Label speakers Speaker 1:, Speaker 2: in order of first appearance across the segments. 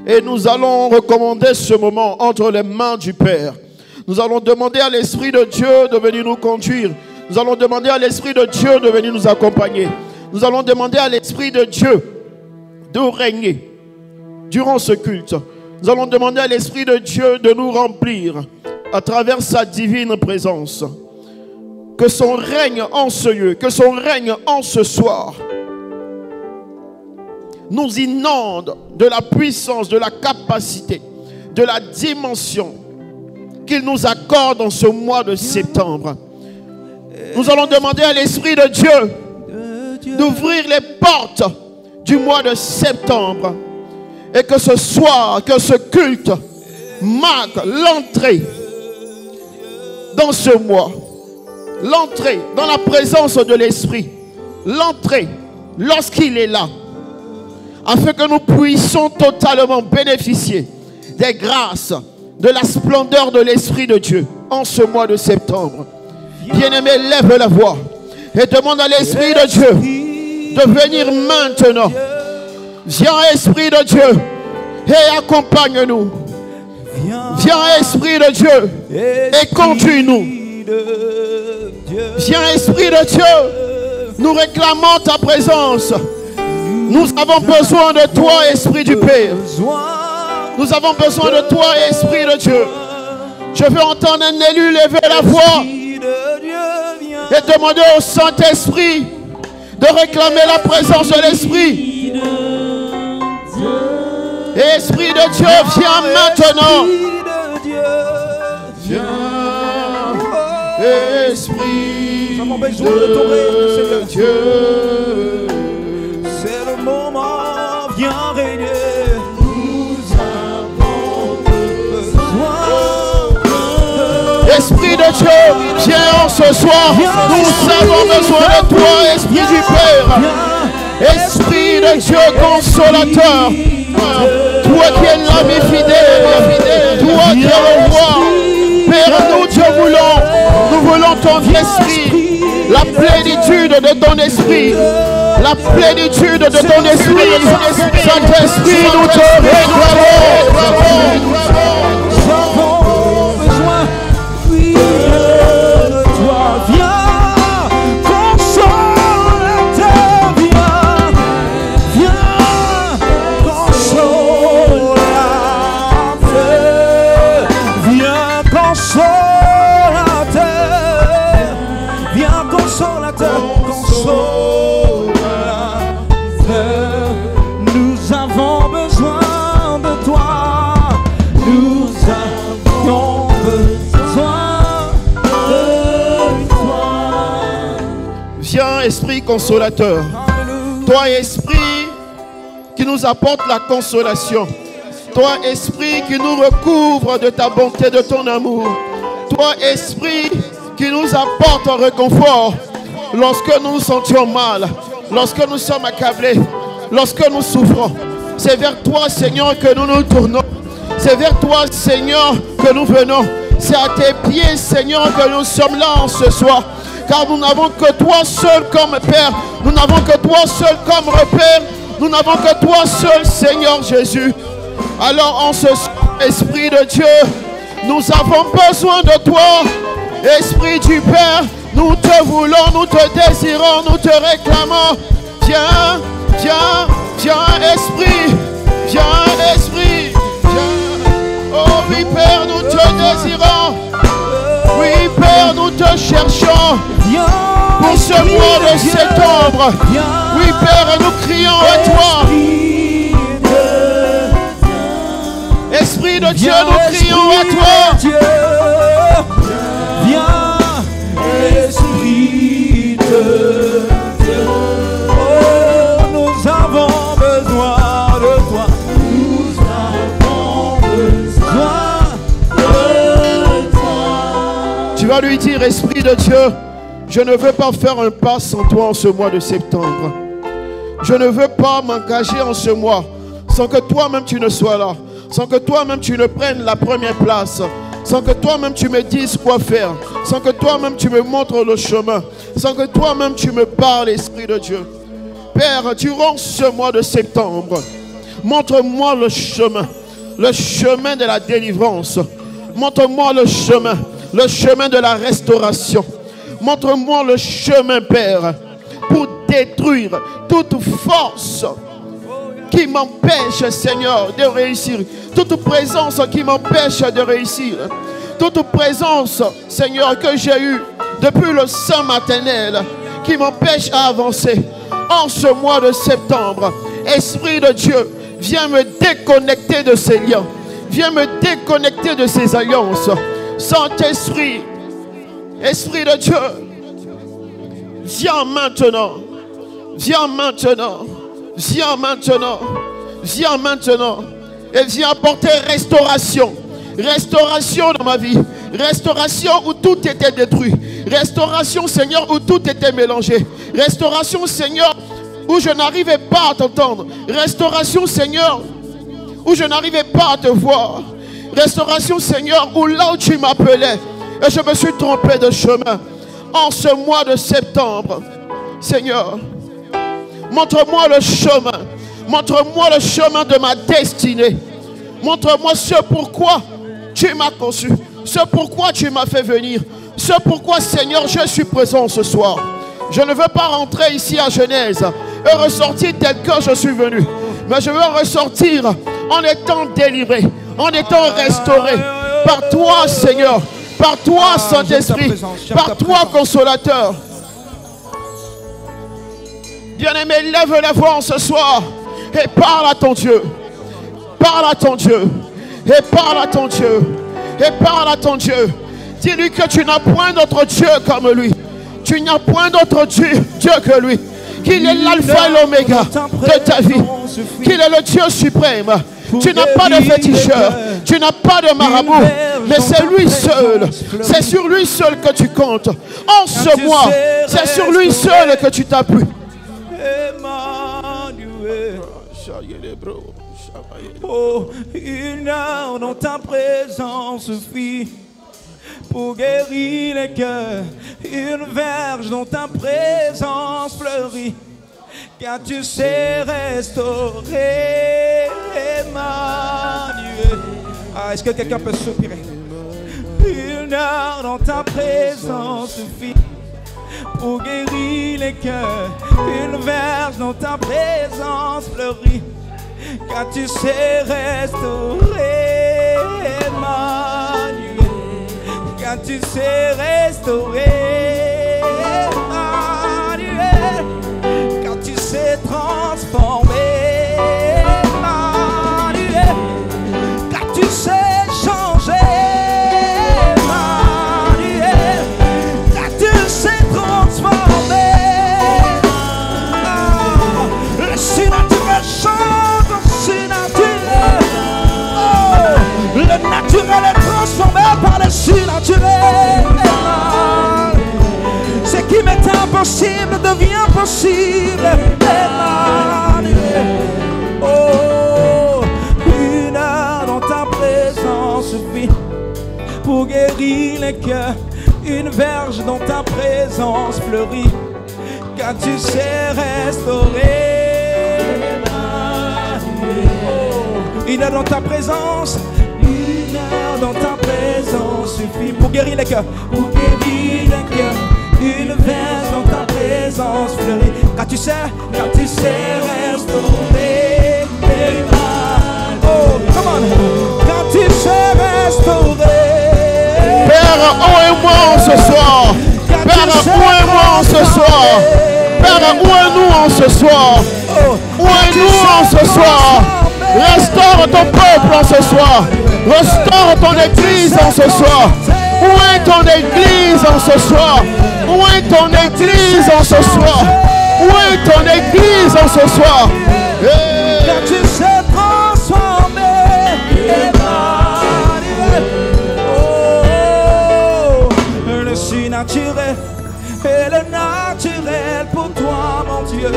Speaker 1: Et nous allons recommander ce moment entre les mains du Père. Nous allons demander à l'Esprit de Dieu de venir nous conduire. Nous allons demander à l'Esprit de Dieu de venir nous accompagner. Nous allons demander à l'Esprit de Dieu de régner durant ce culte. Nous allons demander à l'Esprit de Dieu de nous remplir à travers sa divine présence. Que son règne en ce lieu, que son règne en ce soir nous inonde de la puissance, de la capacité, de la dimension qu'il nous accorde en ce mois de septembre. Nous allons demander à l'Esprit de Dieu d'ouvrir les portes du mois de septembre et que ce soir, que ce culte marque l'entrée dans ce mois, l'entrée dans la présence de l'Esprit, l'entrée lorsqu'il est là, afin que nous puissions totalement bénéficier des grâces, de la splendeur de l'Esprit de Dieu en ce mois de septembre. Bien-aimé, lève la voix et demande à l'Esprit de Dieu de venir maintenant. Viens, Esprit de Dieu, et accompagne-nous. Viens, Esprit de Dieu, et conduis-nous. Viens, Esprit de Dieu, nous réclamons ta présence. Nous avons besoin de toi, Esprit du Père. Nous avons besoin de toi, Esprit de Dieu. Je veux entendre un élu lever la voix et demander au Saint-Esprit de réclamer la présence de l'Esprit. Esprit de Dieu, viens maintenant. Viens, Esprit de Dieu.
Speaker 2: C'est le moment, viens régner.
Speaker 1: Esprit de Dieu, viens en ce soir. Nous avons besoin de toi, Esprit du Père. Esprit de Dieu consolateur. Toi qui es l'ami fidèle. Toi qui es le roi. Père, nous voulons ton esprit. La plénitude de ton esprit. La plénitude de ton esprit. Saint-Esprit, nous te réclamons. Esprit consolateur, toi Esprit qui nous apporte la consolation, toi Esprit qui nous recouvre de ta bonté, de ton amour, toi Esprit qui nous apporte un réconfort lorsque nous nous sentions mal, lorsque nous sommes accablés, lorsque nous souffrons. C'est vers toi, Seigneur, que nous nous tournons. C'est vers toi, Seigneur, que nous venons. C'est à tes pieds, Seigneur, que nous sommes là en ce soir. Car nous n'avons que toi seul comme Père. Nous n'avons que toi seul comme repère. Nous n'avons que toi seul, Seigneur Jésus. Alors en ce soir, Esprit de Dieu, nous avons besoin de toi. Esprit du Père, nous te voulons, nous te désirons, nous te réclamons. Viens, viens, viens, Esprit. Viens, Esprit. Viens. Oh oui, Père, nous te désirons. Oui, Père, nous te cherchons pour ce mois de septembre. Oui, Père, nous crions à toi. Esprit de Dieu, nous crions à toi.
Speaker 2: Viens, Esprit de Dieu. Oh, nous avons besoin de toi. Nous avons besoin de toi.
Speaker 1: Tu vas lui dire, Esprit de Dieu, je ne veux pas faire un pas sans toi en ce mois de septembre. Je ne veux pas m'engager en ce mois sans que toi-même tu ne sois là, sans que toi-même tu ne prennes la première place, sans que toi-même tu me dises quoi faire, sans que toi-même tu me montres le chemin, sans que toi-même tu me parles, Esprit de Dieu. Père, durant ce mois de septembre, Montre-moi le chemin de la délivrance. Montre-moi le chemin de la restauration. Montre-moi le chemin, Père, pour détruire toute force qui m'empêche, Seigneur, de réussir. Toute présence qui m'empêche de réussir. Toute présence, Seigneur, que j'ai eue depuis le sein maternel qui m'empêche à avancer. En ce mois de septembre, Esprit de Dieu, viens me déconnecter de ces liens. Viens me déconnecter de ces alliances. Saint-Esprit, Esprit de Dieu, viens maintenant. Viens maintenant. Viens maintenant. Viens maintenant. Et viens apporter restauration. Restauration dans ma vie. Restauration où tout était détruit. Restauration, Seigneur, où tout était mélangé. Restauration, Seigneur, où je n'arrivais pas à t'entendre. Restauration, Seigneur, où je n'arrivais pas à te voir. Restauration, Seigneur, où là où tu m'appelais et je me suis trompé de chemin. En ce mois de septembre, Seigneur, montre-moi le chemin. Montre-moi le chemin de ma destinée. Montre-moi ce pourquoi tu m'as conçu. Ce pourquoi tu m'as fait venir. Ce pourquoi, Seigneur, je suis présent ce soir. Je ne veux pas rentrer ici à Genèse et ressortir tel que je suis venu. Mais je veux ressortir en étant délivré, en étant restauré par toi, Seigneur, par toi, Saint-Esprit, par toi, Consolateur. Bien-aimé, lève la voix ce soir et parle à ton Dieu. Parle à ton Dieu. Et parle à ton Dieu. Et parle à ton Dieu. Dis-lui que tu n'as point d'autre Dieu comme lui. Tu n'as point d'autre Dieu que lui. Qu'il est l'alpha et l'oméga de ta vie. Qu'il est le Dieu suprême. Tu n'as pas de féticheur. Tu n'as pas de marabout. Mais c'est lui seul. C'est sur lui seul que tu comptes. En ce mois, c'est sur lui seul que tu t'appuies.
Speaker 2: Oh, une heure dans ta présence suffit pour guérir les cœurs. Une verge dans ta présence fleurit, car tu sais restaurer, Emmanuel. Ah, est-ce que quelqu'un peut soupirer? Une heure dans ta présence suffit pour guérir les cœurs. Une verge dans ta présence fleurit, car tu sais restaurer, Emmanuel. Car tu sais restaurer, Emmanuel. Car tu sais transformer, Emmanuel. Car tu sais changer, Emmanuel. Car tu sais transformer. Le surnaturel chante au surnaturel. Oh, le naturel est transformé par le surnaturel. Ce qui m'était impossible devient possible. Oh, une heure dans ta présence suffit pour guérir les cœurs. Une verge dans ta présence fleurit, car tu sais restaurer. Oh, une heure dans ta présence. Une heure dans ta présence suffit pour guérir les cœurs. Pour guérir les cœurs. Une verge dans ta présence fleurit, car tu sais restaurer. Oh, come on. Car tu sais restaurer.
Speaker 1: Père, oué-moi en ce soir. Père, oué-moi en ce soir. Père, oué-nous en ce soir. Oué-nous en ce soir. Restaure ton peuple en ce soir. Restaure ton église en ce soir. Où est ton église en ce soir? Où est ton église en ce soir? Où est ton église en ce soir?
Speaker 2: Car tu sais transformer, Emmanuel. Oh, le surnaturel et le naturel pour toi, mon Dieu.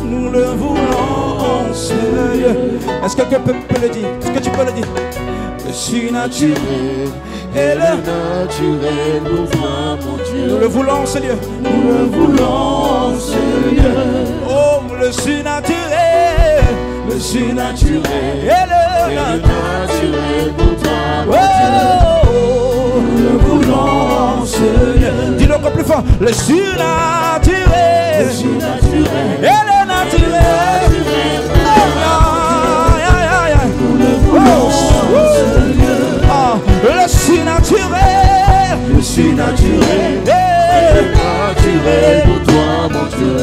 Speaker 2: Nous le voulons, Seigneur. Est-ce que quelqu'un peut le dire? Est-ce que tu peux le dire? Le surnaturel et le naturel pour toi, mon Dieu. Nous le voulons, Seigneur. Nous le voulons, Seigneur. Oh, le surnaturel le surnaturel et le naturel pour toi, mon Dieu. Nous voulons, Seigneur. Dis-le encore plus fort. Le surnaturel et le naturel. Le surnaturel, le surnaturel et le naturel pour toi, mon Dieu.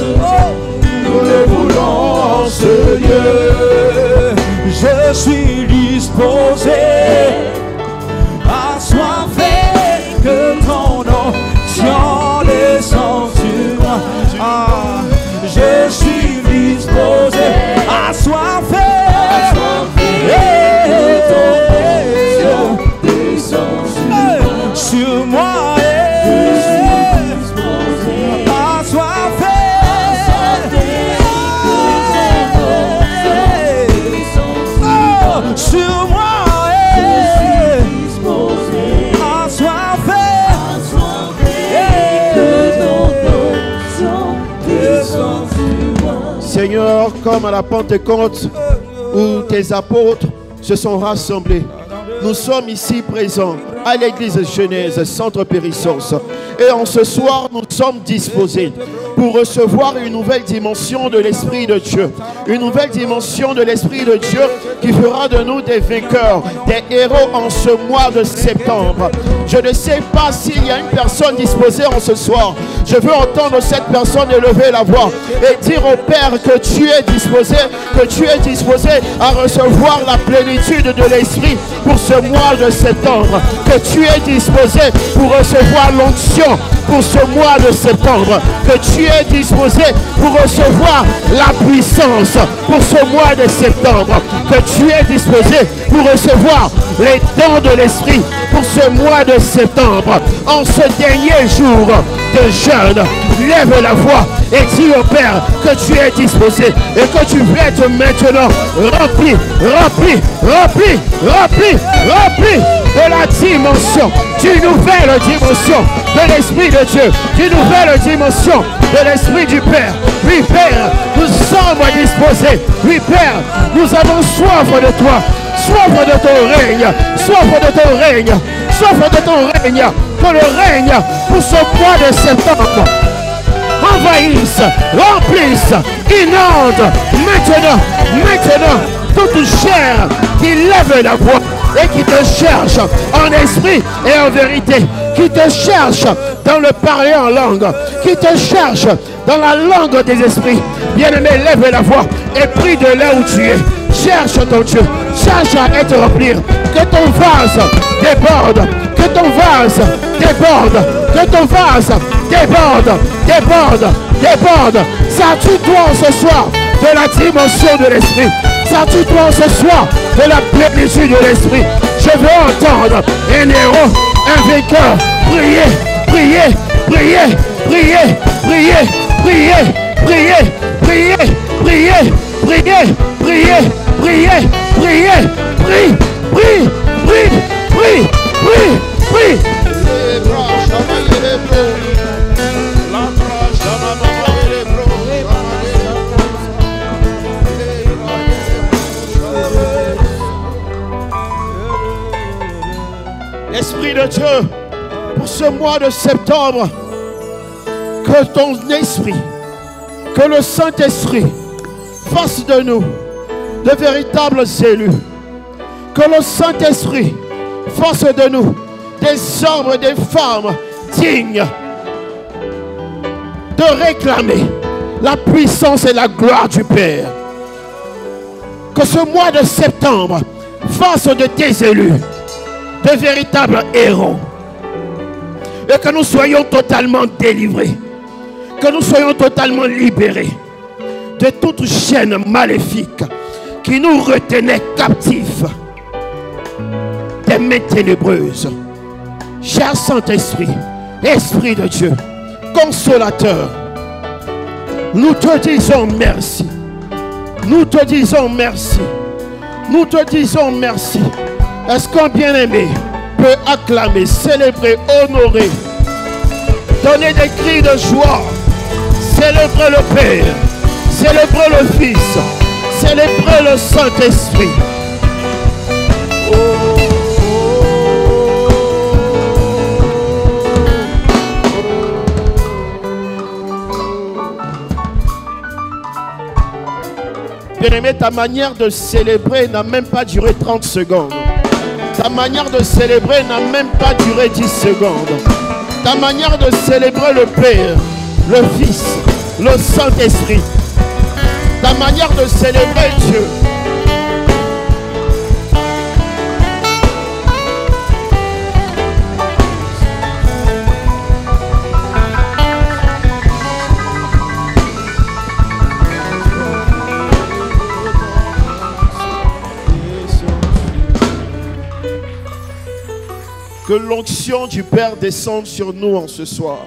Speaker 2: Nous le voulons, Seigneur. Je suis disposé à soifer que ton onction descend sur moi. Je suis disposé à soifer que ton onction descend sur moi. Je suis disposé à soifer sur moi. Je suis disposé à soifer que ton onction descend sur moi.
Speaker 1: Seigneur, comme à la Pentecôte où tes apôtres se sont rassemblés, nous sommes ici présents à l'église Genèse, Centre Périssos. Et en ce soir, nous sommes disposés pour recevoir une nouvelle dimension de l'Esprit de Dieu. Une nouvelle dimension de l'Esprit de Dieu qui fera de nous des vainqueurs, des héros en ce mois de septembre. Je ne sais pas s'il y a une personne disposée en ce soir. Je veux entendre cette personne élever la voix et dire au Père que tu es disposé à recevoir la plénitude de l'Esprit pour ce mois de septembre. Que tu es disposé pour recevoir l'onction pour ce mois de septembre. Que tu es disposé pour recevoir la puissance pour ce mois de septembre. Que tu es disposé pour recevoir les dons de l'Esprit pour ce mois de septembre. En ce dernier jour de jeûne, lève la voix et dis au Père que tu es disposé et que tu veux être maintenant rempli de la dimension, d'une nouvelle dimension de l'Esprit de Dieu, d'une nouvelle dimension de l'Esprit du Père. Oui, Père, nous sommes disposés. Oui, Père, nous avons soif de toi, soif de ton règne, soif de ton règne, soif de ton règne, que le règne pour ce mois de septembre envahisse, remplisse, inonde maintenant toute chair qui lève la voix et qui te cherche en esprit et en vérité, qui te cherche dans le parler en langue, qui te cherche dans la langue des esprits. Bien-aimé, lève la voix et prie de là où tu es. Cherche ton Dieu, cherche à être rempli. Que ton vase déborde, que ton vase déborde, que ton vase déborde. Sers-tu-toi ce soir de la dimension de l'esprit. Sers-tu-toi ce soir de la plénitude de l'esprit. Je veux entendre un héros, un vainqueur, prier. Esprit de Dieu, pour ce mois de septembre, que ton esprit, que le Saint-Esprit fasse de nous de véritables élus. Que le Saint-Esprit fasse de nous des hommes et des femmes dignes de réclamer la puissance et la gloire du Père. Que ce mois de septembre fasse de tes élus de véritables héros. Et que nous soyons totalement délivrés. Que nous soyons totalement libérés de toute chaîne maléfique qui nous retenait captifs des mains ténébreuses. Cher Saint-Esprit, Esprit de Dieu, consolateur, nous te disons merci. Nous te disons merci. Nous te disons merci. Est-ce qu'un bien-aimé peut acclamer, célébrer, honorer, donner des cris de joie, célébrer le Père, célébrer le Fils, célébrer le Saint-Esprit. Bien-aimé, ta manière de célébrer n'a même pas duré 30 secondes. Ta manière de célébrer n'a même pas duré 10 secondes. Ta manière de célébrer le Père, le Fils, le Saint-Esprit. Ta manière de célébrer Dieu. Que l'onction du Père descende sur nous en ce soir.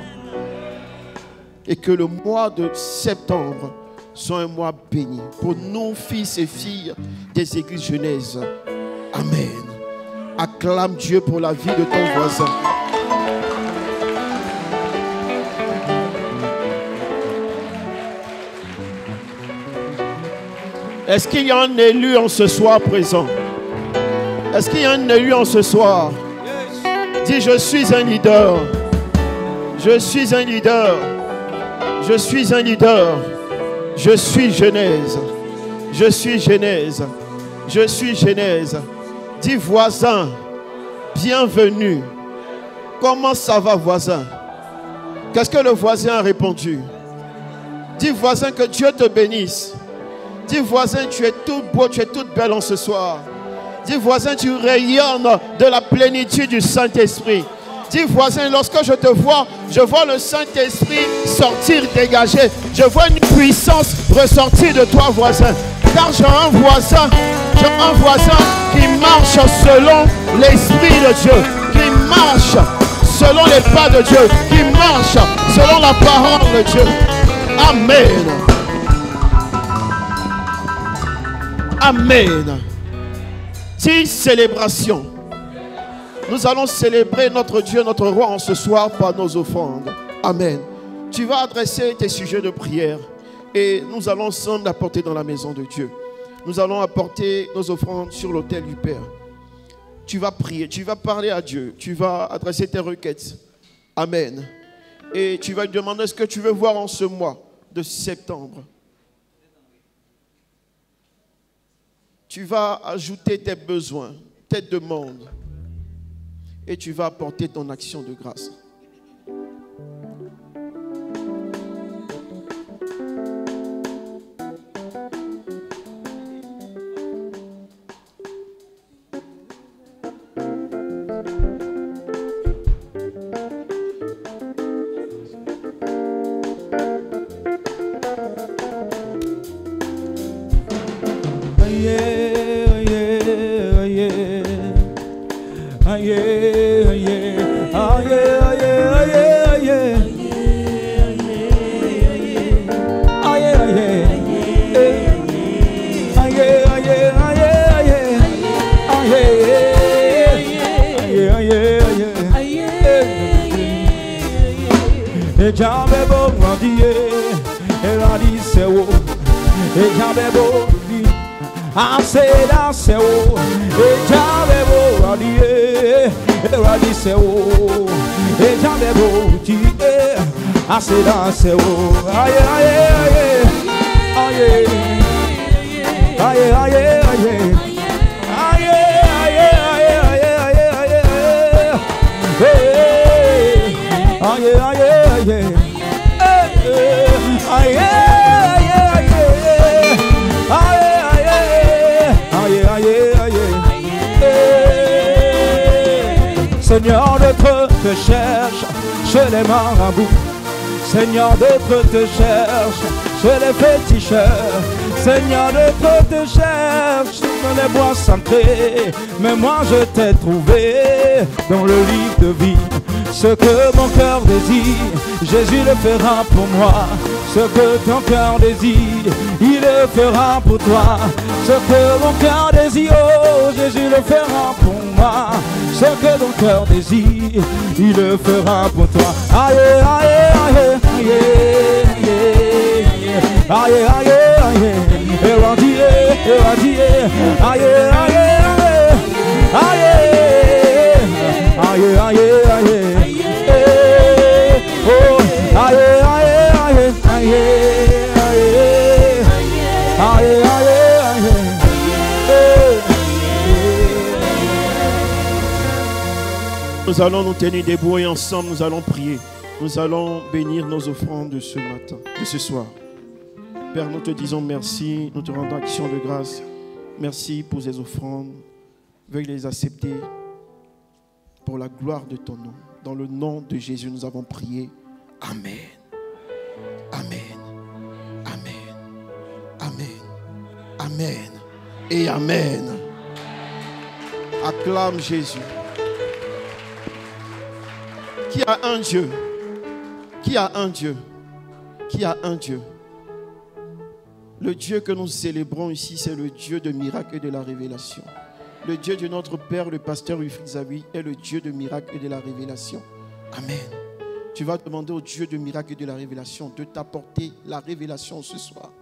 Speaker 1: Et que le mois de septembre soit un mois béni pour nous, fils et filles des églises Genèse. Amen. Acclame Dieu pour la vie de ton voisin. Est-ce qu'il y a un élu en ce soir présent? Est-ce qu'il y a un élu en ce soir? Dis, je suis un leader. Je suis un leader. Je suis un leader. Je suis Genèse. Je suis Genèse. Je suis Genèse. Dis, voisin, bienvenue. Comment ça va, voisin? Qu'est-ce que le voisin a répondu? Dis, voisin, que Dieu te bénisse. Dis, voisin, tu es toute beau, tu es toute belle en ce soir. Dis, voisin, tu rayonnes de la plénitude du Saint-Esprit. Dis, voisin, lorsque je te vois, je vois le Saint-Esprit sortir, dégager. Je vois une puissance ressortir de toi, voisin. Car j'ai un voisin qui marche selon l'Esprit de Dieu, qui marche selon les pas de Dieu, qui marche selon la parole de Dieu. Amen. Amen. Dis célébration. Nous allons célébrer notre Dieu, notre roi en ce soir par nos offrandes. Amen. Tu vas adresser tes sujets de prière et nous allons ensemble apporter dans la maison de Dieu. Nous allons apporter nos offrandes sur l'autel du Père. Tu vas prier, tu vas parler à Dieu, tu vas adresser tes requêtes. Amen. Et tu vas lui demander ce que tu veux voir en ce mois de septembre. Tu vas ajouter tes besoins, tes demandes. Et tu vas apporter ton action de grâce.
Speaker 2: Seigneur, d'autres te cherchent chez les marabouts. Seigneur, d'autres te cherchent chez les féticheurs. Seigneur, d'autres te cherchent dans les bois sacrés. Mais moi je t'ai trouvé dans le livre de vie. Ce que mon cœur désire, Jésus le fera pour moi. Ce que ton cœur désire, il le fera pour toi. Ce que mon cœur désire, oh, Jésus le fera pour moi. Ce que ton cœur désire, il le fera pour toi. Aïe, aïe, aïe, aïe, aïe, aïe, aïe, aïe, aïe, aïe, éradié. Aïe, aïe, aïe, aïe, aïe, aïe, aïe, oh, aïe, aïe, aïe, aïe, aïe, aïe, aïe.
Speaker 1: Nous allons nous tenir debout et ensemble nous allons prier. Nous allons bénir nos offrandes de ce matin, de ce soir. Père, nous te disons merci, nous te rendons action de grâce. Merci pour ces offrandes. Veuille les accepter pour la gloire de ton nom. Dans le nom de Jésus, nous avons prié. Amen. Amen. Amen. Amen. Amen. Et Amen. Acclame Jésus. Qui a un Dieu? Qui a un Dieu? Qui a un Dieu? Le Dieu que nous célébrons ici, c'est le Dieu de miracles et de la révélation. Le Dieu de notre Père, le pasteur Wilfried Zawi, est le Dieu de miracles et de la révélation. Amen. Tu vas demander au Dieu de miracles et de la révélation de t'apporter la révélation ce soir,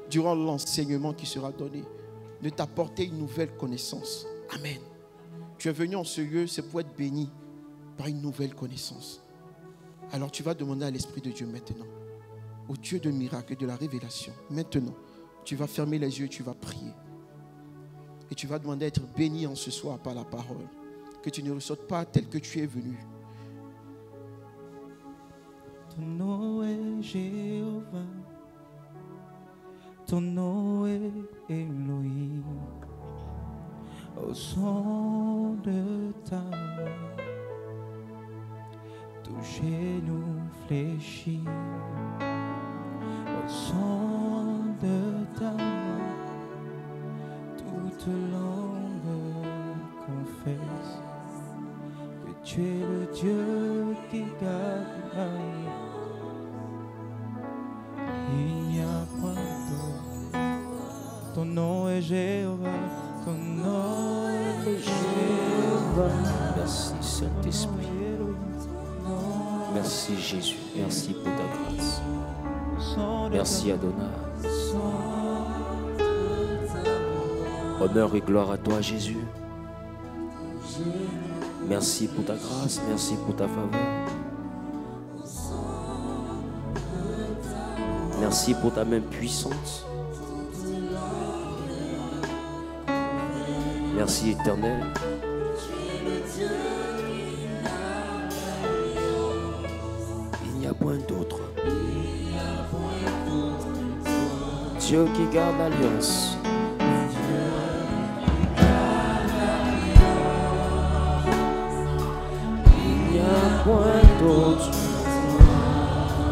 Speaker 1: durant l'enseignement qui sera donné, de t'apporter une nouvelle connaissance. Amen. Tu es venu en ce lieu, c'est pour être béni par une nouvelle connaissance. Alors tu vas demander à l'Esprit de Dieu maintenant, au Dieu de miracles et de la révélation. Maintenant, tu vas fermer les yeux et tu vas prier. Et tu vas demander à être béni en ce soir par la parole. Que tu ne ressortes pas tel que tu es venu.
Speaker 2: Ton nom est Jéhovah, ton nom est Elohim. Au son de ta voix, tous genoux fléchis. Au son de ta voix, toute langue confesse que tu es le Dieu qui garde la vie. Il n'y a point d'autre. Ton nom est Jéhovah, ton nom est Jéhovah.
Speaker 3: Merci Saint-Esprit. Merci Jésus. Merci pour ta grâce. Merci Adonai. Honneur et gloire à toi Jésus. Merci pour ta grâce. Merci pour ta faveur. Merci pour ta main puissante. Merci Éternel. Il n'y a point d'autre. Dieu qui garde l'alliance. Il n'y a point d'autre.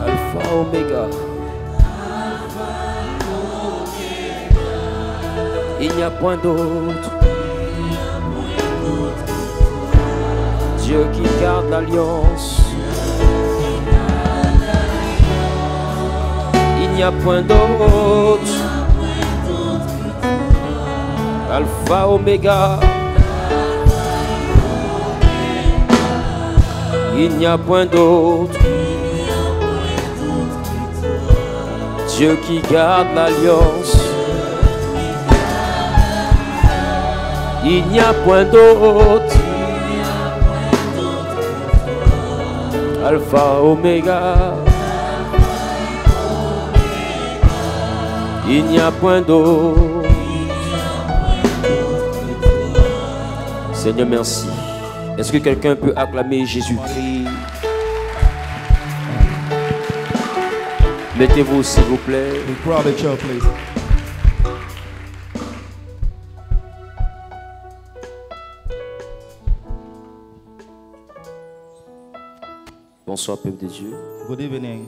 Speaker 3: Alpha, Oméga. Il n'y a point d'autre. Dieu qui garde l'alliance. Il n'y a point d'autre. Alpha, Oméga. Il n'y a point d'autre. Dieu qui garde l'alliance. Il n'y a point d'autre. Alpha, Oméga. Il n'y a point d'autre. Seigneur, merci. Est-ce que quelqu'un peut acclamer Jésus-Christ? Mettez-vous s'il vous plaît.
Speaker 2: The crowd at your place.
Speaker 3: Bonsoir peuple de Dieu.
Speaker 2: Good evening,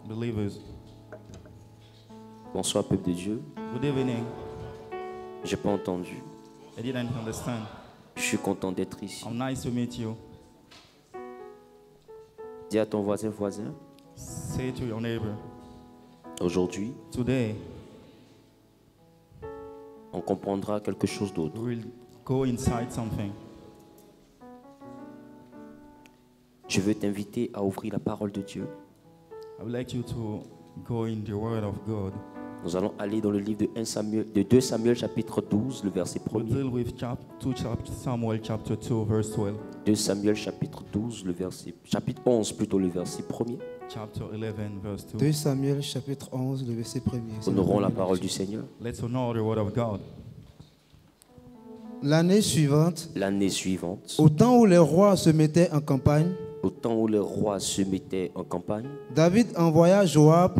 Speaker 2: believers.
Speaker 3: Bonsoir peuple de Dieu.
Speaker 2: Good evening.
Speaker 3: J'ai pas entendu.
Speaker 2: I didn't understand.
Speaker 3: Je suis content d'être ici.
Speaker 2: I'm nice to meet you.
Speaker 3: Dis à ton voisin,
Speaker 2: Say to your neighbor,
Speaker 3: aujourd'hui,
Speaker 2: today
Speaker 3: on comprendra quelque chose d'autre.
Speaker 2: we will go inside something.
Speaker 3: Je veux t'inviter à ouvrir la parole de Dieu
Speaker 2: I would like you to go in the Word of God
Speaker 3: Nous allons aller dans le livre de 2 Samuel chapitre 12, le verset
Speaker 2: We'll
Speaker 3: 1er.
Speaker 2: deal with Samuel chapter 2, verse 12.
Speaker 3: 2 Samuel chapitre 12, chapitre 11 plutôt, le verset 1er.
Speaker 2: Chapter 11, verse 2.
Speaker 4: 2 Samuel chapitre 11, le verset 1er.
Speaker 3: Honorons la parole du Seigneur.
Speaker 2: Let's honor the word of God.
Speaker 4: L'année suivante,
Speaker 3: L'année suivante,
Speaker 4: au temps où les rois se mettaient en campagne,
Speaker 3: au temps où les rois se mettaient en campagne,
Speaker 4: David envoya Joab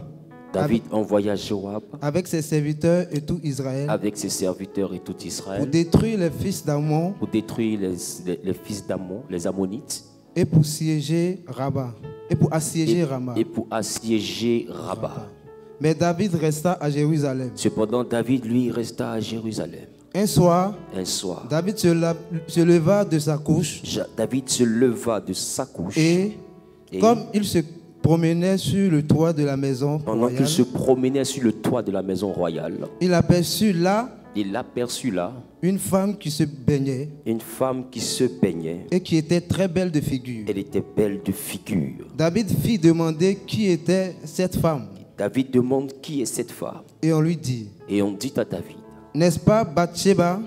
Speaker 3: David envoya Joab
Speaker 4: avec ses serviteurs et tout Israël
Speaker 3: avec ses serviteurs et tout
Speaker 4: pour
Speaker 3: Israël
Speaker 4: détruire les fils d'Ammon
Speaker 3: pour détruire les fils d'Ammon, les Ammonites,
Speaker 4: et pour siéger Rabat et pour assiéger Rama.
Speaker 3: et pour assiéger Rabat.
Speaker 4: Mais David resta à Jérusalem.
Speaker 3: Cependant, David, lui, resta à Jérusalem.
Speaker 4: Un soir,
Speaker 3: Un soir,
Speaker 4: David se leva de sa couche
Speaker 3: David se leva de sa couche
Speaker 4: et,
Speaker 3: et
Speaker 4: comme il se promenait sur le toit de la maison
Speaker 3: pendant
Speaker 4: royale,
Speaker 3: qu'il se promenait sur le toit de la maison royale,
Speaker 4: il aperçut là
Speaker 3: il aperçut là
Speaker 4: une femme qui se baignait
Speaker 3: une femme qui se baignait.
Speaker 4: et qui était très belle de figure.
Speaker 3: Elle était belle de figure.
Speaker 4: David fit demander qui était cette femme
Speaker 3: David demande qui est cette femme.
Speaker 4: et on lui dit,
Speaker 3: Et on dit à David,
Speaker 4: n'est-ce pas Bathsheba,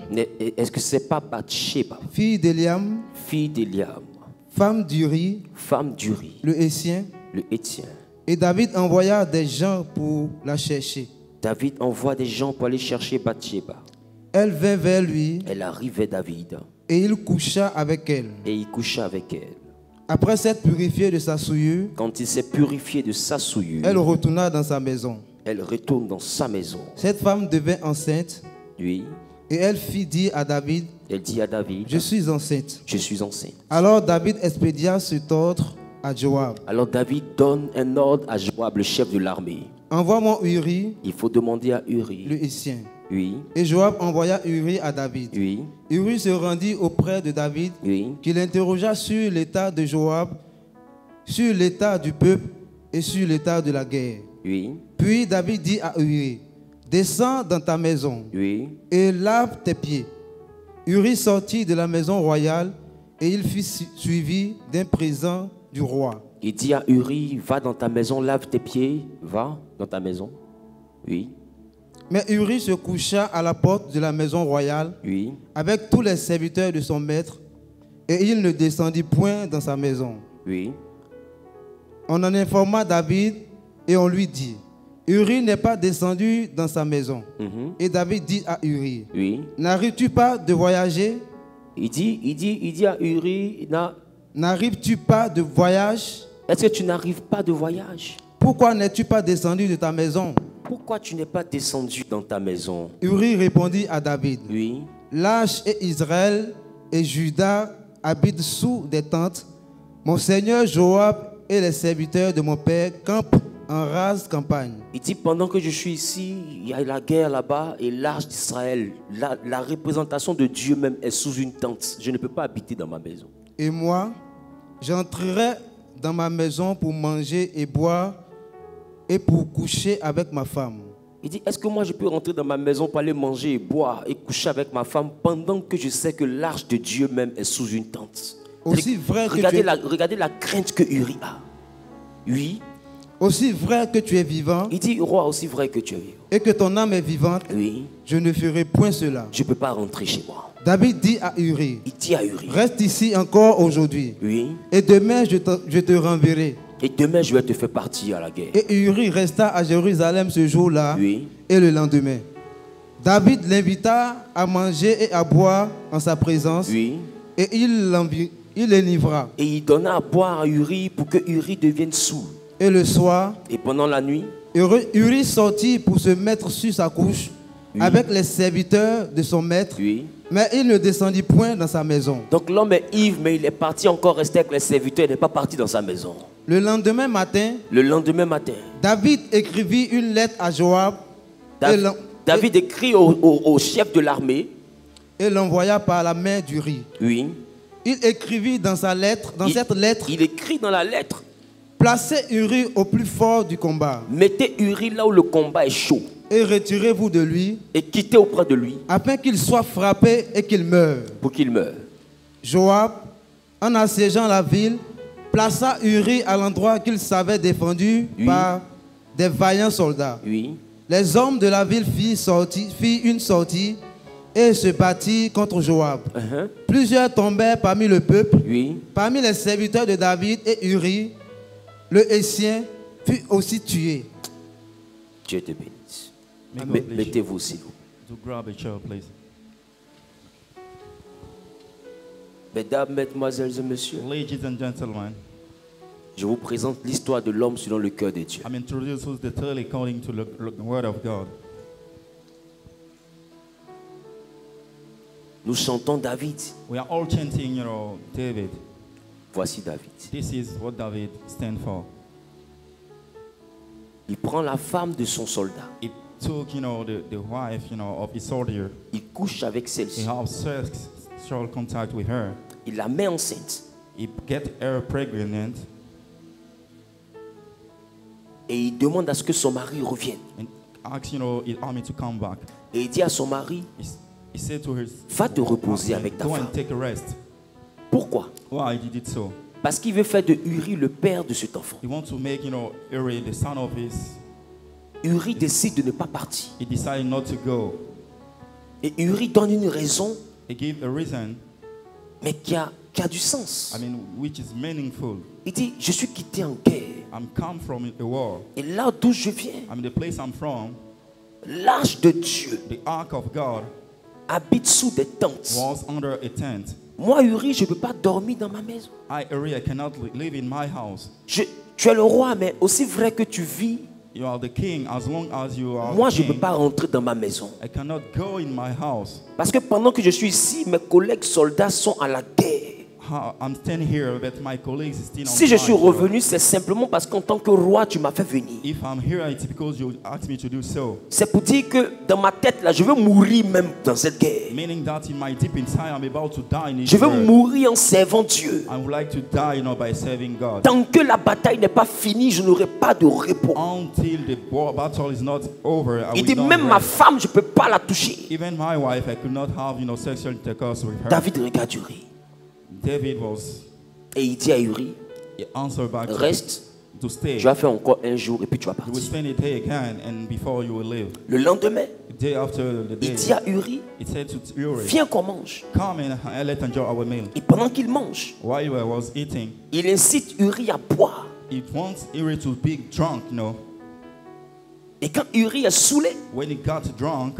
Speaker 3: est-ce que c'est pas Bathsheba,
Speaker 4: fille d'Eliam,
Speaker 3: fille d'Eliam,
Speaker 4: femme d'Uri,
Speaker 3: femme d'Uri,
Speaker 4: le Hétien?
Speaker 3: le Hétien?
Speaker 4: Et David envoya des gens pour la chercher.
Speaker 3: David envoie des gens pour aller chercher Bathsheba.
Speaker 4: Elle vint vers lui
Speaker 3: Elle arrivait David
Speaker 4: et il coucha avec elle.
Speaker 3: et il coucha avec elle.
Speaker 4: Après s'être purifié de sa souillure,
Speaker 3: Quand il s'est purifié de sa souillure,
Speaker 4: elle retourna dans sa maison.
Speaker 3: elle retourne dans sa maison.
Speaker 4: Cette femme devint enceinte
Speaker 3: Oui,
Speaker 4: et elle fit dire à David,
Speaker 3: elle dit à David,
Speaker 4: je suis enceinte.
Speaker 3: je suis enceinte.
Speaker 4: Alors David expédia cet ordre à Joab.
Speaker 3: Alors David donne un ordre à Joab, le chef de l'armée.
Speaker 4: Envoie-moi Uri,
Speaker 3: Il faut demander à Uri.
Speaker 4: le Hétien.
Speaker 3: Oui,
Speaker 4: Et Joab envoya Uri à David.
Speaker 3: oui,
Speaker 4: Uri se rendit auprès de David,
Speaker 3: oui.
Speaker 4: qui l'interrogea sur l'état de Joab, sur l'état du peuple et sur l'état de la guerre.
Speaker 3: Oui,
Speaker 4: Puis David dit à Uri, descends dans ta maison
Speaker 3: oui,
Speaker 4: et lave tes pieds. Uri sortit de la maison royale et il fut suivi d'un présent du roi.
Speaker 3: il dit à Uri, va dans ta maison, lave tes pieds, va dans ta maison. Oui,
Speaker 4: Mais Uri se coucha à la porte de la maison royale
Speaker 3: oui,
Speaker 4: avec tous les serviteurs de son maître et il ne descendit point dans sa maison.
Speaker 3: oui.
Speaker 4: On en informa David et on lui dit, Uri n'est pas descendu dans sa maison.
Speaker 3: Mhm.
Speaker 4: Et David dit à Uri,
Speaker 3: Oui.
Speaker 4: n'arrives-tu pas de voyager?
Speaker 3: Il dit à Uri,
Speaker 4: N'arrives-tu pas de voyage?
Speaker 3: est-ce que tu n'arrives pas de voyage?
Speaker 4: Pourquoi n'es-tu pas descendu de ta maison?
Speaker 3: Pourquoi tu n'es pas descendu dans ta maison?
Speaker 4: Uri répondit à David,
Speaker 3: Oui,
Speaker 4: Lâche et Israël et Juda habitent sous des tentes. Mon seigneur Joab et les serviteurs de mon père campent en rase campagne.
Speaker 3: il dit, pendant que je suis ici, il y a la guerre là-bas et l'arche d'Israël, la représentation de Dieu même est sous une tente. Je ne peux pas habiter dans ma maison.
Speaker 4: Et moi, j'entrerai dans ma maison pour manger et boire et pour coucher avec ma femme.
Speaker 3: Il dit, est-ce que moi je peux rentrer dans ma maison pour aller manger et boire et coucher avec ma femme pendant que je sais que l'arche de Dieu même est sous une tente?
Speaker 4: Aussi vrai que
Speaker 3: Regardez la crainte que Uri a. Oui,
Speaker 4: aussi vrai que tu es vivant
Speaker 3: il dit, roi, aussi vrai que tu es vivant.
Speaker 4: et que ton âme est vivante,
Speaker 3: Oui,
Speaker 4: je ne ferai point cela.
Speaker 3: je ne peux pas rentrer chez moi.
Speaker 4: David dit à Uri,
Speaker 3: Il dit à Uri,
Speaker 4: reste ici encore aujourd'hui
Speaker 3: oui,
Speaker 4: et demain je te renverrai.
Speaker 3: et demain je vais te faire partir à la guerre.
Speaker 4: Et Uri resta à Jérusalem ce jour-là
Speaker 3: Oui,
Speaker 4: et le lendemain. David l'invita à manger et à boire en sa présence
Speaker 3: oui.
Speaker 4: et il l'enivra.
Speaker 3: Et il donna à boire à Uri pour que Uri devienne saoul.
Speaker 4: Et le soir,
Speaker 3: Et pendant la nuit,
Speaker 4: Uri sortit pour se mettre sur sa couche
Speaker 3: Oui.
Speaker 4: avec les serviteurs de son maître,
Speaker 3: oui.
Speaker 4: mais il ne descendit point dans sa maison.
Speaker 3: Donc l'homme est ivre, mais il est parti encore rester avec les serviteurs. Il n'est pas parti dans sa maison.
Speaker 4: Le lendemain matin,
Speaker 3: Le lendemain matin,
Speaker 4: David écrivit une lettre à Joab
Speaker 3: David écrit au chef de l'armée.
Speaker 4: et l'envoya par la main d'Uri.
Speaker 3: Oui.
Speaker 4: Il écrivit dans cette lettre,
Speaker 3: Il écrit dans la lettre,
Speaker 4: placez Uri au plus fort du combat
Speaker 3: mettez Uri là où le combat est chaud
Speaker 4: et retirez-vous de lui
Speaker 3: et quittez auprès de lui
Speaker 4: afin qu'il soit frappé et qu'il meure.
Speaker 3: pour qu'il meure.
Speaker 4: Joab, en assiégeant la ville, plaça Uri à l'endroit qu'il savait défendu
Speaker 3: Oui.
Speaker 4: par des vaillants soldats.
Speaker 3: Oui,
Speaker 4: les hommes de la ville firent une sortie et se battirent contre Joab. Plusieurs tombèrent parmi le peuple.
Speaker 3: Oui.
Speaker 4: Parmi les serviteurs de David et Uri, le Hétien fut aussi tué.
Speaker 3: Dieu te bénisse.
Speaker 2: May God bless you.
Speaker 3: Mettez-vous s'il vous plaît.
Speaker 2: To grab a chair, please.
Speaker 3: Mesdames, mesdemoiselles et messieurs,
Speaker 2: Ladies and gentlemen,
Speaker 3: je vous présente l'histoire de l'homme selon le cœur de Dieu.
Speaker 2: I'm introduced to the tale according to the word of God.
Speaker 3: Nous chantons David.
Speaker 2: We are all chanting, David.
Speaker 3: Voici David.
Speaker 2: This is what David stands for.
Speaker 3: Il prend la femme de son soldat.
Speaker 2: He took, the wife, of his soldier.
Speaker 3: Il couche avec
Speaker 2: He
Speaker 3: celle-ci.
Speaker 2: has sexual contact with her.
Speaker 3: Il la met enceinte.
Speaker 2: He get her pregnant
Speaker 3: Et il demande à ce que son mari revienne.
Speaker 2: and asks, his army to come back.
Speaker 3: Et il dit à son mari,
Speaker 2: He said to her,
Speaker 3: va te reposer avec ta
Speaker 2: go
Speaker 3: femme.
Speaker 2: and take a rest.
Speaker 3: Pourquoi?
Speaker 2: Why did it so?
Speaker 3: Parce qu'il veut faire de Uri le père de cet enfant.
Speaker 2: He wants to make, Uri the son of his.
Speaker 3: Uri décide de ne pas partir.
Speaker 2: He decided not to go.
Speaker 3: Et Uri donne une raison,
Speaker 2: He gave a reason,
Speaker 3: mais qui a du sens.
Speaker 2: which is meaningful.
Speaker 3: Il dit, je suis quitté en guerre.
Speaker 2: I'm come from a war.
Speaker 3: Et là d'où je viens,
Speaker 2: The place I'm from,
Speaker 3: l'âge de Dieu
Speaker 2: the ark of God
Speaker 3: habite sous des tentes.
Speaker 2: was under a tent.
Speaker 3: Moi, Uri, je ne peux pas dormir dans ma maison.
Speaker 2: Uri, I cannot live in my house.
Speaker 3: Tu es le roi, mais aussi vrai que tu vis,
Speaker 2: You are the king as long as you are
Speaker 3: moi, je ne
Speaker 2: king.
Speaker 3: peux pas rentrer dans ma maison.
Speaker 2: I cannot go in my house.
Speaker 3: Parce que pendant que je suis ici, mes collègues soldats sont à la guerre.
Speaker 2: I'm standing here, but my colleagues is still on
Speaker 3: Si je suis
Speaker 2: fight.
Speaker 3: revenu, c'est simplement parce qu'en tant que roi, tu m'as fait venir.
Speaker 2: If I'm here, it's because you asked me to do so.
Speaker 3: C'est pour dire que dans ma tête, là, je veux mourir même dans cette guerre.
Speaker 2: Meaning that in my deep inside, I'm about to die in this
Speaker 3: Je veux
Speaker 2: world.
Speaker 3: mourir en servant Dieu.
Speaker 2: I would like to die, by serving God.
Speaker 3: Tant que la bataille n'est pas finie, je n'aurai pas de repos.
Speaker 2: Until the battle is not over, I
Speaker 3: Il
Speaker 2: will
Speaker 3: dit,
Speaker 2: not
Speaker 3: même ma
Speaker 2: rest.
Speaker 3: femme, je ne peux pas la toucher.
Speaker 2: Even my wife, I could not have, sexual intercourse with her.
Speaker 3: David regarde Uri.
Speaker 2: David was,
Speaker 3: Et il dit à Uri,
Speaker 2: he answered back
Speaker 3: reste,
Speaker 2: to stay.
Speaker 3: tu vas faire encore un jour et puis tu vas
Speaker 2: You will
Speaker 3: partir.
Speaker 2: spend a day again, and before you will leave.
Speaker 3: Le lendemain,
Speaker 2: The day after the day,
Speaker 3: il dit à Uri,
Speaker 2: he said to Uri,
Speaker 3: viens qu'on mange.
Speaker 2: come and let enjoy our meal.
Speaker 3: Et pendant qu'il mange,
Speaker 2: While I was eating,
Speaker 3: il incite Uri à boire.
Speaker 2: he wants Uri to be drunk,
Speaker 3: Et quand Uri est saoulé,
Speaker 2: When he got drunk,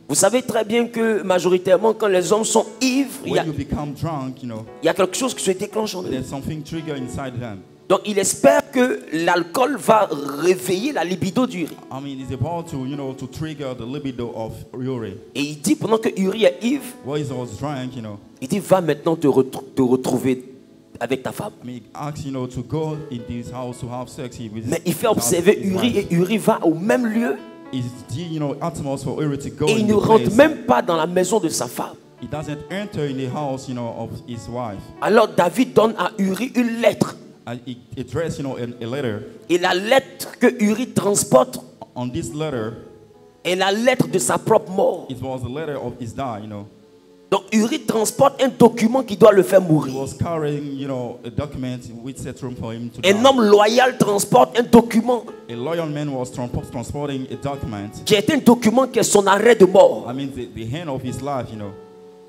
Speaker 3: vous savez très bien que majoritairement quand les hommes sont ivres, il
Speaker 2: when you become drunk,
Speaker 3: y a quelque chose qui se déclenche en eux.
Speaker 2: there's something trigger inside them.
Speaker 3: Donc il espère que l'alcool va réveiller la libido d'Uri.
Speaker 2: It's about to, to trigger the libido of Uri.
Speaker 3: Et il dit pendant que Uri est ivre,
Speaker 2: While he was drunk,
Speaker 3: il dit va maintenant te retrouver avec ta femme.
Speaker 2: he asked, to go in this house to have sex with
Speaker 3: Mais il fait observer
Speaker 2: his
Speaker 3: Uri
Speaker 2: wife.
Speaker 3: et Uri va au même lieu
Speaker 2: It's utmost for Uri to go
Speaker 3: et
Speaker 2: in
Speaker 3: il ne
Speaker 2: the
Speaker 3: rentre
Speaker 2: place.
Speaker 3: même pas dans la maison de sa femme.
Speaker 2: He doesn't enter in the house, of his wife.
Speaker 3: Alors David donne à Uri une lettre.
Speaker 2: And he addressed, a letter.
Speaker 3: Et la lettre que Uri transporte
Speaker 2: On this letter,
Speaker 3: est la lettre de sa propre mort.
Speaker 2: it was the letter of his die,
Speaker 3: Donc Uri transporte un document qui doit le faire
Speaker 2: He
Speaker 3: mourir.
Speaker 2: was carrying, a document which set room for him to
Speaker 3: Un
Speaker 2: die.
Speaker 3: homme loyal transporte un document
Speaker 2: A loyal man was transporting a document.
Speaker 3: qui est un document qui est son arrêt de mort.
Speaker 2: The hand of his life,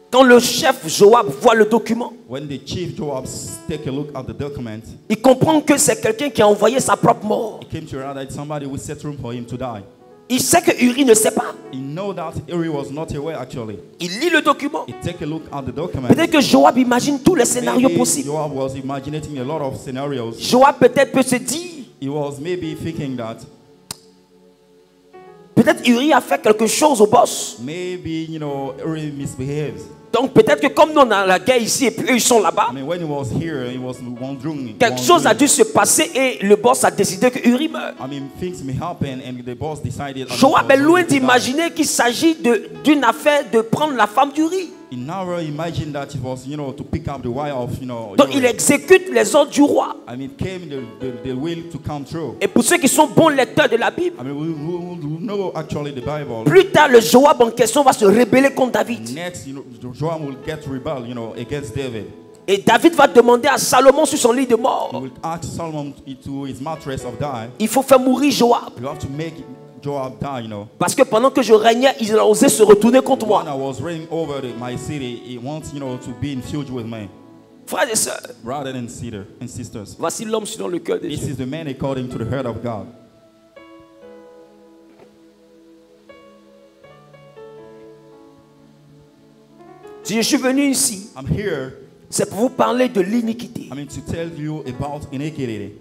Speaker 3: Quand le chef Joab voit le document,
Speaker 2: When the chief Joab take a look at the document,
Speaker 3: il comprend que c'est quelqu'un qui a envoyé sa propre mort.
Speaker 2: he came to realize that somebody would set room for him to die.
Speaker 3: Il sait que Uri ne sait pas.
Speaker 2: He know that Uri was not aware actually.
Speaker 3: Il lit le document.
Speaker 2: He take a look at the document.
Speaker 3: Peut-être que Joab imagine tous les scénarios
Speaker 2: Maybe
Speaker 3: possibles.
Speaker 2: Joab was imagining a lot of scenarios.
Speaker 3: Joab peut-être peut se dire,
Speaker 2: He was maybe thinking that
Speaker 3: peut-être Uri a fait quelque chose au boss.
Speaker 2: maybe, Uri misbehaves.
Speaker 3: Donc peut-être que comme nous on a la guerre ici et puis eux ils sont là-bas,
Speaker 2: When he was here, he was wondering.
Speaker 3: quelque chose a dû se passer et le boss a décidé que Uri meurt.
Speaker 2: Things may happen and the boss decided.
Speaker 3: Joab est loin d'imaginer qu'il s'agit d'une affaire de prendre la femme d'Uri.
Speaker 2: He never imagined that it was, to pick up the wife of,
Speaker 3: Donc il exécute les ordres du roi.
Speaker 2: it came the will to come true.
Speaker 3: Et pour ceux qui sont bons lecteurs de la Bible,
Speaker 2: We know actually the Bible.
Speaker 3: plus tard le Joab en question va se rebeller contre David.
Speaker 2: Next, Joab will get rebel, against David.
Speaker 3: Et David va demander à Salomon sur son lit de
Speaker 2: He
Speaker 3: mort,
Speaker 2: will ask Solomon to his mattress of die.
Speaker 3: il faut faire mourir Joab.
Speaker 2: You have to make Joab died, you know.
Speaker 3: Parce que pendant que je régnais, il a osé se retourner contre
Speaker 2: When
Speaker 3: moi.
Speaker 2: I was reigning over my city, he wants, you know, to be in feud with me.
Speaker 3: Frères et sœurs,
Speaker 2: Rather than sisters.
Speaker 3: voici l'homme selon le cœur de
Speaker 2: This
Speaker 3: Dieu.
Speaker 2: is the man according to the heart of God.
Speaker 3: Si je suis venu ici,
Speaker 2: I'm here,
Speaker 3: c'est pour vous parler de l'iniquité.
Speaker 2: I mean, to tell you about iniquity.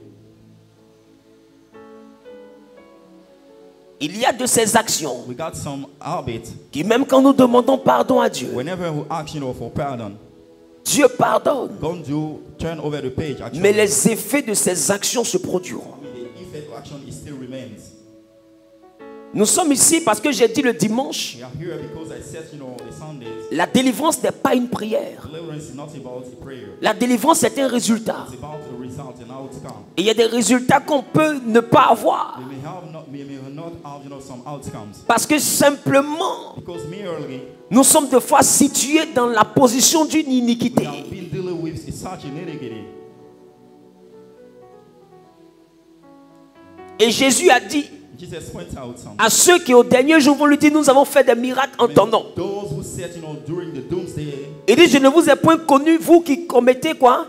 Speaker 3: Il y a de ces actions
Speaker 2: We got some habits.
Speaker 3: qui, même quand nous demandons pardon à Dieu,
Speaker 2: Whenever we ask, you know, for pardon,
Speaker 3: Dieu pardonne.
Speaker 2: don't do turn over the page. Actually,
Speaker 3: Mais les effets de ces actions se produiront.
Speaker 2: the effect of action is still remains.
Speaker 3: Nous sommes ici parce que j'ai dit le dimanche,
Speaker 2: We are here because I said, you know, the Sundays,
Speaker 3: la délivrance n'est pas une prière.
Speaker 2: deliverance is not about a prayer.
Speaker 3: La délivrance est un résultat.
Speaker 2: It's about the result and outcome.
Speaker 3: Et il y a des résultats qu'on peut ne pas avoir.
Speaker 2: We may not have, you know, some outcomes
Speaker 3: Parce que simplement,
Speaker 2: because merely
Speaker 3: nous sommes des fois situés dans la position d'une
Speaker 2: we
Speaker 3: iniquité.
Speaker 2: have been dealing with such an iniquity.
Speaker 3: Et Jésus a dit
Speaker 2: Jesus points out something.
Speaker 3: à ceux qui au dernier jour vont lui dire, nous avons fait des miracles en ton nom.
Speaker 2: Those who said, you know, during the doomsday,
Speaker 3: Il dit, je ne vous ai point connu, vous qui commettez quoi?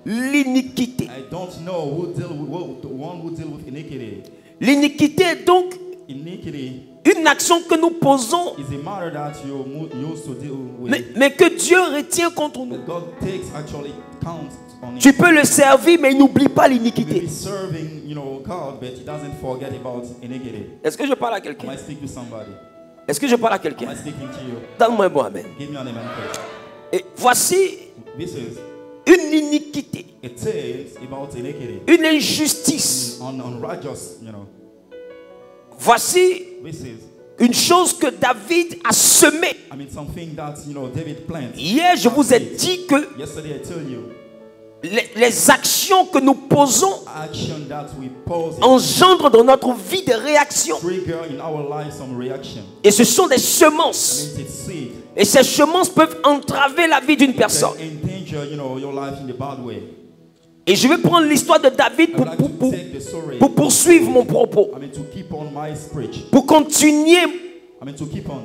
Speaker 3: L'iniquité.
Speaker 2: I don't know who deal with the one who deal with iniquity.
Speaker 3: L'iniquité est donc
Speaker 2: Iniquity
Speaker 3: une action que nous posons,
Speaker 2: is a matter that you used to deal with.
Speaker 3: mais que Dieu retient contre nous.
Speaker 2: That God takes actually count on it.
Speaker 3: Tu peux le servir, mais il n'oublie pas
Speaker 2: He may
Speaker 3: l'iniquité.
Speaker 2: be serving, you know, God, but he doesn't forget about iniquity.
Speaker 3: Est-ce que je parle à
Speaker 2: Am
Speaker 3: quelqu'un?
Speaker 2: I speaking to somebody?
Speaker 3: Est-ce que je parle à
Speaker 2: Am
Speaker 3: quelqu'un?
Speaker 2: I speaking to you?
Speaker 3: Donne-moi un bon amen.
Speaker 2: Give me an amen, please.
Speaker 3: Et voici
Speaker 2: This is,
Speaker 3: une iniquité,
Speaker 2: it is about iniquity.
Speaker 3: une injustice.
Speaker 2: Unrighteous, you know.
Speaker 3: Voici
Speaker 2: This is,
Speaker 3: une chose que David a semée.
Speaker 2: I mean, something that, you know, David planted.
Speaker 3: Hier, je vous ai dit que
Speaker 2: Yesterday I tell you,
Speaker 3: les actions que nous posons
Speaker 2: action that we pose
Speaker 3: engendrent dans notre vie des réactions.
Speaker 2: trigger in our life some reaction.
Speaker 3: Et ce sont des
Speaker 2: I
Speaker 3: semences.
Speaker 2: mean, it's seed.
Speaker 3: Et ces semences peuvent entraver la vie d'une
Speaker 2: Can
Speaker 3: personne.
Speaker 2: endanger, you know, your life in a bad way.
Speaker 3: Et je vais prendre l'histoire de David
Speaker 2: I would like to take the story.
Speaker 3: pour poursuivre mon propos.
Speaker 2: I mean, to keep on my speech.
Speaker 3: Pour continuer
Speaker 2: I mean, to keep on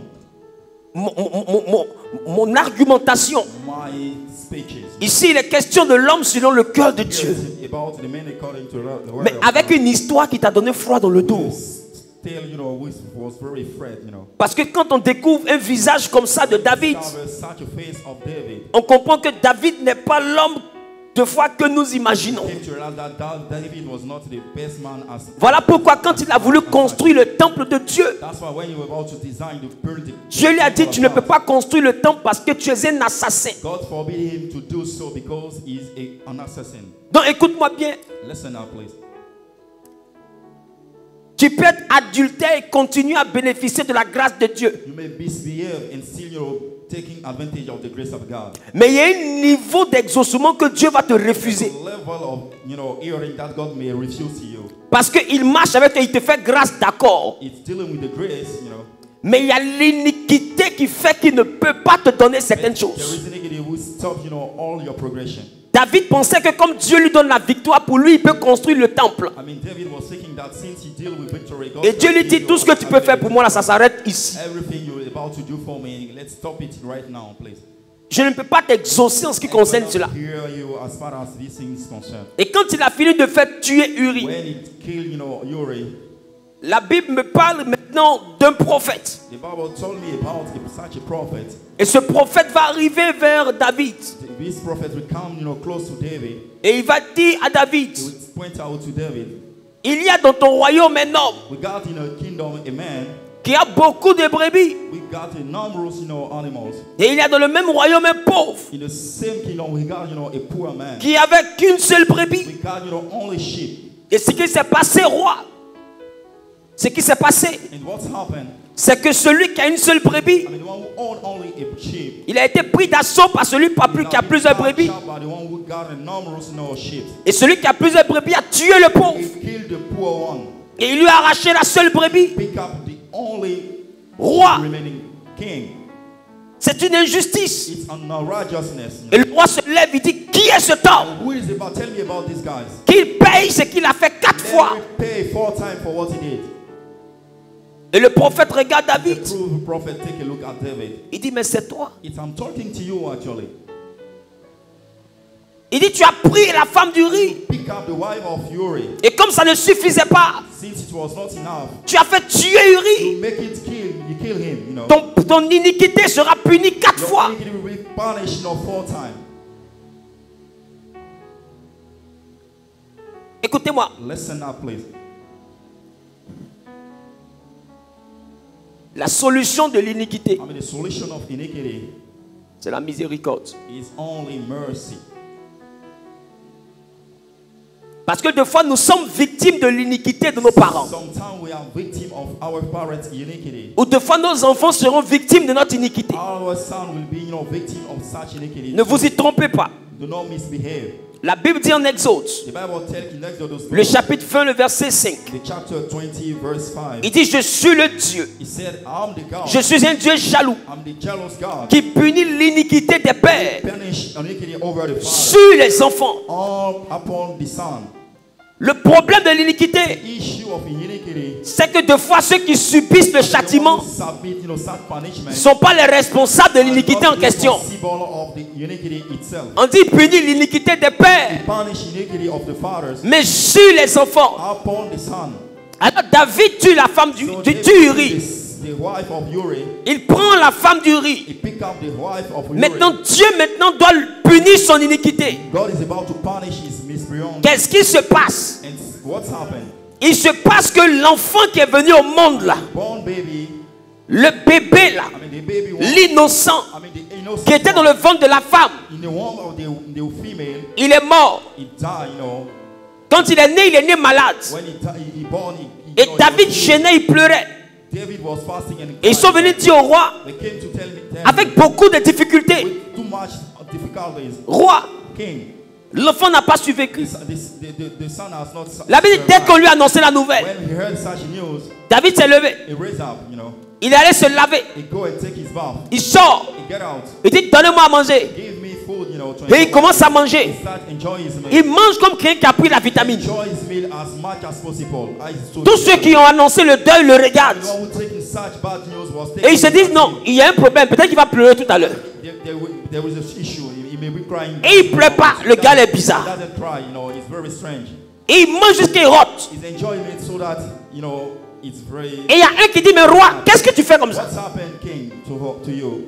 Speaker 3: mon argumentation.
Speaker 2: my speeches.
Speaker 3: Ici, il est question de l'homme selon le cœur de Dieu.
Speaker 2: It's about the man according to the word
Speaker 3: Mais
Speaker 2: of
Speaker 3: avec
Speaker 2: God.
Speaker 3: une histoire qui t'a donné froid dans le dos.
Speaker 2: Still, you know, which was very afraid, you know.
Speaker 3: Parce que quand on découvre un visage comme ça de David,
Speaker 2: Discover such a face of David.
Speaker 3: on comprend que David n'est pas l'homme de foi que nous imaginons.
Speaker 2: Came to realize that David was not the best man as.
Speaker 3: Voilà pourquoi quand il a voulu construire le temple de Dieu,
Speaker 2: That's why when you were about to design the building,
Speaker 3: Dieu lui a dit, tu ne peux pas construire le temple parce que tu es un assassin.
Speaker 2: God forbid him to do so because he's an assassin.
Speaker 3: Donc écoute-moi bien,
Speaker 2: Listen now, please.
Speaker 3: tu peux être adultère et continuer à bénéficier de la grâce de Dieu.
Speaker 2: You may misbehave and still, you know, taking advantage of the grace of God.
Speaker 3: Mais il y a un niveau d'exaucement que Dieu va te refuser.
Speaker 2: The level of, you know, hearing that God may refuse to you.
Speaker 3: Parce qu'il marche avec toi, il te fait grâce, d'accord.
Speaker 2: It's dealing with the grace, you know.
Speaker 3: Mais il y a l'iniquité qui fait qu'il ne peut pas te donner certaines
Speaker 2: There
Speaker 3: choses.
Speaker 2: is iniquity who stop, you know, all your progression.
Speaker 3: David pensait que comme Dieu lui donne la victoire, pour lui, il peut construire le temple.
Speaker 2: I mean, David was thinking that since he deal with victory, God
Speaker 3: Et Dieu lui dit, tout ce que tu peux faire pour moi, là, ça s'arrête ici.
Speaker 2: everything you're about to do for me, let's stop it right now, please.
Speaker 3: Je ne peux pas t'exaucer en ce qui concerne cela.
Speaker 2: Hear you as far as these things concerned.
Speaker 3: Et quand il a fini de faire tuer Uri,
Speaker 2: When he killed, you know, Uri,
Speaker 3: la Bible me parle maintenant d'un prophète.
Speaker 2: the Bible told me about such a prophet.
Speaker 3: Et ce prophète va arriver vers David.
Speaker 2: This prophet will come, you know, close to David.
Speaker 3: Et il va dire à David,
Speaker 2: He will point out to David,
Speaker 3: il y a dans ton royaume un homme
Speaker 2: we got in a kingdom a man,
Speaker 3: qui a beaucoup de brebis.
Speaker 2: we got a numerous, you know, animals.
Speaker 3: Et il y a dans le même royaume un pauvre
Speaker 2: In the same kingdom, we got, you know, a poor man.
Speaker 3: qui avait qu'une seule brebis.
Speaker 2: We got, you know, only sheep.
Speaker 3: Et ce qui s'est passé, roi, ce qui s'est passé,
Speaker 2: And what's happened?
Speaker 3: c'est que celui qui a une seule brebis,
Speaker 2: I mean, the one who owned only a sheep.
Speaker 3: il a été pris d'assaut par celui qui a plusieurs brebis.
Speaker 2: By the one who got a numerous, you know, sheep.
Speaker 3: Et celui qui a plusieurs brebis a tué le pauvre.
Speaker 2: He killed the poor one.
Speaker 3: Et il lui a arraché la seule brebis.
Speaker 2: Pick up the only
Speaker 3: Roi,
Speaker 2: remaining king.
Speaker 3: c'est une injustice.
Speaker 2: It's an unrighteousness.
Speaker 3: Et le roi se lève, il dit, qui est cet homme?
Speaker 2: Who is about? Tell me about these guys.
Speaker 3: Qu'il paye ce qu'il a fait 4 fois.
Speaker 2: Let me pay 4 times for what he did.
Speaker 3: Et le prophète regarde David.
Speaker 2: The prophet take a look at David.
Speaker 3: Il dit, mais c'est toi.
Speaker 2: I'm talking to you actually.
Speaker 3: Il dit, tu as pris la femme d'Uri.
Speaker 2: Pick up the wife of Uri.
Speaker 3: Et comme ça ne suffisait pas,
Speaker 2: Since it was not enough,
Speaker 3: tu as fait tuer Uri.
Speaker 2: you make it kill. You kill him. You know.
Speaker 3: Ton iniquité sera punie 4 fois.
Speaker 2: Your iniquity will be punished 4 times.
Speaker 3: Écoutez-moi.
Speaker 2: Listen up, please.
Speaker 3: La solution de l'iniquité,
Speaker 2: The solution of iniquity
Speaker 3: c'est la miséricorde.
Speaker 2: is only mercy.
Speaker 3: Parce que des fois, nous sommes victimes de l'iniquité de nos parents.
Speaker 2: Sometimes we are victim of our parents' iniquity.
Speaker 3: Ou des fois, nos enfants seront victimes de notre iniquité.
Speaker 2: Our son will be, victim of such iniquity.
Speaker 3: Ne vous y trompez pas.
Speaker 2: Do not misbehave.
Speaker 3: La Bible dit en Exode,
Speaker 2: The Bible tells in Exodus,
Speaker 3: le chapitre 20, le verset 5.
Speaker 2: the chapter 20, verse 5.
Speaker 3: Il dit, je suis le Dieu.
Speaker 2: He said, I'm the God.
Speaker 3: Je suis un Dieu jaloux
Speaker 2: I'm the jealous God.
Speaker 3: qui punit l'iniquité des pères
Speaker 2: Punish iniquity over the father.
Speaker 3: sur les enfants.
Speaker 2: All upon the son.
Speaker 3: Le problème de l'iniquité,
Speaker 2: Issue of iniquity.
Speaker 3: c'est que des fois, ceux qui subissent le châtiment
Speaker 2: Submit, such punishment.
Speaker 3: ne sont pas les responsables de l'iniquité en question.
Speaker 2: Of the iniquity itself.
Speaker 3: On dit punir l'iniquité des pères,
Speaker 2: Punish iniquity of the fathers
Speaker 3: mais sur les enfants.
Speaker 2: upon the son.
Speaker 3: Alors David tue la femme
Speaker 2: So
Speaker 3: d'Uri.
Speaker 2: the wife of Uri.
Speaker 3: Il prend la femme d'Uri.
Speaker 2: He pick up the wife of Uri.
Speaker 3: Maintenant, Dieu doit punir son iniquité.
Speaker 2: God is about to punish his miscreant.
Speaker 3: Qu'est-ce qui se passe?
Speaker 2: And what's happened?
Speaker 3: Il se passe que l'enfant qui est venu au monde là,
Speaker 2: Born baby,
Speaker 3: le bébé là,
Speaker 2: the baby one,
Speaker 3: l'innocent
Speaker 2: the innocent
Speaker 3: qui était dans le ventre de la femme,
Speaker 2: in the womb of the female,
Speaker 3: il est mort.
Speaker 2: he died,
Speaker 3: Quand il est né malade.
Speaker 2: When he born,
Speaker 3: Et David gênait, il pleurait.
Speaker 2: David was fasting and
Speaker 3: Et ils sont venus dire au roi,
Speaker 2: they came to tell me,
Speaker 3: avec beaucoup de difficultés,
Speaker 2: with too much difficulties,
Speaker 3: roi,
Speaker 2: king,
Speaker 3: l'enfant n'a pas survécu.
Speaker 2: the son has not.
Speaker 3: La Bible dit, dès qu'on lui a annoncé la nouvelle,
Speaker 2: When he heard such news,
Speaker 3: David s'est levé.
Speaker 2: he raised up,
Speaker 3: Il allait se laver.
Speaker 2: he go and take his bath,
Speaker 3: Il sort.
Speaker 2: he get out,
Speaker 3: Il dit, donnez-moi à manger.
Speaker 2: give me food, to
Speaker 3: Et il commence à manger.
Speaker 2: He start enjoy his meal.
Speaker 3: Il mange comme quelqu'un qui a pris la vitamine.
Speaker 2: Enjoy his meal as much as possible.
Speaker 3: Tous ceux qui ont annoncé le deuil le regardent.
Speaker 2: The one who taking such bad news was
Speaker 3: Et ils se
Speaker 2: taking
Speaker 3: disent, non, il y a un problème. Peut-être qu'il va pleurer tout à l'heure.
Speaker 2: there is an issue. He may be crying.
Speaker 3: Et il ne pleure pas. Le gars est bizarre.
Speaker 2: He doesn't cry, it's very strange.
Speaker 3: Et il mange jusqu'à il rote.
Speaker 2: He's enjoying it so that, it's very...
Speaker 3: Et il y a un qui dit, mais roi, qu'est-ce que tu fais comme ça?
Speaker 2: What's happened, king, to you?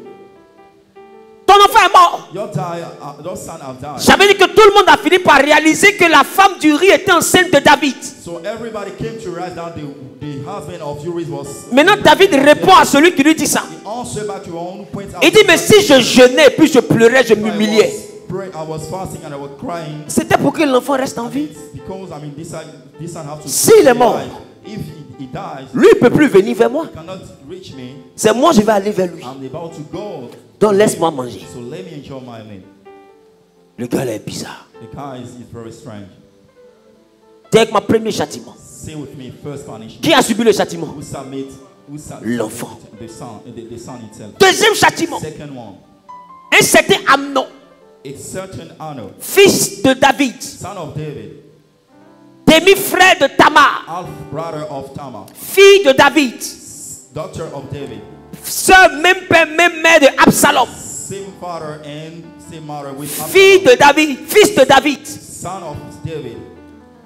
Speaker 3: Ton enfant est mort.
Speaker 2: Your son have died.
Speaker 3: J'avais dit que tout le monde a fini par réaliser que la femme d'Uri était enceinte de David.
Speaker 2: So everybody came to realize that the husband of Uri was...
Speaker 3: Maintenant, David répond à celui qui lui dit ça.
Speaker 2: He answered back to one who points out...
Speaker 3: Il dit, mais si je jeûnais, puis je pleurais, je m'humiliais.
Speaker 2: I was fasting and I was crying.
Speaker 3: C'était pour que l'enfant reste en vie.
Speaker 2: Because, this son have to...
Speaker 3: S'il est mort,
Speaker 2: if he dies,
Speaker 3: lui ne peut plus venir vers moi.
Speaker 2: he cannot reach me.
Speaker 3: C'est moi, je vais aller vers lui.
Speaker 2: I'm about to go.
Speaker 3: Donc laisse-moi manger.
Speaker 2: So let me enjoy my meal.
Speaker 3: Le gars là est bizarre.
Speaker 2: The guy is very strange.
Speaker 3: Dis avec ma premier châtiment.
Speaker 2: Say with me, first punishment.
Speaker 3: Qui a subi le châtiment?
Speaker 2: L'enfant.
Speaker 3: L'enfant.
Speaker 2: The son itself.
Speaker 3: Deuxième châtiment.
Speaker 2: Second one.
Speaker 3: Un certain Amnon,
Speaker 2: A certain honor.
Speaker 3: fils de David,
Speaker 2: Son of David.
Speaker 3: demi-frère de Tamar,
Speaker 2: Half brother of Tamar.
Speaker 3: fille de David,
Speaker 2: Daughter of David.
Speaker 3: sœur, même père, même mère de Absalom,
Speaker 2: Same father and same mother with
Speaker 3: fille de David, fils de David.
Speaker 2: son of David.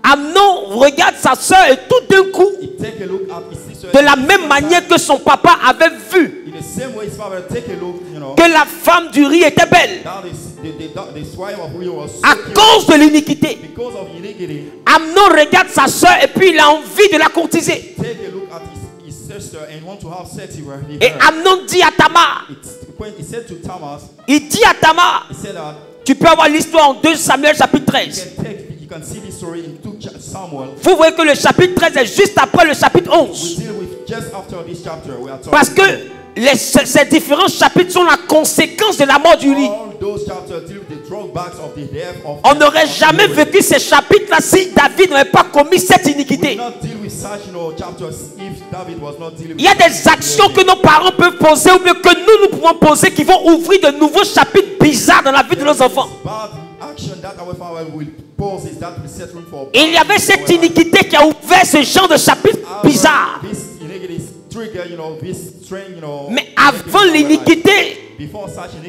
Speaker 3: Amnon regarde sa sœur et tout d'un coup,
Speaker 2: He take a look at his sister.
Speaker 3: de la même manière que son papa avait vu
Speaker 2: In the same way his father take a look,
Speaker 3: que la femme du riz était belle
Speaker 2: that is the wife of Uri was so
Speaker 3: à
Speaker 2: cute
Speaker 3: cause de l'iniquité.
Speaker 2: because of iniquity.
Speaker 3: Amnon regarde sa sœur et puis il a envie de la courtiser.
Speaker 2: Take a look at his sister and want to have sex with
Speaker 3: Et
Speaker 2: her.
Speaker 3: Amnon dit à Tamar,
Speaker 2: When he said to Thomas,
Speaker 3: il dit à Tamar,
Speaker 2: he said that
Speaker 3: tu peux avoir l'histoire en 2 Samuel chapitre 13.
Speaker 2: you can see this story in 2 Samuel.
Speaker 3: Vous voyez que le chapitre 13 est juste après le chapitre
Speaker 2: We
Speaker 3: 11.
Speaker 2: deal with just after this chapter we are talking.
Speaker 3: Parce que ces différents chapitres sont la conséquence de la mort du lit.
Speaker 2: All those chapters deal with the drawbacks of the death of.
Speaker 3: On n'aurait jamais vécu ces chapitres-là si David n'avait pas commis cette iniquité.
Speaker 2: Not deal with such chapters if David was not dealing with.
Speaker 3: Il y a des actions que nos parents peuvent poser ou bien que nous pouvons poser qui vont ouvrir de nouveaux chapitres bizarres dans la vie de nos enfants.
Speaker 2: Bad action that our father will pose is that we set room for.
Speaker 3: Et il y avait cette iniquité qui a ouvert ce genre de chapitres bizarres.
Speaker 2: This iniquity trigger, this strain,
Speaker 3: Mais avant l'iniquité,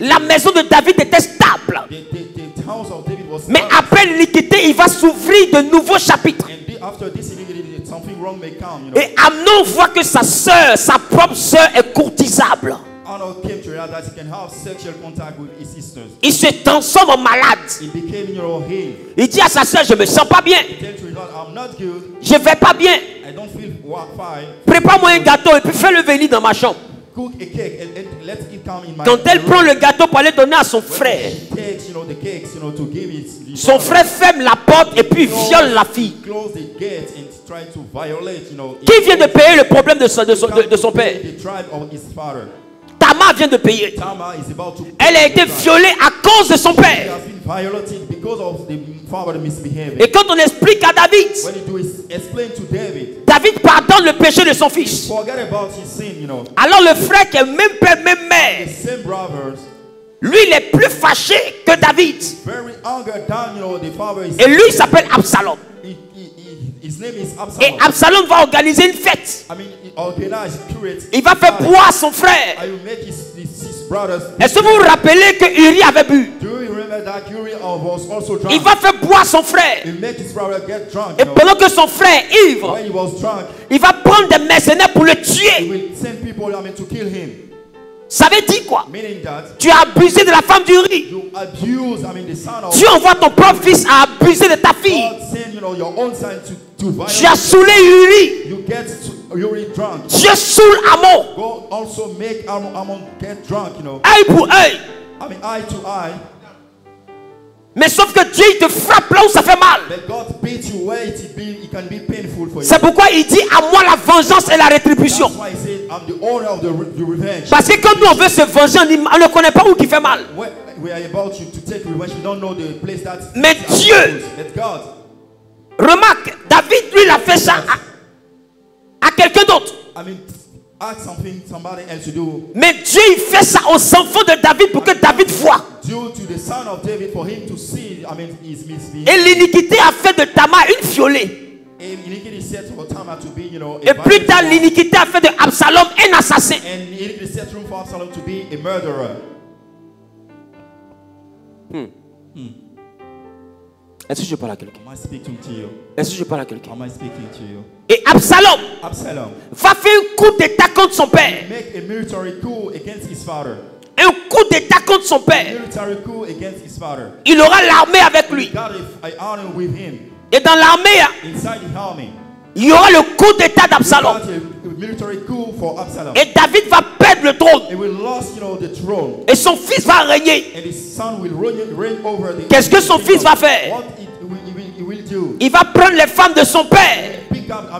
Speaker 3: la maison de David était stable.
Speaker 2: the house of David was
Speaker 3: Mais
Speaker 2: stable.
Speaker 3: après l'iniquité, il va s'ouvrir de nouveaux chapitres.
Speaker 2: And after this iniquity, something wrong may come,
Speaker 3: Et Amnon voit que sa sœur, sa propre sœur, est courtisable.
Speaker 2: Amnon came to realize that he can have sexual contact with his sisters.
Speaker 3: Il se transforme en malade.
Speaker 2: He became, healed.
Speaker 3: Il dit à sa sœur, je me sens pas bien.
Speaker 2: He tells her, I'm not good.
Speaker 3: Je vais pas bien.
Speaker 2: I don't feel fine.
Speaker 3: Prépare-moi un gâteau et puis fais-le venir dans ma chambre.
Speaker 2: Cook a cake and let it come in my
Speaker 3: Quand elle
Speaker 2: room.
Speaker 3: prend le gâteau pour aller donner à son frère,
Speaker 2: She takes, the cakes, to give it.
Speaker 3: son frère ferme la porte et puis viole la fille.
Speaker 2: Close the gate and try to violate,
Speaker 3: Qui vient de payer le problème de son père?
Speaker 2: the tribe of his father.
Speaker 3: Tamar vient de payer.
Speaker 2: Tamar is about to.
Speaker 3: Elle a été violée à cause de son
Speaker 2: He
Speaker 3: père.
Speaker 2: has been violated because of the father misbehaving.
Speaker 3: Et quand on explique à David,
Speaker 2: When you do is explain to David,
Speaker 3: David pardonne le péché de son fils.
Speaker 2: forget about his sin,
Speaker 3: Alors le frère qui est même père, même mère,
Speaker 2: The same brothers,
Speaker 3: lui il est plus fâché que David.
Speaker 2: very angered down, the father is.
Speaker 3: Et lui il s'appelle Absalom.
Speaker 2: His name is
Speaker 3: Et
Speaker 2: Absalom.
Speaker 3: Absalom va organiser une fête.
Speaker 2: I mean, he organized, curate.
Speaker 3: Il va faire boire son frère.
Speaker 2: I will make his brothers.
Speaker 3: Est-ce que vous vous rappelez que Uri avait bu?
Speaker 2: Do you remember that Uri was also drunk?
Speaker 3: Il va faire boire son frère.
Speaker 2: He make his brother get drunk.
Speaker 3: Et pendant que son frère ivre,
Speaker 2: When he was drunk,
Speaker 3: il va prendre des mercenaires pour le
Speaker 2: he
Speaker 3: tuer.
Speaker 2: will send people, to kill him.
Speaker 3: Ça veut dire quoi?
Speaker 2: Meaning that
Speaker 3: Tu as abusé de la femme d'Uri.
Speaker 2: you abuse, the son of
Speaker 3: Tu envoies ton propre fils à abuser de ta fille.
Speaker 2: God, send, your own son to violate.
Speaker 3: Tu as saoulé Uri.
Speaker 2: You get Uri drunk.
Speaker 3: Dieu saoule Amon.
Speaker 2: God also make Ammon get drunk,
Speaker 3: Œil pour œil.
Speaker 2: eye to eye.
Speaker 3: Mais sauf que Dieu il te frappe là où ça fait mal.
Speaker 2: But God beat you where it can be painful for you.
Speaker 3: C'est pourquoi il dit à moi la vengeance et la rétribution.
Speaker 2: That's why he said, I'm the owner of the revenge.
Speaker 3: Parce que quand nous on veut se venger, on ne connaît pas où qui fait mal.
Speaker 2: When we are about to take revenge, we don't know the place that.
Speaker 3: Mais Dieu,
Speaker 2: But God,
Speaker 3: remarque, David lui il a fait ça à quelqu'un d'autre.
Speaker 2: ask somebody else to do.
Speaker 3: Mais Dieu il fait ça aux enfants de David pour que David voie.
Speaker 2: Due to the son of David for him to see, his misbehavior.
Speaker 3: Et l'iniquité a fait de Tamar une violée.
Speaker 2: Iniquity set for Tamar to be,
Speaker 3: Et plus tard, l'iniquité a fait de Absalom un assassin.
Speaker 2: And iniquity set room for Absalom to be a murderer.
Speaker 3: Est-ce que je parle à quelqu'un?
Speaker 2: Am I speaking to you?
Speaker 3: Est-ce que je parle à quelqu'un?
Speaker 2: Am I speaking to you?
Speaker 3: Et Absalom
Speaker 2: Absalom
Speaker 3: va faire un coup d'état contre son père.
Speaker 2: make a military coup against his father.
Speaker 3: Un coup d'état contre son père.
Speaker 2: Military coup against his father.
Speaker 3: Il aura l'armée avec lui.
Speaker 2: Got an army with him.
Speaker 3: Et dans l'armée,
Speaker 2: Inside the army.
Speaker 3: il y aura le coup d'état d'Absalom.
Speaker 2: Got a military coup for Absalom.
Speaker 3: Et David va perdre le trône.
Speaker 2: He will lose, the throne.
Speaker 3: Et son fils va régner.
Speaker 2: And his son will reign over the.
Speaker 3: Qu'est-ce que son fils va faire?
Speaker 2: What he will do?
Speaker 3: Il va prendre les femmes de son père.
Speaker 2: Pick up,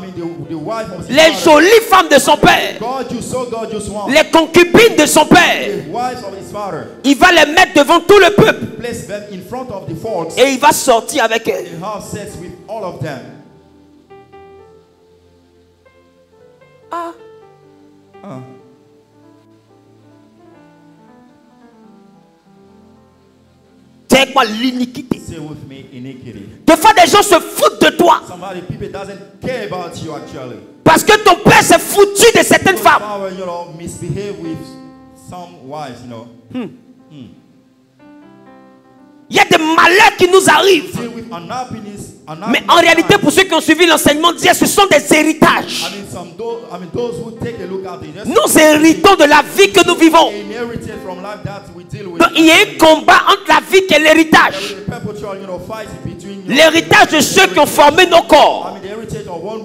Speaker 2: the wife of his
Speaker 3: Les
Speaker 2: father.
Speaker 3: jolies femmes de son père.
Speaker 2: God just one.
Speaker 3: Les concubines de son père.
Speaker 2: The wives of his father.
Speaker 3: Il va les mettre devant tout le peuple.
Speaker 2: Place them in front of the folks.
Speaker 3: Et il va sortir avec elles.
Speaker 2: And have sex with all of them.
Speaker 3: C'est quoi l'iniquité?
Speaker 2: Say with me, iniquity.
Speaker 3: Des fois, des gens se foutent de toi.
Speaker 2: Somebody, people doesn't care about you actually.
Speaker 3: Parce que ton père s'est foutu de certaines femmes.
Speaker 2: Power, misbehave with some wives,
Speaker 3: Il y a des malheurs qui nous arrivent.
Speaker 2: Deal with unhappiness.
Speaker 3: Mais en réalité, pour ceux qui ont suivi l'enseignement d'hier, ce sont des héritages.
Speaker 2: Those who take a look at the
Speaker 3: Nous héritons de la vie que nous vivons.
Speaker 2: inherited from life that we deal with.
Speaker 3: Donc, il y a un combat entre la vie et l'héritage.
Speaker 2: The perpetual, fight between.
Speaker 3: L'héritage de ceux qui ont formé nos corps.
Speaker 2: The heritage of one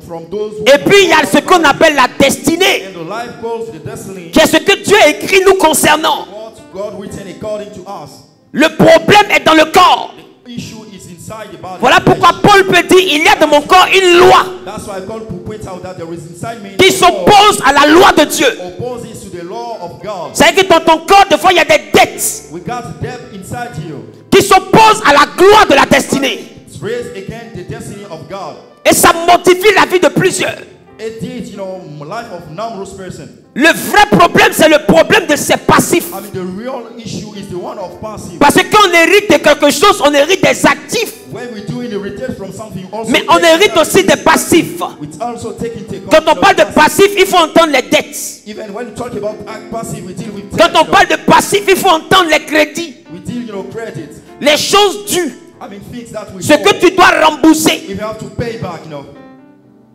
Speaker 2: from those. Who
Speaker 3: Et puis, il y a ce qu'on appelle la destinée,
Speaker 2: and the life goes to the destiny.
Speaker 3: qui est ce que Dieu a écrit nous concernant.
Speaker 2: What God written according to us.
Speaker 3: Le problème est dans le corps.
Speaker 2: The issue is inside the body.
Speaker 3: Voilà pourquoi Paul peut dire, il y a dans mon corps une loi
Speaker 2: That's why God points out that there is inside me.
Speaker 3: qui s'oppose à la loi de Dieu.
Speaker 2: Opposes to the law of God.
Speaker 3: C'est-à-dire que dans ton corps, des fois, il y a des dettes
Speaker 2: We got death inside you.
Speaker 3: qui s'opposent à la gloire de la destinée.
Speaker 2: It's raised against the destiny of God.
Speaker 3: Et ça modifie la vie de plusieurs.
Speaker 2: It did, you know, life of numerous person.
Speaker 3: Le vrai problème, c'est le problème de ces passifs.
Speaker 2: I mean, the real issue is the one of passive.
Speaker 3: Parce que quand on hérite de quelque chose, on hérite des actifs.
Speaker 2: When we do inherit from something, also
Speaker 3: Mais on hérite aussi des passifs.
Speaker 2: we also take into account.
Speaker 3: Quand on parle de passif, il faut entendre les dettes.
Speaker 2: Even when we talk about passive, we deal with
Speaker 3: Quand on parle de passif, il faut entendre les crédits.
Speaker 2: we deal, you know, credit.
Speaker 3: Les choses dues.
Speaker 2: I mean, things that we
Speaker 3: Ce que tu dois rembourser.
Speaker 2: we have to pay back, you know.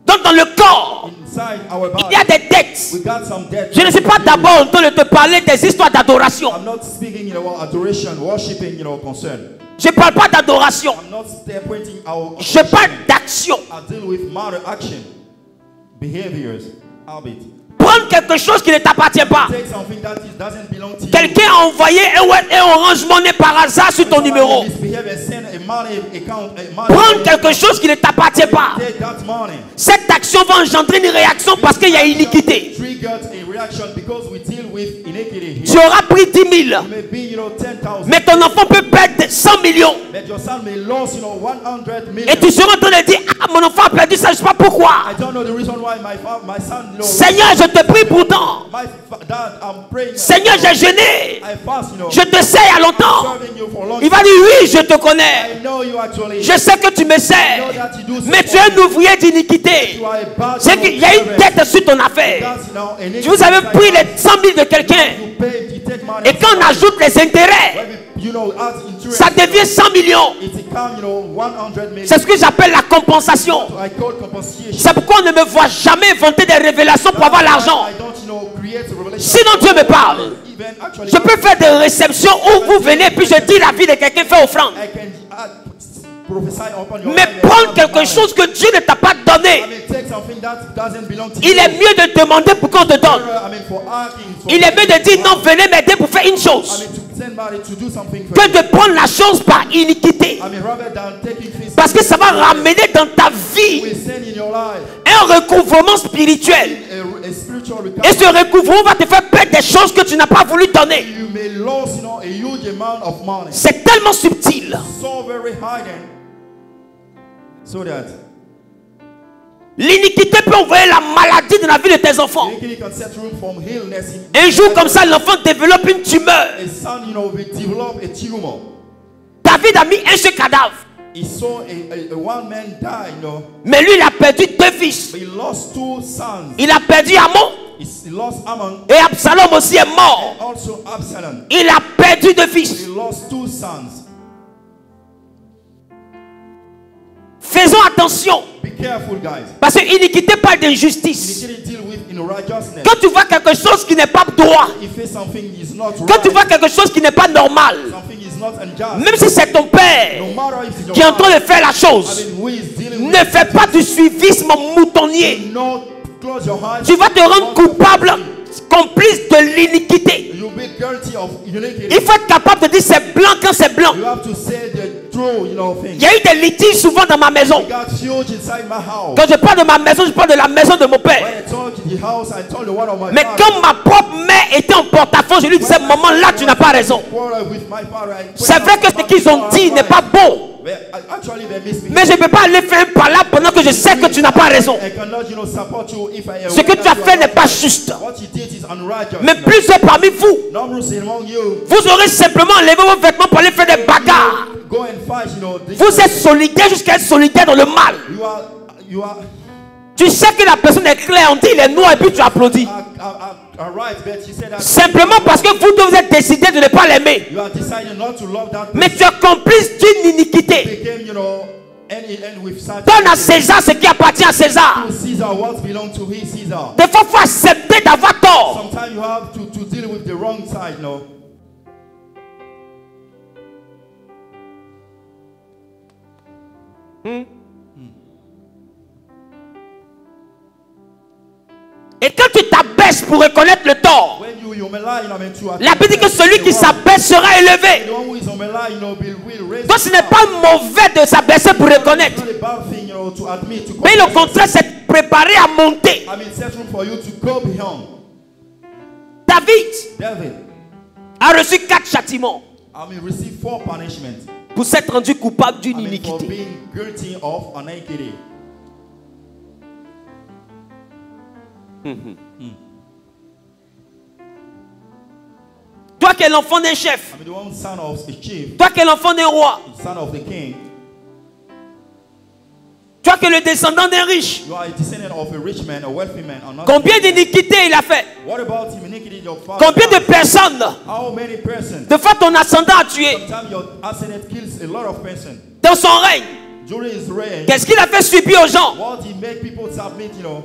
Speaker 3: Donc dans le corps,
Speaker 2: Inside our
Speaker 3: il
Speaker 2: body,
Speaker 3: y a des dettes.
Speaker 2: we got some debt.
Speaker 3: Je ne suis pas d'abord en train de te parler des histoires d'adoration.
Speaker 2: I'm not speaking, you know, about adoration, worshiping, you know, concern.
Speaker 3: Je ne parle pas d'adoration.
Speaker 2: I'm not pointing our.
Speaker 3: Je parle d'action.
Speaker 2: I deal with matter, action, behaviors, habit.
Speaker 3: Prendre quelque chose qui ne t'appartient pas.
Speaker 2: Take something that doesn't belong to you.
Speaker 3: Quelqu'un a envoyé un Orange Money par hasard sur ton numéro. Prendre quelque chose qui ne t'appartient pas. Cette action va engendrer une réaction parce qu'il y a iniquité. Tu auras pris 10 000. Mais ton enfant peut perdre 100 millions. Et tu seras en train de dire, ah, mon enfant a perdu ça, je ne sais pas pourquoi. Seigneur, je te prie pourtant. Seigneur, j'ai jeûné. Je te sais il y a longtemps. Il va dire, oui, je te connais. Je sais que tu me sais. Mais tu es un ouvrier d'iniquité. C'est qu'il y a une dette sur ton affaire. Vous avez pris les 100 000 de quelqu'un. Et quand on ajoute les intérêts, ça devient 100 millions. C'est ce que j'appelle la compensation. C'est pourquoi on ne me voit jamais inventer des révélations pour avoir l'argent. Sinon Dieu me parle. Je peux faire des réceptions où vous venez puis je dis la vie de quelqu'un fait offrande. Mais prendre quelque chose que Dieu ne t'a pas donné, il est mieux de demander pour qu'on te donne. Il est mieux de dire non, venez m'aider pour faire une chose que de prendre la chose par iniquité. Parce que ça va ramener dans ta vie un recouvrement spirituel. Et ce recouvrement va te faire perdre des choses que tu n'as pas voulu donner. C'est tellement subtil. L'iniquité peut envoyer la maladie dans la vie de tes enfants. Un jour comme ça, l'enfant développe une tumeur. David a mis un seul cadavre. Mais lui, il a perdu 2 fils. Il a perdu Amon. Et Absalom aussi est mort. Il a perdu 2 fils. Faisons attention. Parce que l'iniquité parle d'injustice. Quand tu vois quelque chose qui n'est pas droit, quand tu vois quelque chose qui n'est pas normal, même si c'est ton père qui est en train de faire la chose, ne fais pas du suivisme moutonnier. Tu vas te rendre coupable, complice de l'iniquité. Il faut être capable de dire c'est blanc quand c'est blanc. Il y a eu des litiges souvent dans ma maison. Quand je parle de ma maison, je parle de la maison de mon père. Mais quand ma propre mère était en porte-à-faux, je lui disais, maman, là tu n'as pas raison. C'est vrai que ce qu'ils ont dit n'est pas bon. Mais je ne peux pas aller faire un palabre pendant que je sais que tu n'as pas raison. Ce que tu as fait n'est pas juste. Mais plusieurs parmi vous, vous aurez simplement enlevé vos vêtements pour aller faire des bagarres. Vous êtes solidaire jusqu'à être solidaire dans le mal. Tu sais que la personne est claire, on dit il est noir et puis tu applaudis. Simplement parce que vous êtes décidé de ne pas l'aimer. Mais tu es complice d'une iniquité. Donne à César ce qui appartient à César. Des fois, il faut accepter d'avoir tort. Et quand tu t'abaisses pour reconnaître le tort, la Bible dit que celui qui s'abaisse sera élevé. Donc ce n'est pas mauvais de s'abaisser pour reconnaître. Mais le contraire, c'est préparer à monter. David a reçu 4 châtiments pour s'être rendu coupable d'une iniquité. Toi qui es l'enfant d'un chef.
Speaker 2: I mean, the one son of a chief,
Speaker 3: Toi qui es l'enfant d'un roi.
Speaker 2: son of the king.
Speaker 3: Toi qui es le descendant d'un riche.
Speaker 2: You are a descendant of a rich man, a wealthy man. Or not.
Speaker 3: Combien d'iniquités il a fait?
Speaker 2: What about iniquity your father?
Speaker 3: Combien de personnes?
Speaker 2: How many persons?
Speaker 3: De fois ton ascendant a tué
Speaker 2: Sometimes your ascendant kills a lot of persons.
Speaker 3: dans son règne.
Speaker 2: During his reign,
Speaker 3: Qu'est-ce qu'il a fait subir aux gens?
Speaker 2: what he made people submit, you know.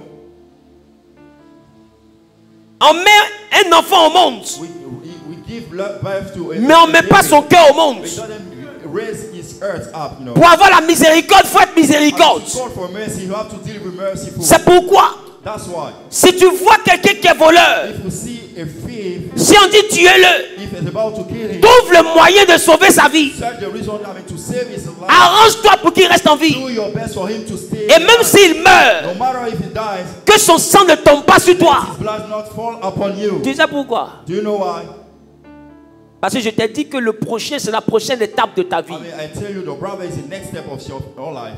Speaker 3: On met un enfant au monde,
Speaker 2: We give birth to a
Speaker 3: mais on ne met pas son cœur au monde.
Speaker 2: We doesn't raise his earth up, you know.
Speaker 3: Pour avoir la miséricorde, il faut être miséricorde.
Speaker 2: To call for mercy, you have to deal with merciful.
Speaker 3: C'est pourquoi,
Speaker 2: That's why.
Speaker 3: si tu vois quelqu'un qui est voleur,
Speaker 2: If you see a thief,
Speaker 3: si on dit tuez-le,
Speaker 2: if it's about to kill him,
Speaker 3: trouve le moyen de sauver sa vie.
Speaker 2: search the reason, I mean, to save his life.
Speaker 3: Arrange-toi pour qu'il reste en vie.
Speaker 2: Do your best for him to stay.
Speaker 3: Et même s'il meurt,
Speaker 2: No matter if he dies,
Speaker 3: que son sang ne tombe pas sur toi.
Speaker 2: his blood not fall upon you.
Speaker 3: Tu sais pourquoi?
Speaker 2: Do you know why?
Speaker 3: Parce que je t'ai dit que le prochain, c'est la prochaine étape de ta vie.
Speaker 2: I mean, I tell you, the brother is the next step of your life.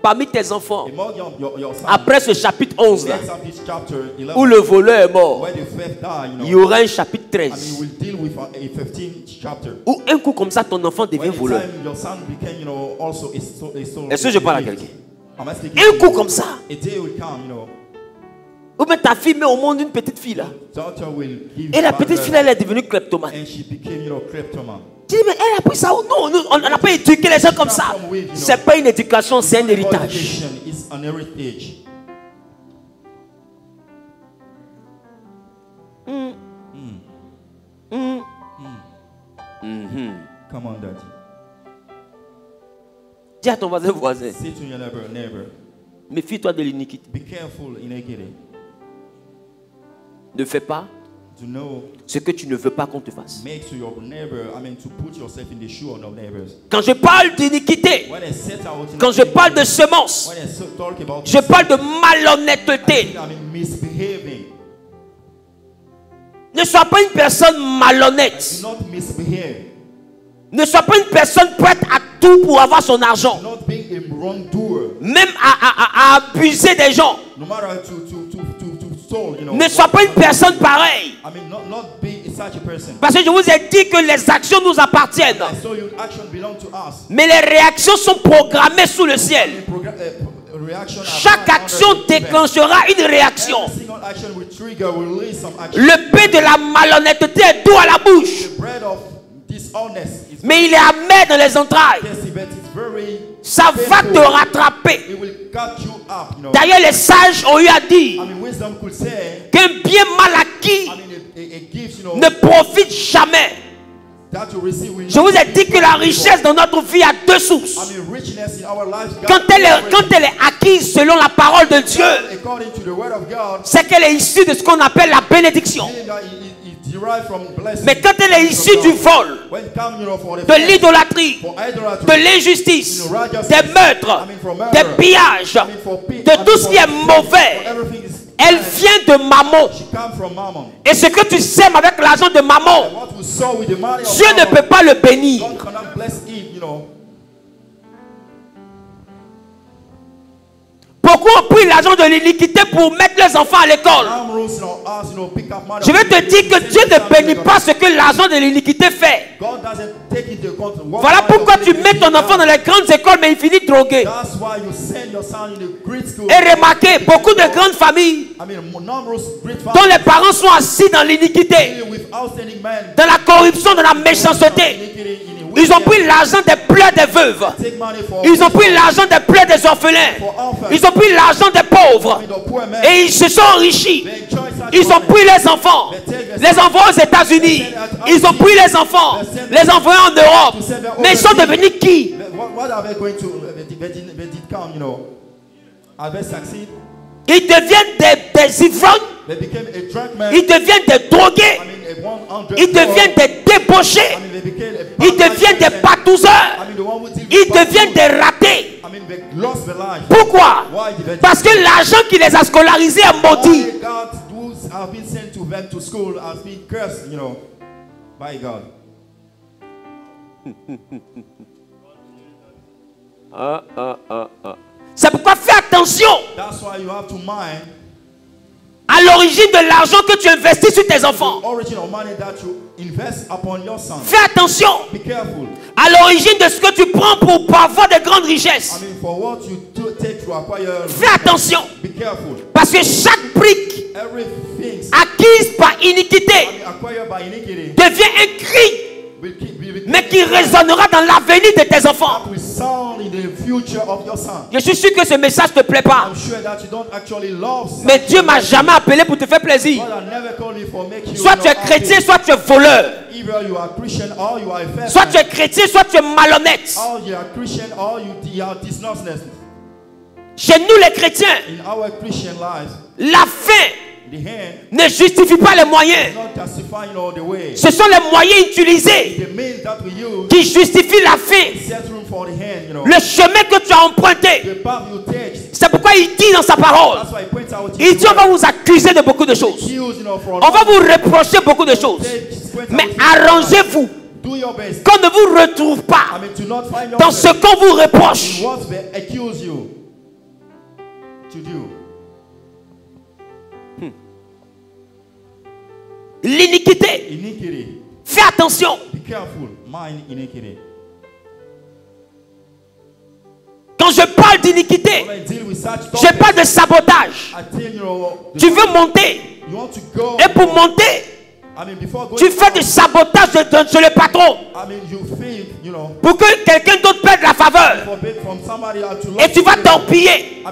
Speaker 3: Parmi tes enfants,
Speaker 2: Among your son,
Speaker 3: après ce chapitre 11 là,
Speaker 2: next of this chapter 11,
Speaker 3: où le voleur est mort,
Speaker 2: where the thief died, you know,
Speaker 3: il y aura un chapitre
Speaker 2: I mean,
Speaker 3: 13
Speaker 2: we'll deal with a 15th chapter.
Speaker 3: où un coup comme ça ton enfant devient
Speaker 2: When the
Speaker 3: voleur.
Speaker 2: time your son became, you know, also a soul.
Speaker 3: Est-ce que je parle à quelqu'un?
Speaker 2: Am I speaking
Speaker 3: Un
Speaker 2: to
Speaker 3: coup
Speaker 2: you?
Speaker 3: comme ça,
Speaker 2: A day will come, you know,
Speaker 3: ou bien ta fille met au monde une petite fille là,
Speaker 2: daughter will give
Speaker 3: et la
Speaker 2: back
Speaker 3: petite
Speaker 2: her-
Speaker 3: fille là, elle est devenue kleptomane.
Speaker 2: and she became, you know, kleptomane.
Speaker 3: Tu dis mais elle a pris ça où? Non, on n'a pas éduqué les gens comme ça. C'est pas une éducation, c'est un héritage.
Speaker 2: Education is an heritage. Come on, daddy.
Speaker 3: Dis à ton voisin,
Speaker 2: Say to your neighbor,
Speaker 3: méfie-toi de l'iniquité.
Speaker 2: be careful in iniquity.
Speaker 3: Ne fais pas
Speaker 2: To know,
Speaker 3: ce que tu ne veux pas qu'on te fasse.
Speaker 2: make to your neighbor, I mean, to put yourself in the shoe of your neighbors.
Speaker 3: Quand je parle d'iniquité,
Speaker 2: When I set out,
Speaker 3: quand je parle de semence,
Speaker 2: when I talk about,
Speaker 3: je parle de malhonnêteté.
Speaker 2: I mean, misbehaving.
Speaker 3: Ne sois pas une personne malhonnête.
Speaker 2: Do not misbehave.
Speaker 3: Ne sois pas une personne prête à tout pour avoir son argent.
Speaker 2: Not being a wrongdoer.
Speaker 3: Même à abuser des gens.
Speaker 2: No matter to soul, you know.
Speaker 3: Ne sois pas une personne pareille.
Speaker 2: I mean, not be such a person.
Speaker 3: Parce que je vous ai dit que les actions nous appartiennent.
Speaker 2: I saw your action belong to us.
Speaker 3: Mais les réactions sont programmées sous le ciel.
Speaker 2: Reaction
Speaker 3: Chaque action déclenchera une réaction.
Speaker 2: Every single action will trigger, will release some action.
Speaker 3: Le pain de la malhonnêteté est doux à la bouche,
Speaker 2: The bread of dishonest is
Speaker 3: mais il est amer dans les entrailles.
Speaker 2: tasty, but it's very
Speaker 3: Ça va te rattraper.
Speaker 2: It will cut you up, you know.
Speaker 3: D'ailleurs, les sages ont eu à
Speaker 2: I
Speaker 3: dire
Speaker 2: mean, wisdom could say,
Speaker 3: qu'un bien mal acquis
Speaker 2: I mean, a gift, you know,
Speaker 3: ne profite jamais.
Speaker 2: that you receive will
Speaker 3: Je vous ai
Speaker 2: not
Speaker 3: dit que la richesse dans notre vie a deux sources.
Speaker 2: I mean, richness in our lives, God
Speaker 3: Quand elle est acquise selon la parole de Dieu,
Speaker 2: according to the word of God,
Speaker 3: c'est qu'elle est issue de ce qu'on appelle la bénédiction.
Speaker 2: it derived from blessing.
Speaker 3: Mais quand elle est issue du vol,
Speaker 2: When it comes, you know, for the
Speaker 3: de l'idolâtrie,
Speaker 2: for idolatry,
Speaker 3: de l'injustice, des meurtres, des pillages,
Speaker 2: de
Speaker 3: de tout ce qui est mauvais, elle vient de Mammon.
Speaker 2: She comes from Mammon.
Speaker 3: Et ce que tu sèmes avec l'argent de Mammon,
Speaker 2: And what we sow with the money of
Speaker 3: Dieu ne
Speaker 2: Mammon,
Speaker 3: peut pas le bénir.
Speaker 2: God cannot bless it, you know.
Speaker 3: Beaucoup ont pris l'argent de l'iniquité pour mettre les enfants à l'école.
Speaker 2: Some rules, you know, us, you know, pick up money.
Speaker 3: Je vais te dire que Dieu ne bénit pas ce que l'argent de l'iniquité fait.
Speaker 2: God doesn't take into account what
Speaker 3: Voilà
Speaker 2: kind of
Speaker 3: pourquoi tu mets ton enfant dans les grandes écoles, mais il finit drogué.
Speaker 2: That's why you send your son in the great school.
Speaker 3: Et remarquez, beaucoup de grandes familles
Speaker 2: I mean, numerous great
Speaker 3: dont
Speaker 2: families
Speaker 3: les parents sont assis dans l'iniquité,
Speaker 2: with outstanding men.
Speaker 3: dans la corruption, dans la méchanceté. Ils ont pris l'argent des pleurs des veuves.
Speaker 2: Take money for
Speaker 3: Ils ont pris l'argent des pleurs des orphelins. Ils ont pris l'argent des pauvres.
Speaker 2: the poor men.
Speaker 3: Et ils se sont enrichis.
Speaker 2: They enjoy such
Speaker 3: Ils ont
Speaker 2: money.
Speaker 3: pris les enfants. Les enfants aux États-Unis. Ils ont pris les enfants. Les enfants en Europe. Mais ils sont devenus qui?
Speaker 2: What are they going to? They did come, you know. Are they succeed?
Speaker 3: Ils deviennent des ivrognes.
Speaker 2: They became a drunk man.
Speaker 3: Ils deviennent des drogués.
Speaker 2: I mean, a 100.
Speaker 3: Ils deviennent des débauchés.
Speaker 2: I mean, they became a
Speaker 3: Ils deviennent des patouseurs.
Speaker 2: I mean, the one who did
Speaker 3: Ils deviennent des ratés.
Speaker 2: I mean, they lost their life.
Speaker 3: Pourquoi?
Speaker 2: Why did they?
Speaker 3: Parce que l'argent qui les a scolarisés est maudit.
Speaker 2: Why God who have been sent to them to school has been cursed, you know, by God.
Speaker 3: C'est pourquoi fais attention
Speaker 2: That's why you have to mind
Speaker 3: à À l'origine de l'argent que tu investis sur tes enfants. Fais attention. À l'origine de ce que tu prends pour avoir de grandes richesses. Fais attention. Parce que chaque brique acquise par iniquité devient un cri, mais qui résonnera dans l'avenir de tes enfants. Je suis sûr que ce message ne te plaît pas. Mais Dieu m'a jamais appelé pour te faire plaisir. Soit tu es chrétien, soit tu es voleur. Soit tu es chrétien, soit tu es malhonnête. Chez nous les chrétiens, la fin ne justifie pas les moyens. Ce sont les moyens utilisés qui justifient la fin. Le chemin que tu as emprunté. C'est pourquoi il dit dans sa parole, il dit on va vous accuser de beaucoup de choses. On va vous reprocher beaucoup de choses. Mais arrangez-vous qu'on ne vous retrouve pas dans ce qu'on vous reproche. L'iniquité. Fais attention. Quand je parle d'iniquité, je parle de sabotage. Tu veux monter. Et pour monter, tu fais du sabotage sur le patron. Pour que quelqu'un d'autre perde la faveur. Et tu vas torpiller.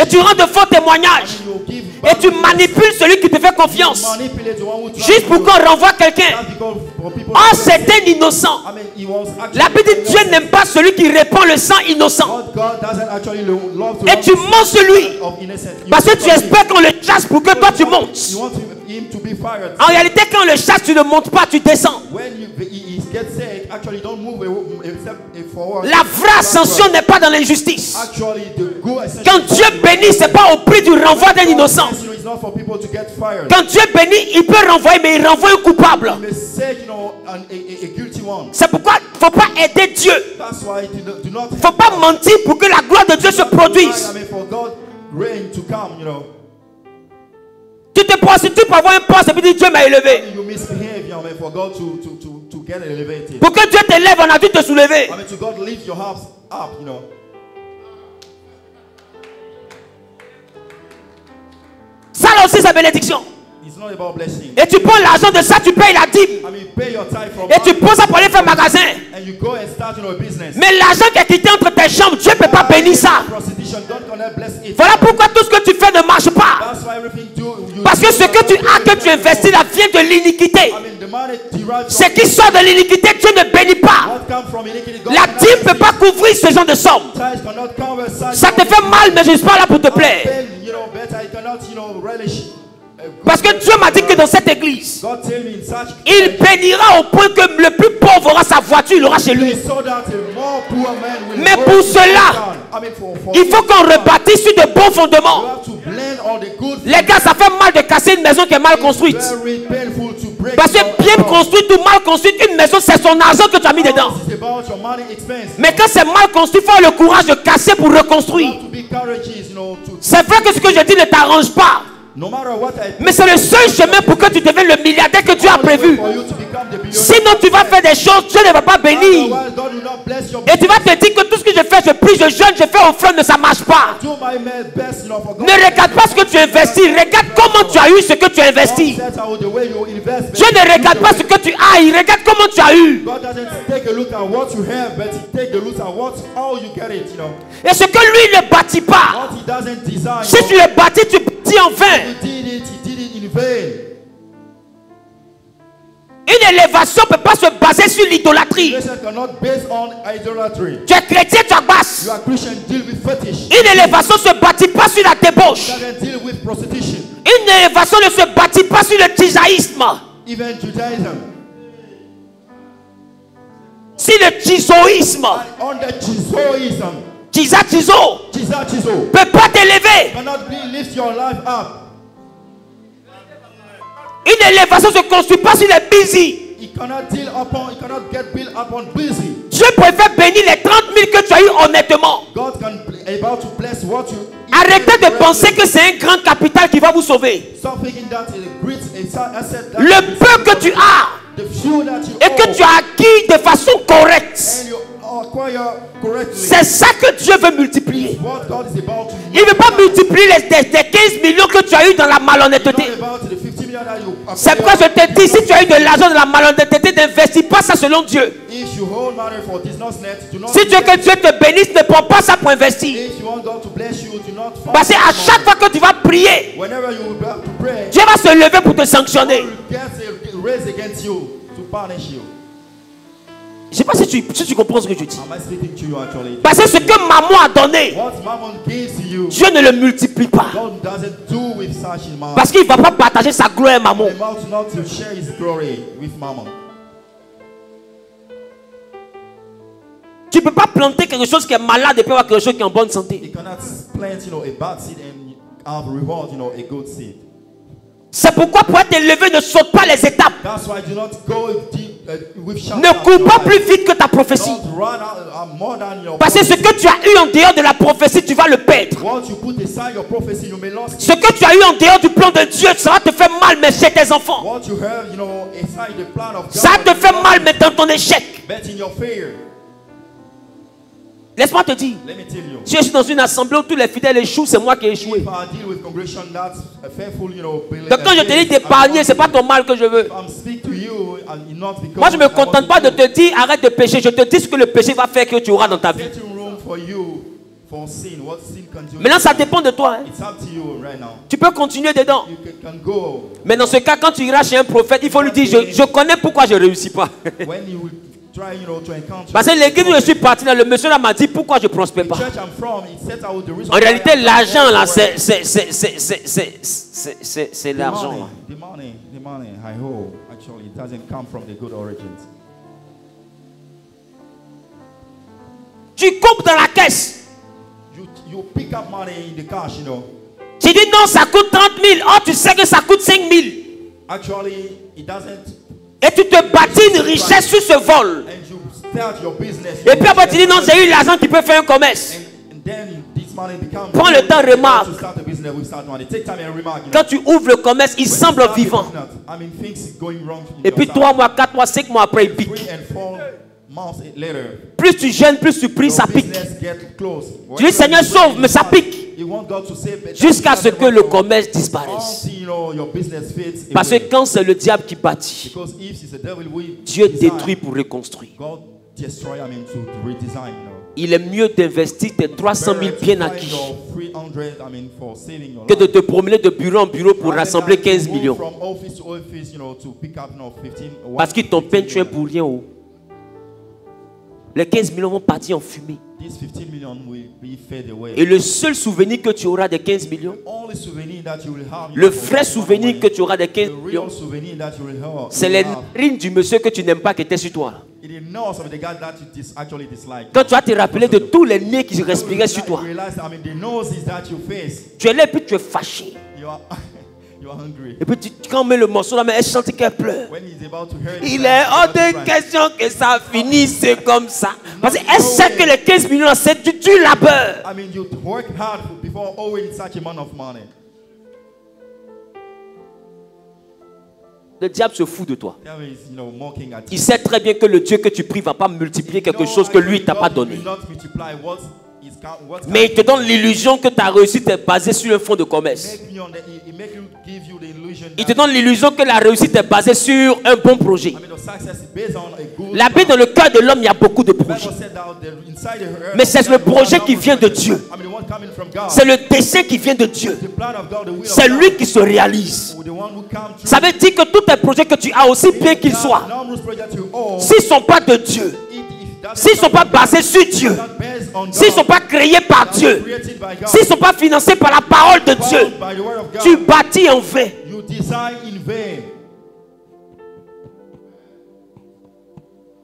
Speaker 3: Et tu rends de faux témoignages. Et tu manipules celui qui te fait confiance. Juste pour qu'on renvoie quelqu'un. Oh, c'est un innocent. La Bible dit Dieu n'aime pas celui qui répand le sang innocent. Et tu mens sur lui. Parce que tu espères qu'on le chasse pour que toi tu montes. En réalité, quand on le chasse, tu ne montes pas, tu descends. La vraie ascension n'est pas dans l'injustice. Quand Dieu bénit, ce n'est pas au prix du renvoi d'un innocent. Quand Dieu bénit, il peut renvoyer, mais il renvoie un coupable. C'est pourquoi il ne faut pas aider Dieu. Il ne faut pas mentir pour que la gloire de Dieu se produise. Tu te prostitues pour avoir un poste et puis Dieu m'a élevé. Pour que Dieu t'élève, on a dû te soulever. Ça là aussi c'est bénédiction. Et tu prends l'argent de ça, tu payes la dîme. Et tu prends ça pour aller faire magasin. Mais l'argent qui est quitté entre tes chambres, Dieu ne peut pas bénir ça. Voilà pourquoi tout ce que tu fais ne marche pas. Parce que ce que tu as, que tu investis là, vient de l'iniquité. Ce qui sort de l'iniquité, Dieu ne bénit pas. La dîme ne peut pas couvrir ce genre de somme. Ça te fait mal, mais je ne suis pas là pour te plaire. Parce que Dieu m'a dit que dans cette église, il bénira au point que le plus pauvre aura sa voiture, il aura chez lui. Mais pour cela, il faut qu'on rebâtisse sur de bons fondements. Les gars, ça fait mal de casser une maison qui est mal construite. Parce que bien construite ou mal construite, une maison, c'est son argent que tu as mis dedans. Mais quand c'est mal construit, il faut avoir le courage de casser pour reconstruire. C'est vrai que ce que je dis ne t'arrange pas. Mais c'est le seul chemin pour que tu deviennes le milliardaire que Dieu a prévu. Sinon tu vas faire des choses, Dieu ne va pas bénir. Et tu vas te dire que tout ce que je fais, je prie, je jeûne, je fais offrande, mais ça ne marche pas. Ne regarde pas ce que tu investis, regarde comment tu as eu ce que tu as investi. Dieu ne regarde pas ce que tu as, il regarde comment tu as eu. Et ce que lui ne bâtit pas, si tu le bâtis, tu bâtis en vain. Une élévation ne peut pas se baser sur l'idolâtrie. Tu es chrétien, tu abaisses. Une élévation ne se bâtit pas sur la débauche. Une élévation ne se bâtit pas sur le tisaïsme. Si le tisoïsme, ne peut pas t'élever. Une élévation ne se construit pas sur les busy. Dieu préfère bénir les 30 000 que tu as eu honnêtement. Arrêtez de penser que c'est un grand capital qui va vous sauver. Le peu que tu as et que tu as acquis de façon correcte, c'est ça que Dieu veut multiplier. Il ne veut pas multiplier les 15 millions que tu as eu dans la malhonnêteté. C'est pourquoi je te dis, si tu as eu de l'argent dans la malhonnêteté, n'investis pas ça selon Dieu. Si tu veux que Dieu te bénisse, ne prends pas ça pour investir. Parce qu'à chaque fois que tu vas prier, Dieu va se lever pour te sanctionner. Je ne sais pas si tu comprends ce que je dis. Parce que ce que maman a donné, Dieu ne le multiplie pas. Parce qu'il ne va pas partager sa gloire à maman. Tu ne peux pas planter quelque chose qui est malade et puis avoir quelque chose qui est en bonne santé. C'est pourquoi pour être élevé, ne saute pas les étapes. Ne cours pas plus vite que ta prophétie. Parce que ce que tu as eu en dehors de la prophétie, tu vas le perdre. Ce que tu as eu en dehors du plan de Dieu, ça va te faire mal, mais chez tes enfants. Ça te fait mal, mais dans ton échec. Laisse-moi te dire, si je suis dans une assemblée où tous les fidèles échouent, c'est moi qui ai échoué. Donc quand je te dis d'épargner, ce n'est pas ton mal que je veux. Moi je ne me contente pas de te dire arrête de pécher. Je te dis ce que le péché va faire que tu auras dans ta vie. Maintenant ça dépend de toi. Tu peux continuer dedans. Mais dans ce cas, quand tu iras chez un prophète, il faut lui dire je connais pourquoi je ne réussis pas. Parce que l'église où je suis parti, le monsieur là m'a dit pourquoi je ne prospère pas. En réalité, l'argent là, c'est l'argent. Tu coupes dans la caisse. Tu dis non, ça coûte 30 000. Oh, tu sais que ça coûte 5 000. Et tu te bâtis une richesse sur ce vol. Et puis après tu dis non, j'ai eu l'argent qui peut faire un commerce. Prends le temps, remarque. Quand tu ouvres le commerce, il semble vivant. Et puis 3 mois, 4 mois, 5 mois après, il pique. Plus tu jeûnes, plus tu pries, ça pique. Tu dis Seigneur sauve, mais ça pique. Jusqu'à ce que le commerce disparaisse. Parce que quand c'est le diable qui bâtit, Dieu détruit pour reconstruire. Il est mieux d'investir tes 300 000 bien acquis que de te promener de bureau en bureau pour rassembler 15 millions. Parce qu'ils t'ont peinturé pour rien. Les 15 millions vont partir en fumée. Et le seul souvenir que tu auras des 15 millions, le vrai souvenir que tu auras des 15 millions, c'est les narines du monsieur que tu n'aimes pas qui était sur toi. Quand tu vas te rappeler de tous les nez qui respiraient sur toi, tu es là et puis tu es fâché. Et puis quand on met le morceau là, mais elle chante qu'elle pleure. Il est hors de question que ça finisse comme ça. Parce qu'elle sait que les 15 millions c'est du labeur. Le diable se fout de toi. Il sait très bien que le Dieu que tu pries ne va pas multiplier quelque chose que lui ne t'a pas donné. Mais il te donne l'illusion que ta réussite est basée sur un fonds de commerce. Il te donne l'illusion que la réussite est basée sur un bon projet. La Bible, dans le cœur de l'homme, il y a beaucoup de projets. Mais c'est le projet qui vient de Dieu. C'est le dessein qui vient de Dieu. C'est lui qui se réalise. Ça veut dire que tous tes projets que tu as, aussi bien qu'ils soient, s'ils ne sont pas de Dieu, s'ils ne sont pas basés sur Dieu, s'ils ne sont pas créés par Dieu, s'ils ne sont pas financés par la parole de Dieu, tu bâtis en vain.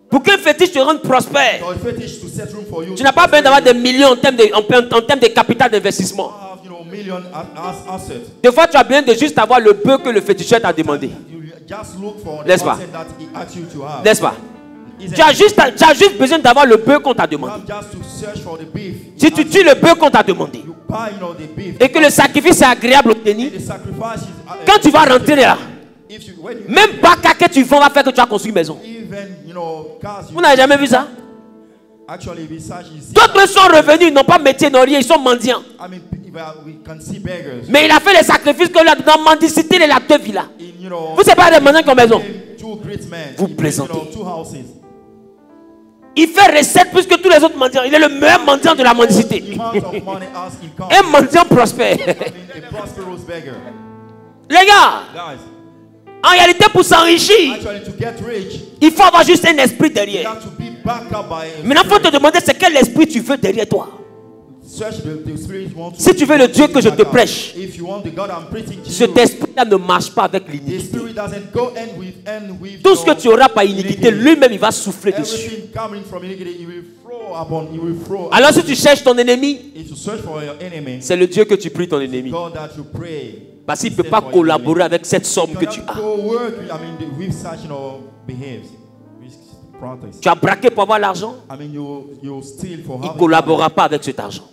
Speaker 3: Pour qu'un fétiche te rende prospère, tu n'as pas besoin d'avoir des millions en termes de capital d'investissement. Des fois, tu as besoin de juste avoir le peu que le féticheur t'a demandé. N'est-ce pas? N'est-ce pas? Tu as juste besoin d'avoir le bœuf qu'on t'a demandé. Si tu tues le bœuf qu'on t'a demandé et que le sacrifice est agréable au tenir, quand tu vas rentrer là, même Baka que tu vends va faire que tu as construit une maison. Vous n'avez jamais vu ça? D'autres sont revenus, ils n'ont pas métier, ils n'ont rien, ils sont mendiants. Mais il a fait les sacrifices que là, dans mendicité, il a 2 villas. Vous ne savez pas des mendiants qui ont maison. Vous plaisantez. Il fait recette plus que tous les autres mendiants. Il est le meilleur mendiant de la mendicité. Un mendiant prospère. Les gars, en réalité, pour s'enrichir, il faut avoir juste un esprit derrière. Maintenant, il faut te demander c'est quel esprit tu veux derrière toi. Si tu veux le Dieu que je te prêche, cet esprit-là ne marche pas avec l'iniquité. Tout ce que tu auras par iniquité, lui-même, il va souffler dessus. Alors si tu cherches ton ennemi, c'est le Dieu que tu pries ton ennemi. Parce qu'il ne peut pas collaborer avec cette somme que tu as. Tu as braqué pour avoir l'argent. Il ne collaborera pas avec cet argent.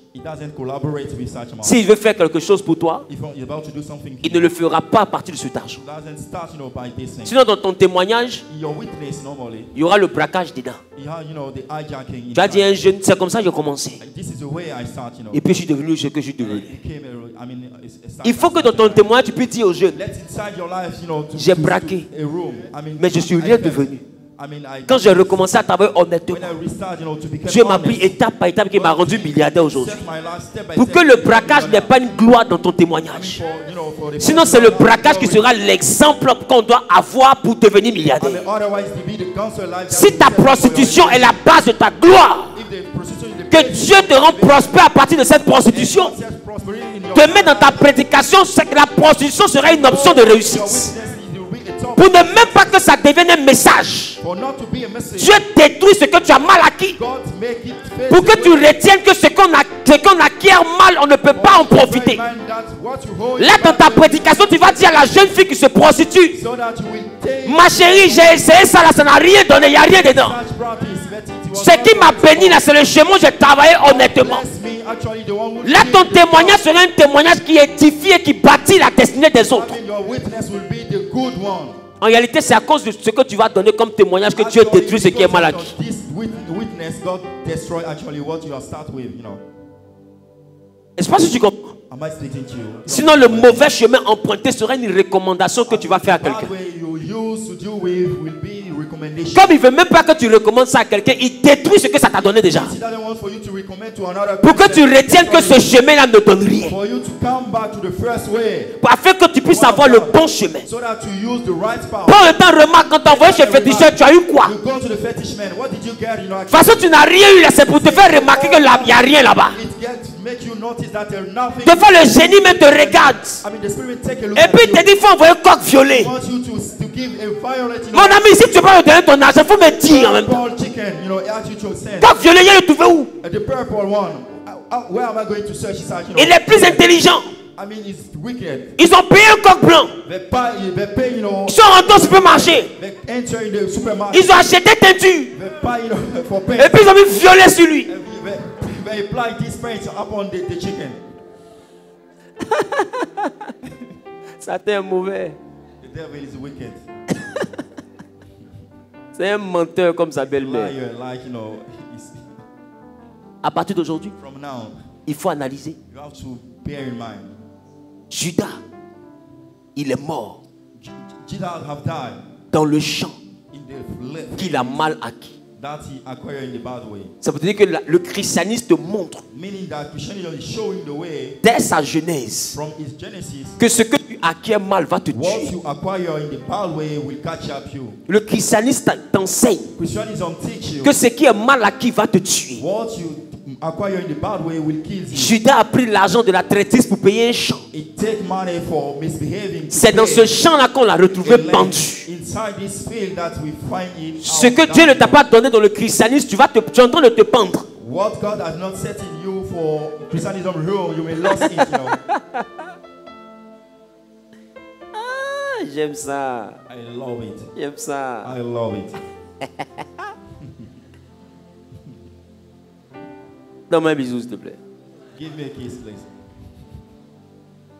Speaker 3: S'il veut faire quelque chose pour toi, il ne le fera pas à partir de cet argent. Sinon, dans ton témoignage, il y aura le braquage dedans. Tu as dit à un jeune, c'est comme ça que j'ai commencé. Et puis je suis devenu ce que je suis devenu. Il faut que dans ton témoignage, tu puisses dire aux jeunes, j'ai braqué, mais je suis rien devenu. Quand j'ai recommencé à travailler honnêtement, Dieu m'a pris étape par étape qui m'a rendu milliardaire aujourd'hui. Pour que le braquage n'ait pas une gloire dans ton témoignage. Sinon, c'est le braquage qui sera l'exemple qu'on doit avoir pour devenir milliardaire. Si ta prostitution est la base de ta gloire, que Dieu te rend prospère à partir de cette prostitution. Demain dans ta prédication, c'est que la prostitution sera une option de réussite. Pour ne même pas que ça devienne un message. Dieu détruit ce que tu as mal acquis. Pour que tu retiennes que ce qu'on acquiert mal, on ne peut pas en profiter. Là, dans ta prédication, tu vas dire à la jeune fille qui se prostitue, ma chérie, j'ai essayé ça, là, ça n'a rien donné, il n'y a rien dedans. Ce qui m'a béni, là, c'est le chemin où j'ai travaillé honnêtement. Là, ton témoignage sera un témoignage qui édifie et qui bâtit la destinée des autres. En réalité, c'est à cause de ce que tu vas donner comme témoignage que Dieu détruit ce qui est mal acquis. Est-ce pas si tu comprends? Sinon, le mauvais chemin emprunté sera une recommandation que tu vas faire à quelqu'un. Comme il ne veut même pas que tu recommandes ça à quelqu'un, il détruit ce que ça t'a donné déjà. Pour que tu retiennes que ce chemin-là ne donne rien. Afin que tu puisses avoir le bon chemin. Prends le temps, remarque, quand tu envoies chez féticheur, tu as eu quoi? De toute façon, tu n'as rien eu là, c'est pour te faire remarquer qu'il n'y a rien là-bas. Des fois, le génie même te regarde. Et puis il te dit, il faut envoyer un coq violet. Mon ami, si tu veux me donner ton argent, il faut me dire en même temps. Coq violet, il y a le trouvé où? Il est plus intelligent. Ils ont payé un coq blanc. Ils sont rentrés au supermarché. Ils ont acheté teinture. Et puis ils ont mis violet sur lui. Satan est mauvais. C'est un menteur comme sa belle-mère. À partir d'aujourd'hui, il faut analyser. Judas, il est mort dans le champ qu'il a mal acquis. Ça veut dire que le christianisme te montre dès sa genèse que ce que tu acquiers mal va te tuer. Le christianisme t'enseigne que ce qui est mal acquis va te tuer. Judas a pris l'argent de la traîtrise pour payer un champ. C'est dans ce champ-là qu'on l'a retrouvé pendu. Ce que Dieu ne t'a pas donné dans le christianisme, tu es en train de te pendre. J'aime ça.
Speaker 1: I love it.
Speaker 3: J'aime ça.
Speaker 1: I love it.
Speaker 3: Donne-moi un bisou, s'il te plaît.
Speaker 2: Give me a kiss, please.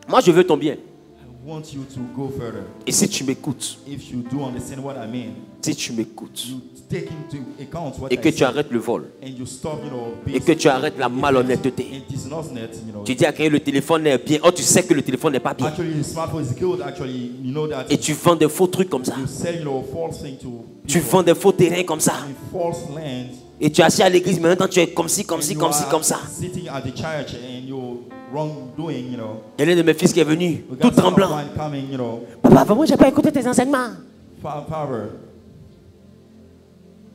Speaker 3: Moi, je veux ton bien.
Speaker 2: I want you to go further.
Speaker 3: Et si tu m'écoutes,
Speaker 2: If you do understand what I mean,
Speaker 3: si tu m'écoutes,
Speaker 2: you take into account what
Speaker 3: et
Speaker 2: I
Speaker 3: que tu
Speaker 2: say,
Speaker 3: arrêtes le vol,
Speaker 2: and you stop,
Speaker 3: et que tu arrêtes la malhonnêteté.
Speaker 2: and dishonestness,
Speaker 3: Tu dis à quelqu'un le téléphone est bien. Oh, tu sais que le téléphone n'est pas bien.
Speaker 2: Actually, the smartphone is good. Actually, you know that.
Speaker 3: Et tu vends des faux trucs comme ça.
Speaker 2: You sell, false things to
Speaker 3: Tu
Speaker 2: people.
Speaker 3: vends des faux terrains comme ça.
Speaker 2: False lands.
Speaker 3: Et tu es assis à l'église, mais maintenant tu es comme ci, comme ci, comme ci, comme ça.
Speaker 2: Sitting at the church and you're wrongdoing,
Speaker 3: Il y a l'un de mes fils qui est venu,
Speaker 2: We
Speaker 3: tout
Speaker 2: got
Speaker 3: tremblant.
Speaker 2: someone coming,
Speaker 3: Papa, vraiment, j'ai pas écouté tes enseignements.
Speaker 2: Father,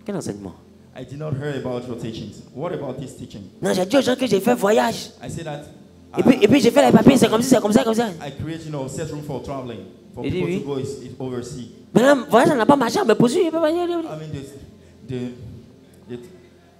Speaker 3: Quel enseignement?
Speaker 2: I did not hear about your teachings. What about this teaching?
Speaker 3: Non, j'ai dit aux gens que j'ai fait voyage.
Speaker 2: I said that.
Speaker 3: Et puis j'ai fait les papiers, c'est comme ça, c'est comme ça, comme ça.
Speaker 2: I create, set room for traveling, for
Speaker 3: Il dit
Speaker 2: people
Speaker 3: oui.
Speaker 2: to go overseas.
Speaker 3: Maintenant, voyage, ça n'a pas marché, on me poursuit.
Speaker 2: I mean,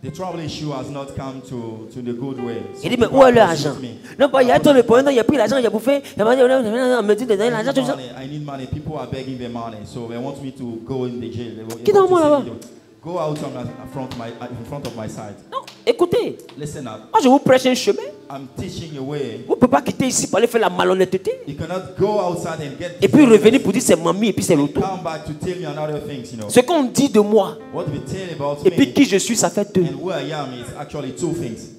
Speaker 2: the travel issue has not come to the good way. So
Speaker 3: Il dit, mais
Speaker 2: people
Speaker 3: où est
Speaker 2: are
Speaker 3: l'argent?
Speaker 2: pursuing me.
Speaker 3: Non, pas, il y a tout le point, il a pris l'argent, il a bouffé. On me dit de donner l'argent, tout ça.
Speaker 2: I need money. People are begging their money, so they want me to go in the jail. They
Speaker 3: Qui
Speaker 2: want
Speaker 3: dans moi
Speaker 2: to
Speaker 3: là-bas?
Speaker 2: send me to- Go out in front of my side.
Speaker 3: Non, écoutez,
Speaker 2: Listen up.
Speaker 3: moi je vous prêche un chemin.
Speaker 2: I'm teaching a way.
Speaker 3: Vous ne pouvez pas quitter ici pour aller faire la malhonnêteté.
Speaker 2: You cannot go outside and get.
Speaker 3: Et puis revenir pour dire c'est mamie et puis c'est l'auto.
Speaker 2: Come back to tell me another things,
Speaker 3: Ce qu'on dit de moi
Speaker 2: What we tell about
Speaker 3: et
Speaker 2: me
Speaker 3: puis qui je suis, ça fait deux.
Speaker 2: and who I am is actually two things.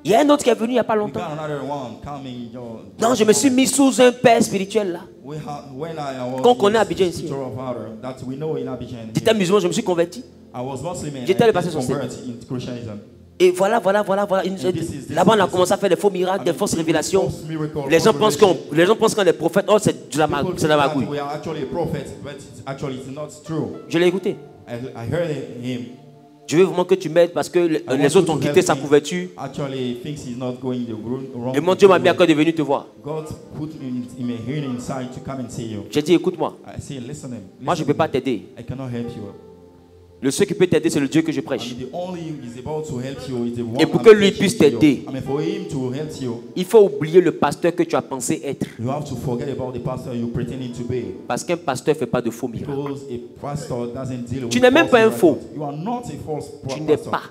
Speaker 3: Il y a un autre qui est venu il n'y a pas
Speaker 2: We
Speaker 3: longtemps.
Speaker 2: got another one coming.
Speaker 3: Non, je me suis mis sous un père spirituel là. Qu'on connaît à Abidjan ici.
Speaker 2: J'étais
Speaker 3: J'étais musulman, je me suis converti. J'étais le pasteur sur scène. Et voilà. Là-bas, on a commencé à faire des faux miracles, des fausses révélations. Les gens pensent qu'on est prophètes. Oh, c'est de la magouille. Je l'ai écouté. Je veux vraiment que tu m'aides parce que les autres ont quitté sa couverture. Et mon Dieu m'a mis à cœur de venir te voir. J'ai dit, écoute-moi. Moi, je ne peux pas t'aider. Le seul qui peut t'aider, c'est le Dieu que je prêche. Et pour que lui puisse t'aider, il faut oublier le pasteur que tu as pensé être. Parce qu'un pasteur ne fait pas de faux miracles. Tu n'es même pas un faux. Tu n'es pas.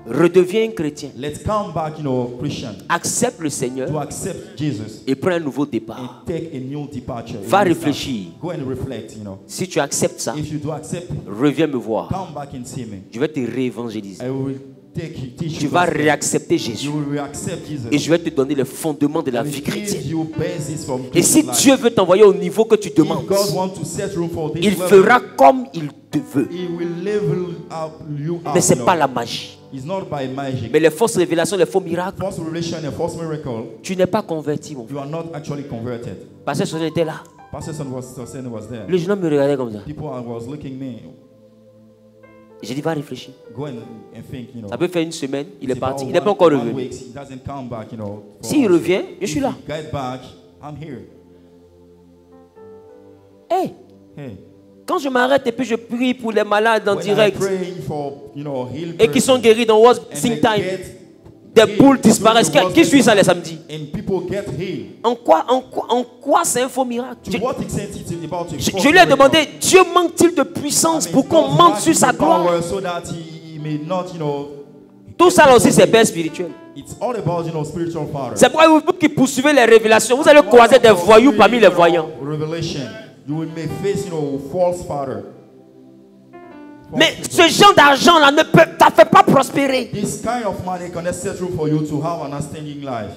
Speaker 3: Redeviens un chrétien.
Speaker 2: Let's come back, Christian.
Speaker 3: Accepte le Seigneur
Speaker 2: To accept Jesus
Speaker 3: et prends un nouveau départ.
Speaker 2: and take a new departure.
Speaker 3: Va réfléchir.
Speaker 2: Go and reflect,
Speaker 3: Si tu acceptes ça,
Speaker 2: If you do accept,
Speaker 3: reviens me voir.
Speaker 2: come back and see me.
Speaker 3: Je vais te réévangéliser.
Speaker 2: I will teach
Speaker 3: Tu
Speaker 2: you
Speaker 3: vas
Speaker 2: gospel.
Speaker 3: réaccepter
Speaker 2: You
Speaker 3: Jésus.
Speaker 2: will reaccept Jesus.
Speaker 3: Et je vais te donner les fondements de la
Speaker 2: I will
Speaker 3: vie
Speaker 2: give
Speaker 3: chrétienne.
Speaker 2: you basis from
Speaker 3: Et si
Speaker 2: Christian life.
Speaker 3: Dieu veut t'envoyer au niveau que tu
Speaker 2: If
Speaker 3: demandes,
Speaker 2: God wants to set room for this
Speaker 3: il
Speaker 2: level,
Speaker 3: fera comme il te veut.
Speaker 2: He will level up you up.
Speaker 3: Mais ce n'est pas la magie.
Speaker 2: It's not by magic.
Speaker 3: Mais les fausses révélations, les faux miracles,
Speaker 2: False revelation and false miracle,
Speaker 3: tu n'es pas converti, mon frère.
Speaker 2: you are not actually converted.
Speaker 3: Parce que ce était là.
Speaker 2: Pastor Son was there.
Speaker 3: Le jeune homme me regardait comme ça.
Speaker 2: People was looking me.
Speaker 3: J'ai dit, va réfléchir.
Speaker 2: Go and think,
Speaker 3: Ça peut faire une semaine, il est
Speaker 2: It's
Speaker 3: parti.
Speaker 2: about
Speaker 3: Il n'est pas encore
Speaker 2: one
Speaker 3: revenu.
Speaker 2: week, he doesn't come back, for
Speaker 3: S'il
Speaker 2: us.
Speaker 3: revient, je suis
Speaker 2: If
Speaker 3: là.
Speaker 2: he get back, I'm here.
Speaker 3: Hey,
Speaker 2: Hey.
Speaker 3: quand je m'arrête et puis je prie pour les malades en
Speaker 2: When
Speaker 3: direct
Speaker 2: I'm praying for, healed
Speaker 3: et qui sont
Speaker 2: persons,
Speaker 3: guéris dans World
Speaker 2: and
Speaker 3: Sing
Speaker 2: they
Speaker 3: Time,
Speaker 2: get
Speaker 3: des
Speaker 2: healed,
Speaker 3: boules disparaissent.
Speaker 2: through the
Speaker 3: Qui suit ça les
Speaker 2: World
Speaker 3: samedis?
Speaker 2: and people get healed.
Speaker 3: En quoi c'est un faux miracle?
Speaker 2: To what extent it's about a false
Speaker 3: Je lui ai
Speaker 2: miracle?
Speaker 3: demandé, Dieu manque-t-il de puissance
Speaker 2: I mean,
Speaker 3: pour qu'on
Speaker 2: God
Speaker 3: manque
Speaker 2: lacks
Speaker 3: sur sa
Speaker 2: the
Speaker 3: gloire?
Speaker 2: power so that he may not,
Speaker 3: Tout ça là aussi c'est père spirituel.
Speaker 2: it's all about, spiritual power.
Speaker 3: C'est pourquoi vous qui poursuivez les révélations, vous allez croiser des voyous parmi les voyants.
Speaker 2: Revelation. You may face, false father.
Speaker 3: Mais ce genre d'argent là ne t'a fait pas prospérer.
Speaker 2: This kind of money can set room for you to have an outstanding life,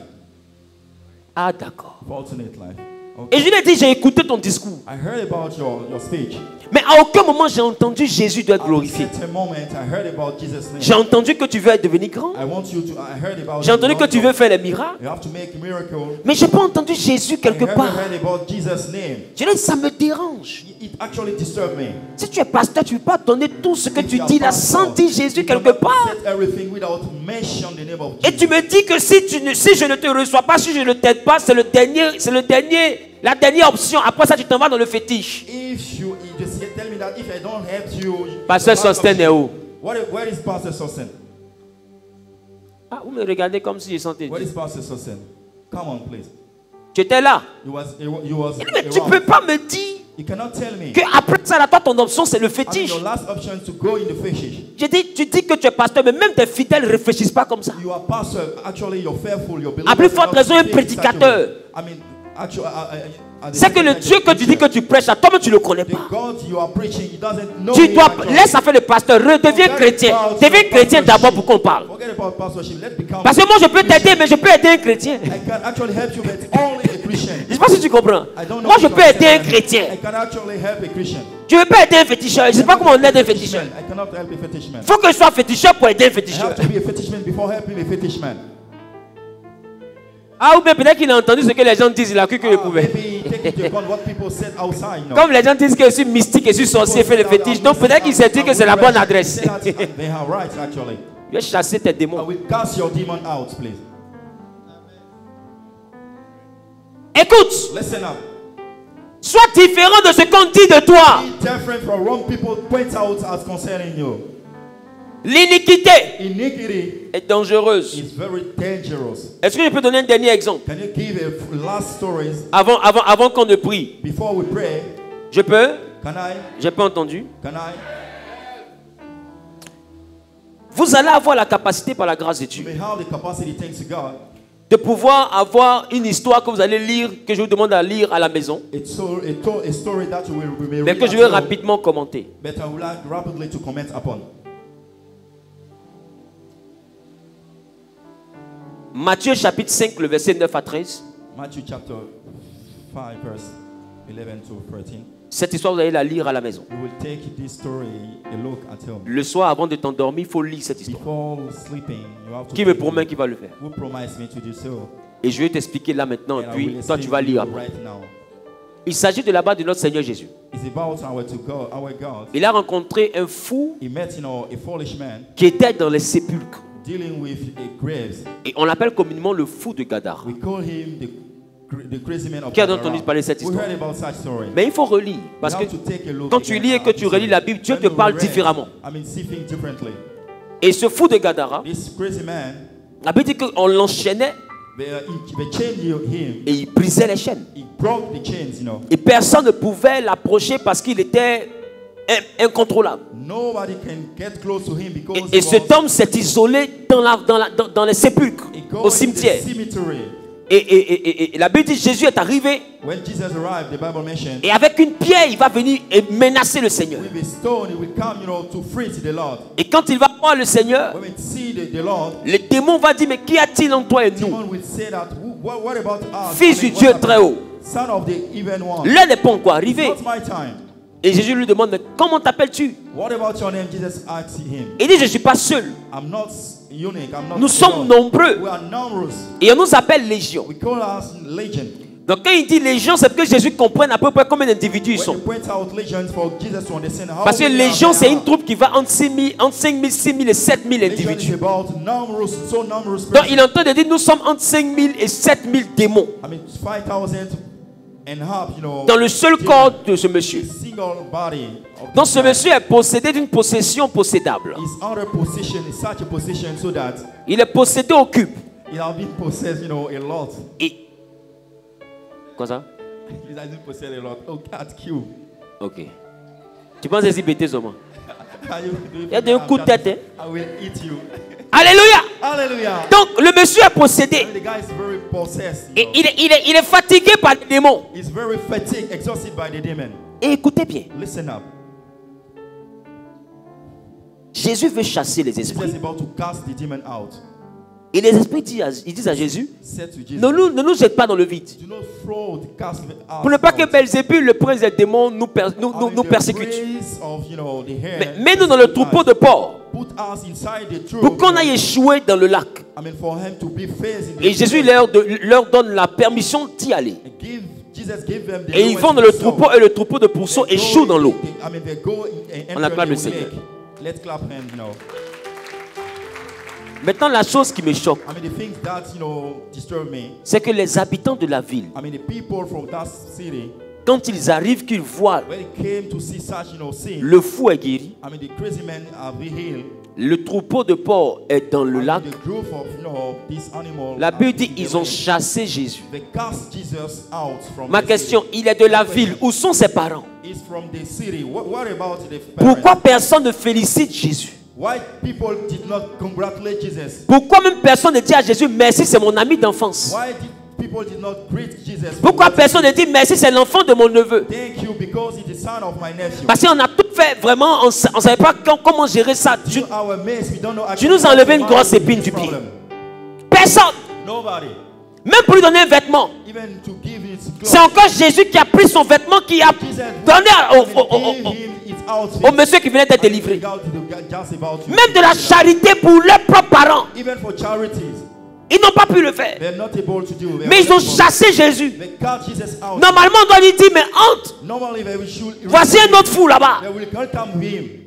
Speaker 3: Ah d'accord.
Speaker 2: fortunate life.
Speaker 3: Et
Speaker 2: Okay.
Speaker 3: je lui ai dit, j'ai écouté ton discours.
Speaker 2: I heard about your speech.
Speaker 3: Mais à aucun moment j'ai entendu Jésus doit être glorifié.
Speaker 2: At a moment, I heard about Jesus' name.
Speaker 3: J'ai entendu que tu veux devenir grand.
Speaker 2: I heard about.
Speaker 3: J'ai entendu que tu veux faire les miracles.
Speaker 2: You have to make a miracle.
Speaker 3: Mais j'ai pas entendu Jésus quelque
Speaker 2: I never
Speaker 3: part.
Speaker 2: heard about Jesus' name.
Speaker 3: Je lui ai dit, ça me dérange.
Speaker 2: It actually disturbed me.
Speaker 3: Si tu es pasteur, tu ne peux pas donner tout ce que
Speaker 2: If
Speaker 3: tu
Speaker 2: you are
Speaker 3: dis là
Speaker 2: pastor,
Speaker 3: sans dire Jésus
Speaker 2: you
Speaker 3: quelque
Speaker 2: cannot
Speaker 3: part.
Speaker 2: set everything without mention the name of
Speaker 3: Et
Speaker 2: Jesus.
Speaker 3: tu me dis que si je ne te reçois pas, si je ne t'aide pas, c'est la dernière option. Après ça, tu t'en vas dans le fétiche.
Speaker 2: If you just tell me that if I don't help you,
Speaker 3: Pasteur Sosten est où?
Speaker 2: Where is Pastor Sosten?
Speaker 3: Ah, vous me regardez comme si je sentais
Speaker 2: Where
Speaker 3: Dieu.
Speaker 2: is Pastor Sosten? Come on, please.
Speaker 3: Tu étais là.
Speaker 2: You was
Speaker 3: Il dit, mais tu ne peux pas me dire
Speaker 2: You cannot tell me.
Speaker 3: Que après ça, là, toi, ton option, c'est le fétiche.
Speaker 2: Your last option to go in the fetish.
Speaker 3: J'ai dit, tu dis que tu es pasteur, mais même tes fidèles ne réfléchissent pas comme ça.
Speaker 2: You are pastor. Actually, you're fearful. You're
Speaker 3: À plus forte raison, un prédicateur. C'est que le Dieu que tu dis que tu prêches, à toi-même tu ne le connais pas. Tu dois, laisse affaire le pasteur, redeviens chrétien. Deviens chrétien d'abord pour qu'on parle. Parce que moi je peux t'aider, mais je peux aider un chrétien. Je ne sais pas si tu comprends. Moi je peux aider un chrétien. Tu ne peux pas aider un féticheur. Je ne sais pas comment on aide un féticheur. Il faut que je sois féticheur pour aider un féticheur. Ah, ou bien peut-être qu'il a entendu ce que les gens disent, il a cru qu'il pouvait. Comme les gens disent que je suis mystique et je suis sorcier, fait le fétiche. Donc peut-être qu'il s'est dit que c'est la bonne adresse. Je vais chasser tes démons. Écoute. Sois différent de ce qu'on dit de toi. L'iniquité est dangereuse. Est-ce que je peux donner un dernier exemple? Avant qu'on ne prie. Je peux? J'ai pas entendu. Vous allez avoir la capacité par la grâce de Dieu de pouvoir avoir une histoire que vous allez lire, que je vous demande à lire à la maison, mais que je vais rapidement commenter. Matthieu chapitre 5, le verset 9 à 13.
Speaker 2: Matthew chapter 5, verse 11 to 13.
Speaker 3: Cette histoire, vous allez la lire à la maison.
Speaker 2: You will take this story a look at home.
Speaker 3: Le soir, avant de t'endormir, il faut lire cette histoire.
Speaker 2: Before sleeping, you have to.
Speaker 3: Qui me promet qu'il va le faire?
Speaker 2: Who promised me to do so?
Speaker 3: Et je vais t'expliquer là maintenant, et puis toi tu vas lire après.
Speaker 2: Right now.
Speaker 3: Il s'agit de là-bas de notre Seigneur Jésus.
Speaker 2: It's about our God.
Speaker 3: Il a rencontré un fou
Speaker 2: He met, a foolish man
Speaker 3: qui était dans les sépulcres.
Speaker 2: dealing with graves.
Speaker 3: Et on l'appelle communément le fou de Gadara.
Speaker 2: We call him the crazy man of
Speaker 3: Qui a
Speaker 2: Gadara.
Speaker 3: entendu parler de cette
Speaker 2: We
Speaker 3: histoire?
Speaker 2: heard about such story.
Speaker 3: Mais il faut relire. Parce que quand tu lis et que tu relis la Bible, Dieu te parle différemment.
Speaker 2: See things differently.
Speaker 3: Et ce fou de Gadara,
Speaker 2: This crazy man,
Speaker 3: la Bible dit qu'on l'enchaînait
Speaker 2: they chained him.
Speaker 3: et il brisait les chaînes.
Speaker 2: He broke the chains,
Speaker 3: Et personne ne pouvait l'approcher parce qu'il était incontrôlable.
Speaker 2: Nobody can get close to him because
Speaker 3: Et cet homme s'est isolé dans les sépulcres, au cimetière. Et la Bible dit Jésus est arrivé.
Speaker 2: When Jesus arrived, the Bible mentioned,
Speaker 3: et avec une pierre, il va venir et menacer le Seigneur.
Speaker 2: with a stone, he will come, to freeze the Lord.
Speaker 3: Et quand il va voir le Seigneur,
Speaker 2: When we see the Lord,
Speaker 3: le démon va dire, mais qu'y a-t-il en toi et nous?
Speaker 2: demon will say that, what about us?
Speaker 3: Fils du Dieu très haut.
Speaker 2: Son of the even one.
Speaker 3: L'heure n'est pas encore arrivée.
Speaker 2: It's not my time.
Speaker 3: Et Jésus lui demande, mais comment t'appelles-tu?
Speaker 2: What about your name? Jesus asked him.
Speaker 3: Il dit, je ne suis pas seul.
Speaker 2: I'm not unique. I'm not
Speaker 3: Nous sommes
Speaker 2: alone.
Speaker 3: nombreux.
Speaker 2: We are numerous.
Speaker 3: Et on nous appelle légion.
Speaker 2: We call us legion.
Speaker 3: Donc quand il dit légion, c'est que Jésus comprenne à peu près combien d'individus ils
Speaker 2: When
Speaker 3: sont.
Speaker 2: you point out legions for Jesus to understand how
Speaker 3: Parce que
Speaker 2: many
Speaker 3: légion,
Speaker 2: are
Speaker 3: c'est
Speaker 2: there.
Speaker 3: une troupe qui va entre 5 000, 6 000 et 7 000
Speaker 2: Legion is
Speaker 3: individus.
Speaker 2: about numerous, so numerous
Speaker 3: Donc il
Speaker 2: persons.
Speaker 3: est en train de dire, nous sommes entre 5 000 et 7 000 démons.
Speaker 2: 5,000 and half,
Speaker 3: Dans le seul corps de ce monsieur.
Speaker 2: single body. Of
Speaker 3: Donc
Speaker 2: this
Speaker 3: ce
Speaker 2: man
Speaker 3: monsieur est possédé d'une possession possédable.
Speaker 2: is under position, is such a position so that
Speaker 3: Il est possédé au cube.
Speaker 2: he has been possessed, a lot.
Speaker 3: Et... Quoi ça?
Speaker 2: He has been possessed a lot. Oh, cat cube.
Speaker 3: Ok. Tu penses que c'est bêté seulement?
Speaker 2: Il
Speaker 3: y a des coups de tête, hein?
Speaker 2: I will eat you.
Speaker 3: Alléluia!
Speaker 2: Hallelujah.
Speaker 3: Donc le monsieur est possédé.
Speaker 2: The guy is very possessed.
Speaker 3: Et il est fatigué par les démons.
Speaker 2: He's very fatigued, exhausted by the demon.
Speaker 3: Et écoutez bien.
Speaker 2: Listen up.
Speaker 3: Jésus veut chasser les
Speaker 2: Jesus
Speaker 3: esprits.
Speaker 2: is about to cast the demon out.
Speaker 3: Et les esprits disent à Jésus,
Speaker 2: Said to Jesus,
Speaker 3: ne nous jette pas dans le vide.
Speaker 2: do not throw the cast out.
Speaker 3: Pour ne pas que Belzébul, le prince des démons, nous
Speaker 2: The
Speaker 3: persécute.
Speaker 2: praise of, the hair,
Speaker 3: Mets-nous dans le troupeau de porcs
Speaker 2: put us inside the trough,
Speaker 3: pour qu'on aille échouer dans le lac.
Speaker 2: for him to be faced in the
Speaker 3: Et Jésus leur donne la permission d'y aller.
Speaker 2: Jesus gave them the
Speaker 3: Et ils vont dans le troupeau et le troupeau de pourceaux échoue dans l'eau.
Speaker 2: They go and
Speaker 3: On acclame le Seigneur.
Speaker 2: Let's clap him,
Speaker 3: Maintenant, la chose qui me choque,
Speaker 2: the things that, disturb me,
Speaker 3: c'est que les habitants de la ville,
Speaker 2: the people from that city,
Speaker 3: quand ils arrivent, qu'ils voient
Speaker 2: when they came to see such, scene,
Speaker 3: le fou est guéri,
Speaker 2: the crazy men are healed,
Speaker 3: Le troupeau de porcs est dans le lac. La Bible dit ils ont chassé Jésus. Ma question, il est de la ville. Où sont ses parents? Pourquoi personne ne félicite Jésus? Pourquoi même personne ne dit à Jésus merci, c'est mon ami d'enfance? Pourquoi personne ne dit merci, c'est l'enfant de mon neveu? Parce qu'on a tout fait vraiment, on ne savait pas comment gérer ça. Tu nous as enlevé une grosse épine du pied. Personne. Même pour lui donner un vêtement. C'est encore Jésus qui a pris son vêtement, qui a donné au monsieur qui venait d'être délivré. Même de la charité pour leurs propres parents. Ils n'ont pas pu le faire. Mais ils ont chassé Jésus. Normalement, on doit lui dire, mais entre. Voici un autre fou là-bas.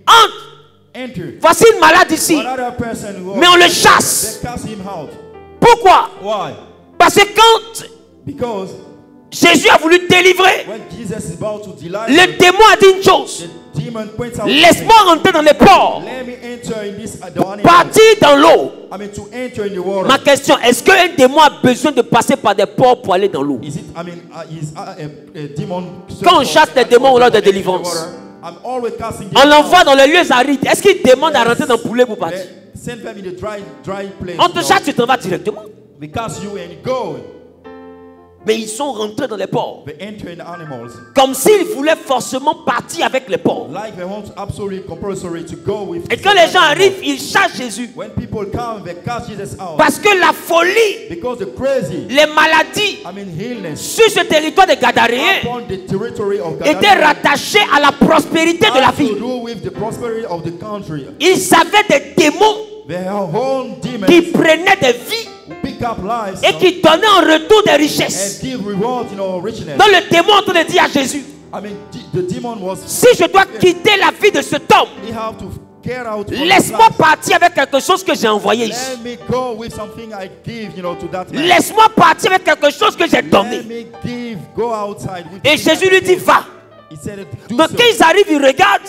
Speaker 3: Entre. Voici une malade ici. Mais on le chasse. Pourquoi? Parce que quand Jésus a voulu délivrer, le démon a dit une chose. Laisse-moi rentrer dans les ports pour partir dans l'eau. Ma question, est-ce qu'un démon a besoin de passer par des ports pour aller dans l'eau? Quand on chasse des démons lors de délivrance, on l'envoie dans les lieux arides. Est-ce qu'il demande à rentrer dans le poulet pour partir? On te chasse, tu t'en vas directement. Mais ils sont rentrés dans les ports. Comme s'ils voulaient forcément partir avec les ports. Et quand les gens arrivent, ils chassent Jésus. Parce que la folie, les maladies sur ce territoire des Gadaréens étaient rattachées à la prospérité de la ville. Ils savaient des démons qui prenaient des vies et qui donnaient en retour des richesses. Donc le démon est en train de dire à Jésus, si je dois quitter la vie de cet homme, laisse-moi partir avec quelque chose que j'ai envoyé ici. Laisse-moi partir avec quelque chose que j'ai donné. Et Jésus lui dit, va. Donc quand ils arrivent, ils regardent.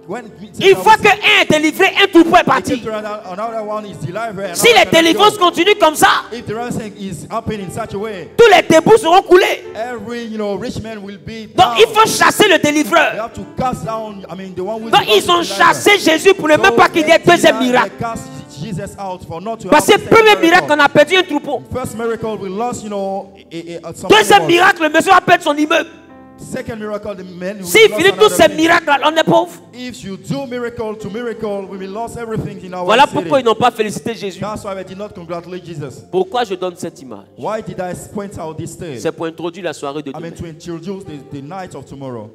Speaker 3: Une fois qu'un est délivré, un troupeau est parti. Si les délivrances continuent comme ça, tous les débouts seront coulés. Donc il faut chasser le délivreur. Donc ils ont chassé Jésus pour ne même pas qu'il y ait deuxième miracle. Parce que le premier miracle, on a perdu un troupeau. Deuxième miracle, le monsieur a perdu son immeuble. S'il finit tous ces miracles, on est pauvre. Voilà pourquoi ils n'ont pas félicité Jésus. Pourquoi je donne cette image? C'est pour introduire la soirée de demain.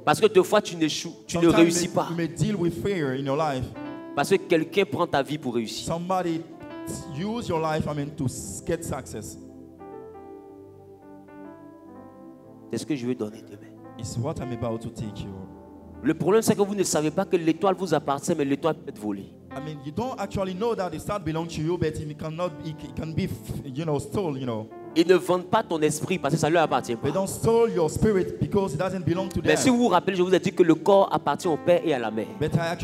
Speaker 3: Parce que deux fois tu n'échoues, tu ne réussis pas. Parce que quelqu'un prend ta vie pour réussir. C'est ce que je veux donner demain. Le problème, c'est que vous ne savez pas que l'étoile vous appartient, mais l'étoile peut être volée. You don't actually know that the star belongs to you, but it can be, stolen, Ils ne vendent pas ton esprit parce que ça leur appartient pas. They don't steal your spirit because it doesn't belong to them. Mais si vous vous rappelez, je vous ai dit que le corps appartient au père et à la mère. But I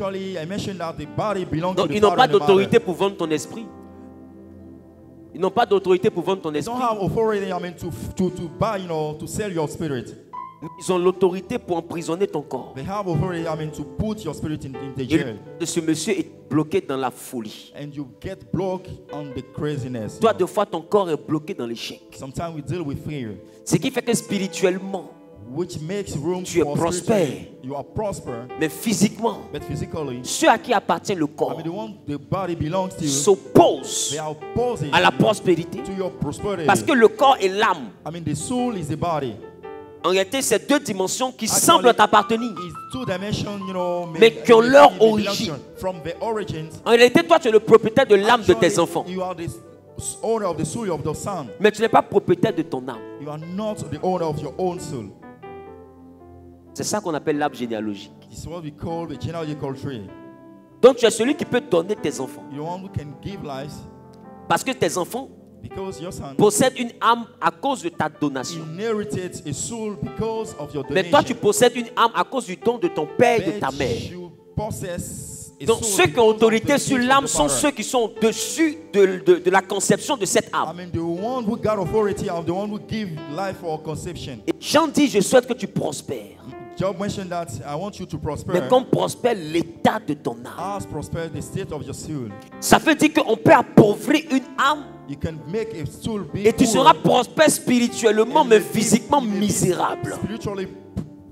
Speaker 3: mentioned that the body belongs to the father. Donc ils n'ont pas d'autorité pour vendre ton esprit. Ils n'ont pas d'autorité pour vendre ton esprit. They don't have authority, to buy, to sell your spirit. Ils ont l'autorité pour emprisonner ton corps. They have authority, to put your spirit in the jail. Et ce monsieur est bloqué dans la folie. And you get blocked on the craziness. Toi, deux fois, ton corps est bloqué dans l'échec. Sometimes we deal with fear. Ce qui fait que spirituellement, tu es prospère. You are prosper, mais physiquement, ceux à qui appartient le corps s'opposent à la prospérité. Parce que le corps est l'âme. The soul is the body. En réalité, c'est deux dimensions qui semblent t'appartenir, mais qui ont leur origine. En réalité, toi, tu es le propriétaire de l'âme de tes enfants. Mais tu n'es pas propriétaire de ton âme. C'est ça qu'on appelle l'arbre généalogique. Donc, tu es celui qui peut donner tes enfants. Parce que tes enfants possède une âme à cause de ta donation. Mais toi, tu possèdes une âme à cause du don de ton père et de ta mère. Donc ceux qui ont autorité sur l'âme sont ceux qui sont au-dessus de la conception de cette âme. Et Jean dit, je souhaite que tu prospères.
Speaker 1: Job mentioned that I want you to prosper.
Speaker 3: Mais comme prospère l'état de ton âme.
Speaker 1: As prosper the state of your soul.
Speaker 3: Ça veut dire qu'on peut appauvrir une âme.
Speaker 1: You can make a soul be
Speaker 3: et tu seras prospère spirituellement mais physiquement misérable.
Speaker 1: Spiritually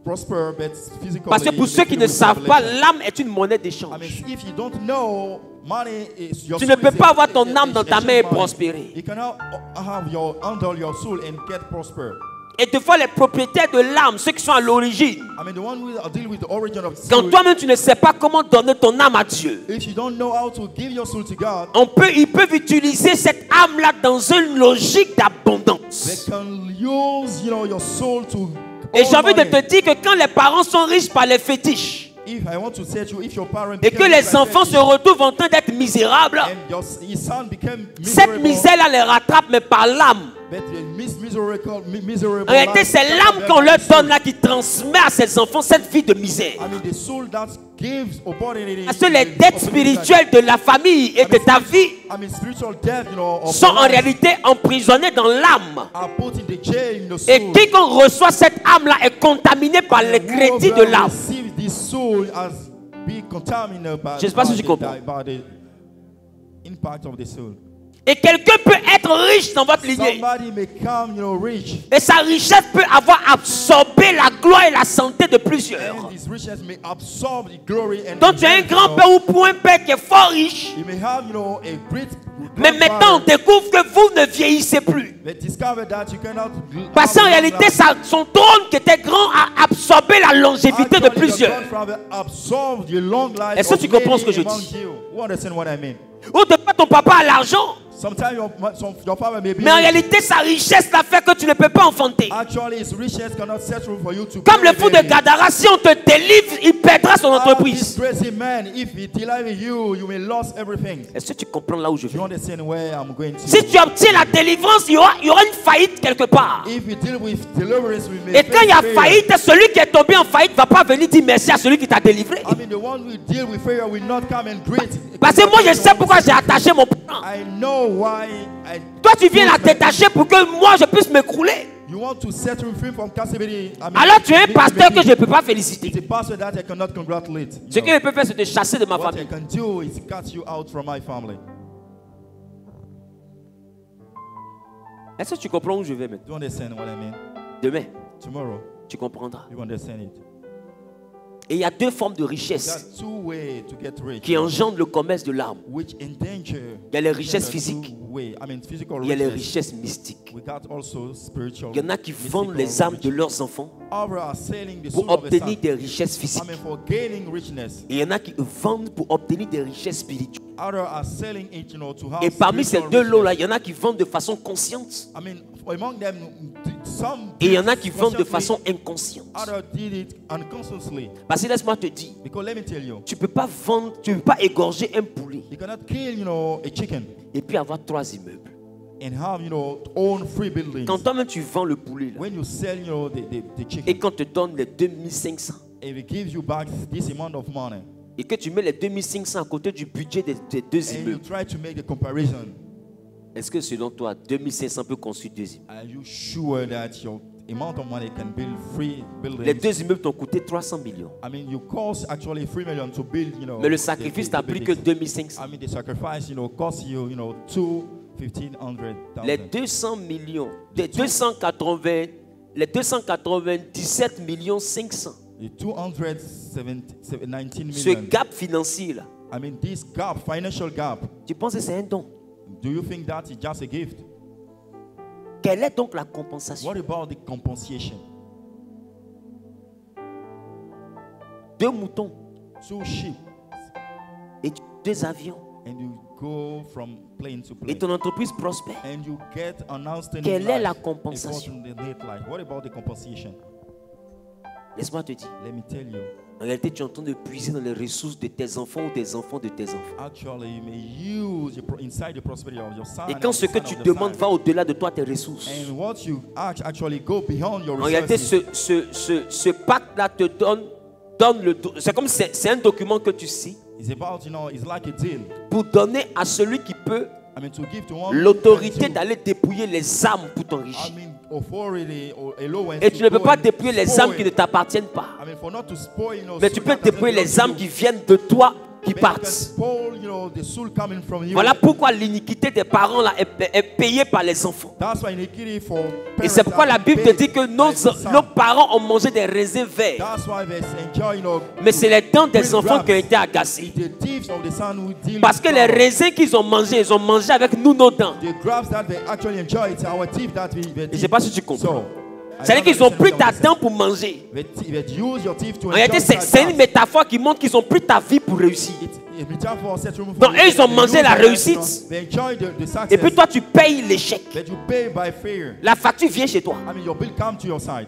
Speaker 1: prosper, but physically.
Speaker 3: Parce que pour ceux qui ne savent pas, l'âme est une monnaie d'échange.
Speaker 1: If you don't know, money is your
Speaker 3: tu ne peux pas avoir ton âme dans ta main et prospérer.
Speaker 1: You cannot have your handle your soul and get prosper.
Speaker 3: Et des fois les propriétaires de l'âme, ceux qui sont à l'origine, quand toi-même tu ne sais pas comment donner ton âme à Dieu, ils peuvent utiliser cette âme-là dans une logique d'abondance. Et j'ai envie de te dire que quand les parents sont riches par les fétiches, et que les enfants se retrouvent en train d'être misérables, cette misère-là les rattrape mais par l'âme. En réalité, c'est l'âme qu'on leur donne là qui transmet à ces enfants cette vie de misère. Parce que les dettes spirituelles de la famille et de ta vie sont en réalité emprisonnées dans l'âme. Et quiconque reçoit cette âme-là est contaminé par les crédits de l'âme. Je ne sais pas si tu comprends. Et quelqu'un peut être riche dans votre lignée. Et sa richesse peut avoir absorbé la gloire et la santé de plusieurs. Donc tu as un grand-père ou pour un père qui est fort riche. Mais maintenant on découvre que vous ne vieillissez plus. Parce qu'en réalité son trône qui était grand a absorbé la longévité de plusieurs. Est-ce que tu comprends ce que je dis? Ou de pas ton papa a l'argent. Mais en réalité, sa richesse l'a fait que tu ne peux pas enfanter. Comme le fou de Gadara, si on te délivre, il perdra son entreprise. Est-ce que tu comprends là où je vais? Si tu obtiens la délivrance, il y aura une faillite quelque part. Et quand il y a faillite, celui qui est tombé en faillite ne va pas venir dire merci à celui qui t'a délivré. Parce que moi, je sais pourquoi j'ai attaché mon plan. Toi, tu viens la détacher pour que moi, je puisse m'écrouler. Alors, tu es un pasteur que je ne peux pas féliciter. Ce que je peux faire, c'est te chasser de ma famille. Est-ce que tu comprends où je vais maintenant? Demain, tu comprendras. Et il y a deux formes de richesse qui engendrent le commerce de l'âme. Il y a les richesses physiques. Il y a les richesses mystiques. Il y en a qui vendent les âmes de leurs enfants pour obtenir des richesses physiques. Et il y en a qui vendent pour obtenir des richesses spirituelles. Et parmi ces deux lots-là, il y en a qui vendent de façon consciente. Et il y en a qui vendent de façon inconsciente. Parce que laisse-moi te dire, tu ne peux pas vendre, tu ne peux pas égorger un poulet et puis avoir 3 immeubles. Quand toi-même tu vends le poulet là, et qu'on te donne les 2500 et que tu mets les 2500 à côté du budget des 2 immeubles, est-ce que selon toi 2500 peut construire 2 immeubles? Les 2 immeubles t'ont coûté 300 millions. Mais le sacrifice t'a pris que 2500. Les 200 millions, les 297 millions 500. Ce gap financier là. Tu penses que c'est un don?
Speaker 1: Do you think that is just a gift?
Speaker 3: Quelle est donc la compensation?
Speaker 1: What about the compensation?
Speaker 3: 2 moutons.
Speaker 1: 2 sheep.
Speaker 3: Et 2 avions.
Speaker 1: And you go from plane to plane.
Speaker 3: Et ton entreprise prospère.
Speaker 1: And you get an outstanding
Speaker 3: Quelle est la
Speaker 1: life.
Speaker 3: compensation?
Speaker 1: What about the compensation?
Speaker 3: Laisse-moi te dire.
Speaker 1: Let me tell you.
Speaker 3: En réalité, tu es en train de puiser dans les ressources de tes enfants ou des enfants de tes enfants.
Speaker 1: Actually, you may use inside the prosperity of your son.
Speaker 3: Et quand ce que tu demandes va au-delà de toi, tes ressources.
Speaker 1: And what you actually go beyond your
Speaker 3: en réalité, ce pacte-là te donne le. C'est comme c'est un document que tu signes. pour donner à celui qui peut l'autorité d'aller dépouiller les âmes pour t'enrichir. Et tu ne peux pas dépouiller les âmes qui ne t'appartiennent pas. Mais tu peux dépouiller les âmes qui viennent de toi, qui partent. Voilà pourquoi l'iniquité des parents là est payée par les enfants. Et c'est pourquoi la Bible te dit que nos parents ont mangé des raisins verts. Mais c'est les dents des enfants qui ont été agacées. Parce que les raisins qu'ils ont mangés, ils ont mangé avec nous nos dents. Et je ne sais pas si tu comprends. C'est-à-dire qu'ils ont pris ta dent pour manger. En réalité, c'est une métaphore qui montre qu'ils ont pris ta vie pour réussir. Donc, eux, ils ont mangé la réussite. Et puis, toi, tu payes l'échec. La facture vient chez toi.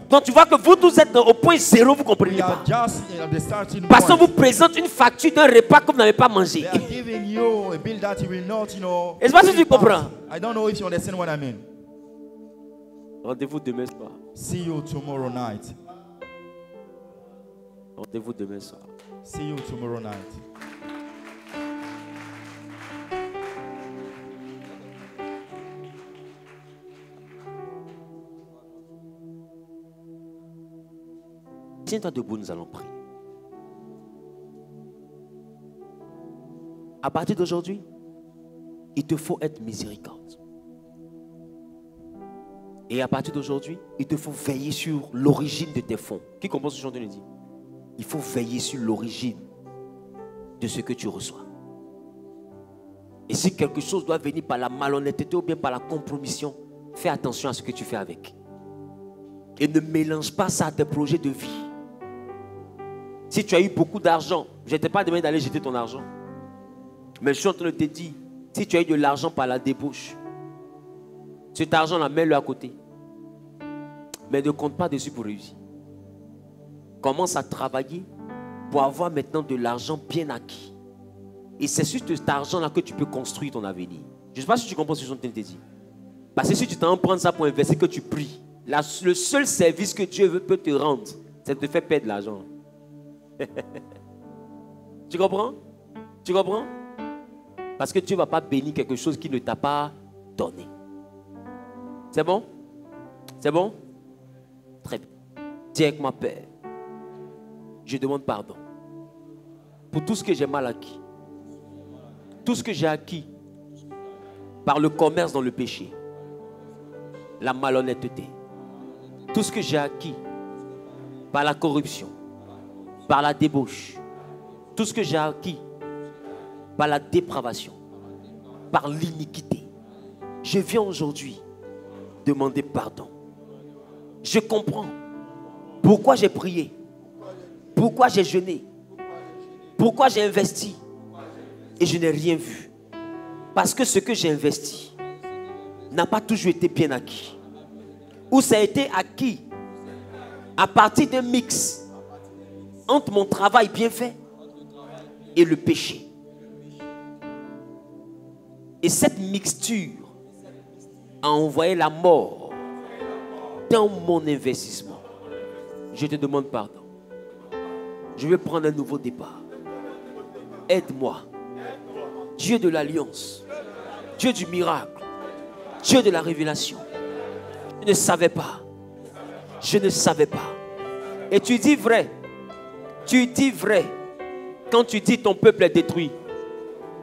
Speaker 3: Donc, tu vois que vous tous êtes au point zéro, vous ne comprenez pas. Parce qu'on vous présente une facture d'un repas que vous n'avez pas mangé. Et je sais pas si tu comprends. Rendez-vous demain soir.
Speaker 2: See you tomorrow night.
Speaker 3: Rendez-vous demain soir.
Speaker 2: See you tomorrow night.
Speaker 3: Tiens-toi debout, nous allons prier. À partir d'aujourd'hui, il te faut être miséricorde. Et à partir d'aujourd'hui, il te faut veiller sur l'origine de tes fonds. Qui comprend ce que je viens de dire? Il faut veiller sur l'origine de ce que tu reçois. Et si quelque chose doit venir par la malhonnêteté ou bien par la compromission, fais attention à ce que tu fais avec. Et ne mélange pas ça à tes projets de vie. Si tu as eu beaucoup d'argent, je ne t'ai pas demandé d'aller jeter ton argent. Mais je suis en train de te dire, si tu as eu de l'argent par la débauche, cet argent-là, mets-le à côté. Mais ne compte pas dessus pour réussir. Commence à travailler pour avoir maintenant de l'argent bien acquis. Et c'est sur cet argent-là que tu peux construire ton avenir. Je ne sais pas si tu comprends ce que je te dis. Parce que si tu t'en prends ça pour investir, que tu pries, le seul service que Dieu peut te rendre, c'est de te faire perdre l'argent. Tu comprends? Tu comprends? Parce que Dieu ne va pas bénir quelque chose qu'il ne t'a pas donné. C'est bon? C'est bon? Très bien. Dis avec moi, Père, je demande pardon pour tout ce que j'ai mal acquis. Tout ce que j'ai acquis par le commerce dans le péché, la malhonnêteté. Tout ce que j'ai acquis par la corruption, par la débauche. Tout ce que j'ai acquis par la dépravation, par l'iniquité. Je viens aujourd'hui demander pardon. Je comprends pourquoi j'ai prié, pourquoi j'ai jeûné, pourquoi j'ai investi et je n'ai rien vu. Parce que ce que j'ai investi n'a pas toujours été bien acquis. Ou ça a été acquis à partir d'un mix entre mon travail bien fait et le péché. Et cette mixture a envoyé la mort dans mon investissement. Je te demande pardon. Je vais prendre un nouveau départ. Aide-moi. Dieu de l'alliance. Dieu du miracle. Dieu de la révélation. Je ne savais pas. Je ne savais pas. Et tu dis vrai. Tu dis vrai. Quand tu dis ton peuple est détruit.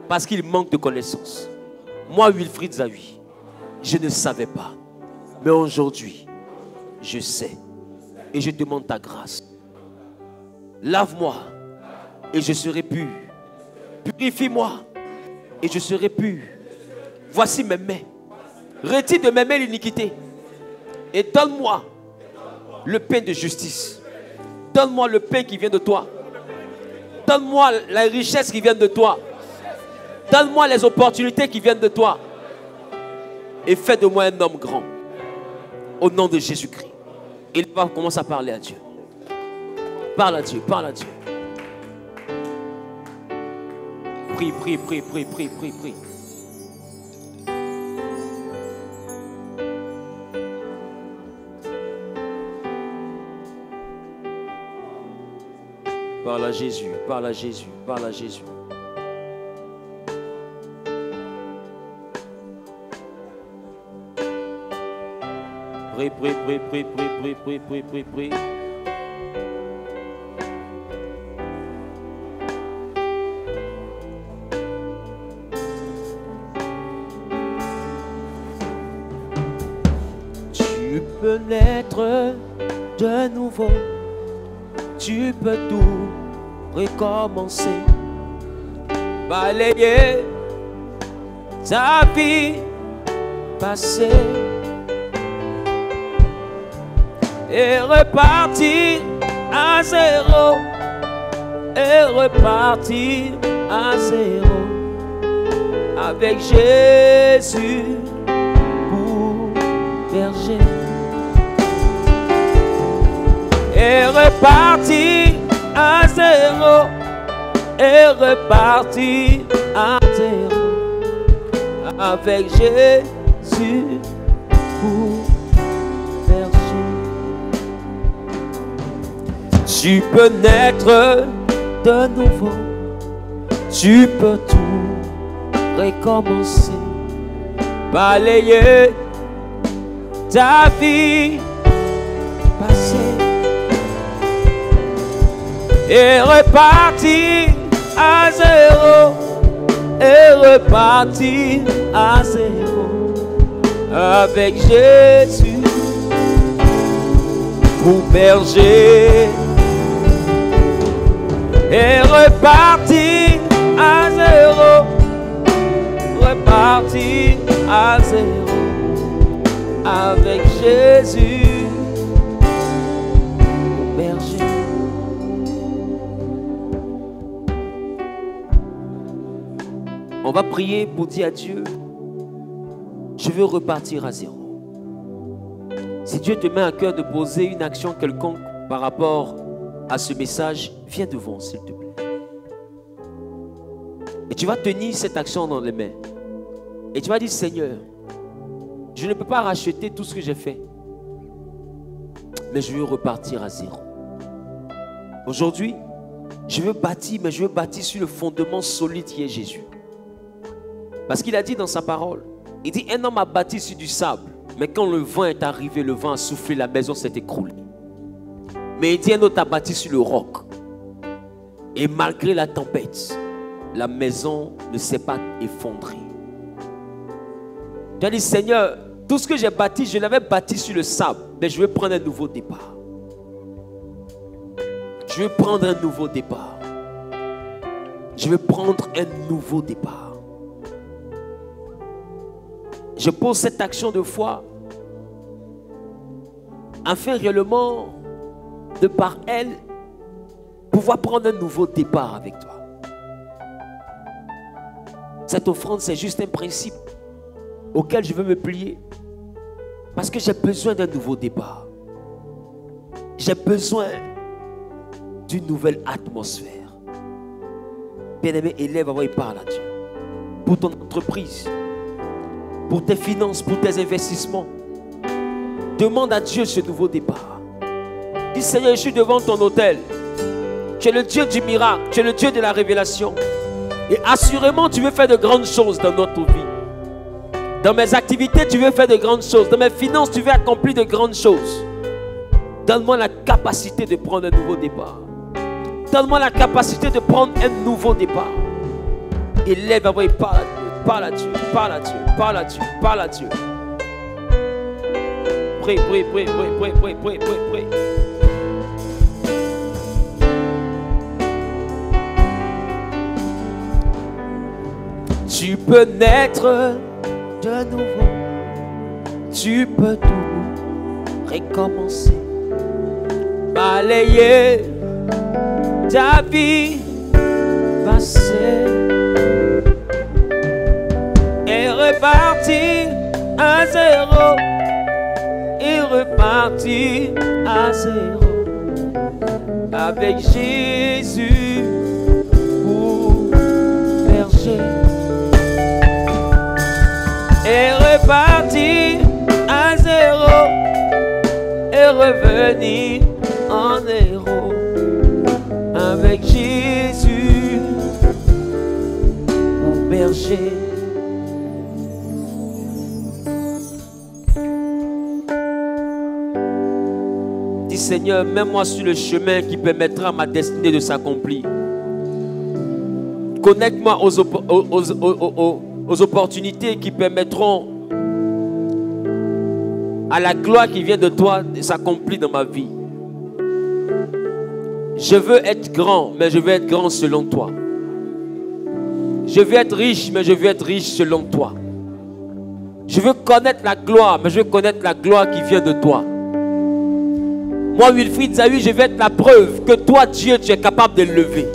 Speaker 3: Parce qu'il manque de connaissances. Moi, Wilfried Zawi, je ne savais pas. Mais aujourd'hui, je sais. Et je demande ta grâce. Lave-moi et je serai pur. Purifie-moi et je serai pur. Voici mes mains. Retire de mes mains l'iniquité. Et donne-moi le pain de justice. Donne-moi le pain qui vient de toi. Donne-moi la richesse qui vient de toi. Donne-moi les opportunités qui viennent de toi. Et fais de moi un homme grand. Au nom de Jésus-Christ. Il va commencer à parler à Dieu. Parle à Dieu, parle à Dieu. Prie, prie, prie, prie, prie, prie, prie. Parle à Jésus, parle à Jésus, parle à Jésus. Prie, prie, prie, prie, prie, prie, prie, prie, prie, prie. Tu peux naître de nouveau. Tu peux tout recommencer. Balayer ta vie passée et repartir à zéro, et repartir à zéro avec Jésus pour berger, et repartir à zéro, et repartir à zéro avec Jésus pour berger. Tu peux naître de nouveau, tu peux tout recommencer, balayer ta vie passée et repartir à zéro, et repartir à zéro avec Jésus pour berger, et repartir à zéro, repartir à zéro avec Jésus pour berger. On va prier pour dire à Dieu, je veux repartir à zéro. Si Dieu te met à cœur de poser une action quelconque par rapport à ce message, viens devant s'il te plaît. Et tu vas tenir cette action dans les mains. Et tu vas dire, Seigneur, je ne peux pas racheter tout ce que j'ai fait, mais je veux repartir à zéro. Aujourd'hui, je veux bâtir, mais je veux bâtir sur le fondement solide qui est Jésus. Parce qu'il a dit dans sa parole, il dit, un homme a bâti sur du sable, mais quand le vent est arrivé, le vent a soufflé, la maison s'est écroulée. Mais il dit, un autre a bâti sur le roc. Et malgré la tempête, la maison ne s'est pas effondrée. Tu as dit, Seigneur, tout ce que j'ai bâti, je l'avais bâti sur le sable, mais je veux prendre un nouveau départ. Je veux prendre un nouveau départ. Je veux prendre un nouveau départ. Je pose cette action de foi afin réellement, de par elle, pouvoir prendre un nouveau départ avec toi. Cette offrande, c'est juste un principe auquel je veux me plier. Parce que j'ai besoin d'un nouveau départ. J'ai besoin d'une nouvelle atmosphère. Bien-aimé, élève avant et parle à Dieu. Pour ton entreprise, pour tes finances, pour tes investissements. Demande à Dieu ce nouveau départ. Dis, Seigneur, je suis devant ton autel. Tu es le Dieu du miracle. Tu es le Dieu de la révélation. Et assurément, tu veux faire de grandes choses dans notre vie. Dans mes activités, tu veux faire de grandes choses. Dans mes finances, tu veux accomplir de grandes choses. Donne-moi la capacité de prendre un nouveau départ. Donne-moi la capacité de prendre un nouveau départ. Élève avant et parle à Dieu. Parle à Dieu, parle à Dieu, parle à Dieu, parle à Dieu. Prie, prie, prie, prie, prie, prie, prie, prie, prie. Tu peux naître de nouveau. Tu peux tout recommencer. Balayer ta vie passée. Et repartir à zéro. Et repartir à zéro. Avec Jésus pour berger. Et repartir à zéro. Et revenir en héros. Avec Jésus pour berger. Seigneur, mets-moi sur le chemin qui permettra à ma destinée de s'accomplir. Connecte-moi aux opportunités qui permettront à la gloire qui vient de toi de s'accomplir dans ma vie. Je veux être grand, mais je veux être grand selon toi. Je veux être riche, mais je veux être riche selon toi. Je veux connaître la gloire, mais je veux connaître la gloire qui vient de toi. Moi, Wilfried Zahui, je veux être la preuve que toi, Dieu, tu es capable de lever.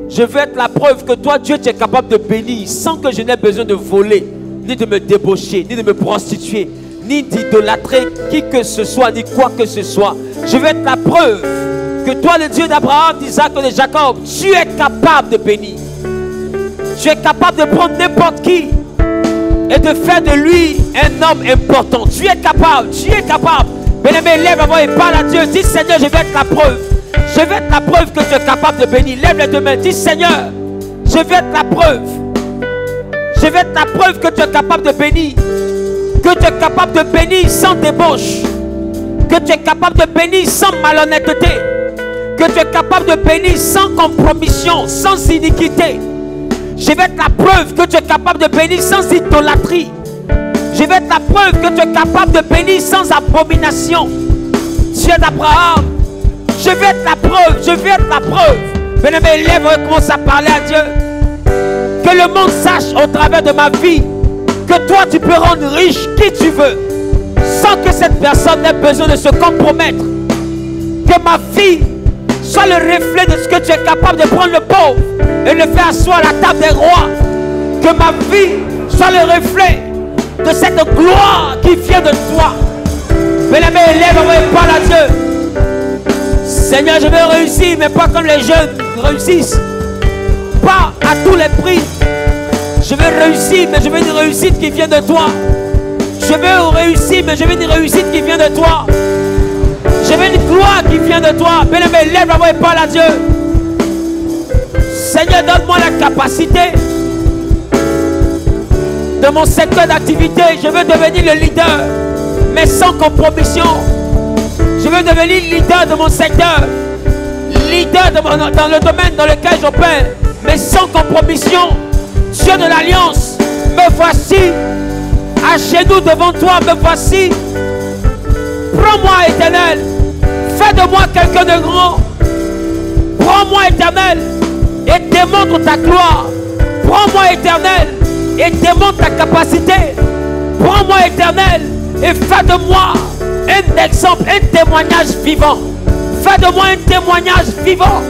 Speaker 3: Je veux être la preuve que toi, Dieu, tu es capable de bénir sans que je n'ai besoin de voler, ni de me débaucher, ni de me prostituer, ni d'idolâtrer qui que ce soit, ni quoi que ce soit. Je veux être la preuve que toi, le Dieu d'Abraham, d'Isaac et de Jacob, tu es capable de bénir. Tu es capable de prendre n'importe qui et de faire de lui un homme important. Tu es capable, tu es capable. Bien-aimé, lève la voix et parle à Dieu. Dis, Seigneur, je vais être la preuve. Je vais être la preuve que tu es capable de bénir. Lève les deux mains. Dis, Seigneur, je vais être la preuve. Je vais être la preuve que tu es capable de bénir. Que tu es capable de bénir sans débauche. Que tu es capable de bénir sans malhonnêteté. Que tu es capable de bénir sans compromission, sans iniquité. Je vais être la preuve que tu es capable de bénir sans idolâtrie. Je vais être la preuve que tu es capable de bénir sans abomination. Dieu d'Abraham, je vais être la preuve, je vais être la preuve. Bien-aimé, lève et commence à parler à Dieu. Que le monde sache au travers de ma vie que toi tu peux rendre riche qui tu veux, sans que cette personne ait besoin de se compromettre. Que ma vie soit le reflet de ce que tu es capable de prendre le pauvre et le faire asseoir à la table des rois. Que ma vie soit le reflet de cette gloire qui vient de toi. Bien-aimé, lève et parle à Dieu. Seigneur, je veux réussir, mais pas comme les jeunes réussissent. Pas à tous les prix. Je veux réussir, mais je veux une réussite qui vient de toi. Je veux réussir, mais je veux une réussite qui vient de toi. Je veux une gloire qui vient de toi. Bien-aimé, lève la voix et parle à Dieu. Seigneur, donne-moi la capacité de mon secteur d'activité. Je veux devenir le leader, mais sans compromission. Je veux devenir leader de mon secteur, leader dans le domaine dans lequel j'opère, mais sans compromission. Dieu de l'Alliance, me voici à genoux devant toi, me voici. Prends-moi, Éternel, fais de moi quelqu'un de grand. Prends-moi, Éternel, et démontre ta gloire. Prends-moi, Éternel, et démontre ta capacité. Prends-moi, Éternel, et fais de moi un exemple, un témoignage vivant. Fais de moi un témoignage vivant.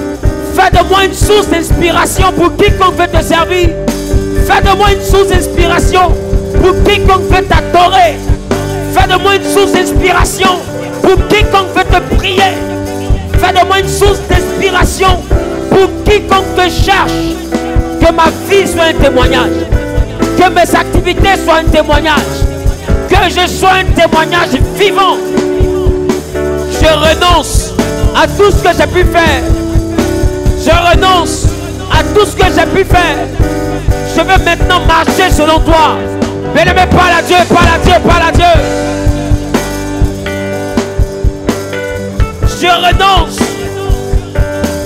Speaker 3: Fais de moi une source d'inspiration pour quiconque veut te servir. Fais de moi une source d'inspiration pour quiconque veut t'adorer. Fais de moi une source d'inspiration pour quiconque veut te prier. Fais de moi une source d'inspiration pour quiconque te cherche. Que ma vie soit un témoignage. Que mes activités soient un témoignage. Que je sois un témoignage vivant. Je renonce à tout ce que j'ai pu faire. Je renonce à tout ce que j'ai pu faire. Je veux maintenant marcher selon toi. Bien-aimé, parle à Dieu, parle à Dieu, parle à Dieu. Je renonce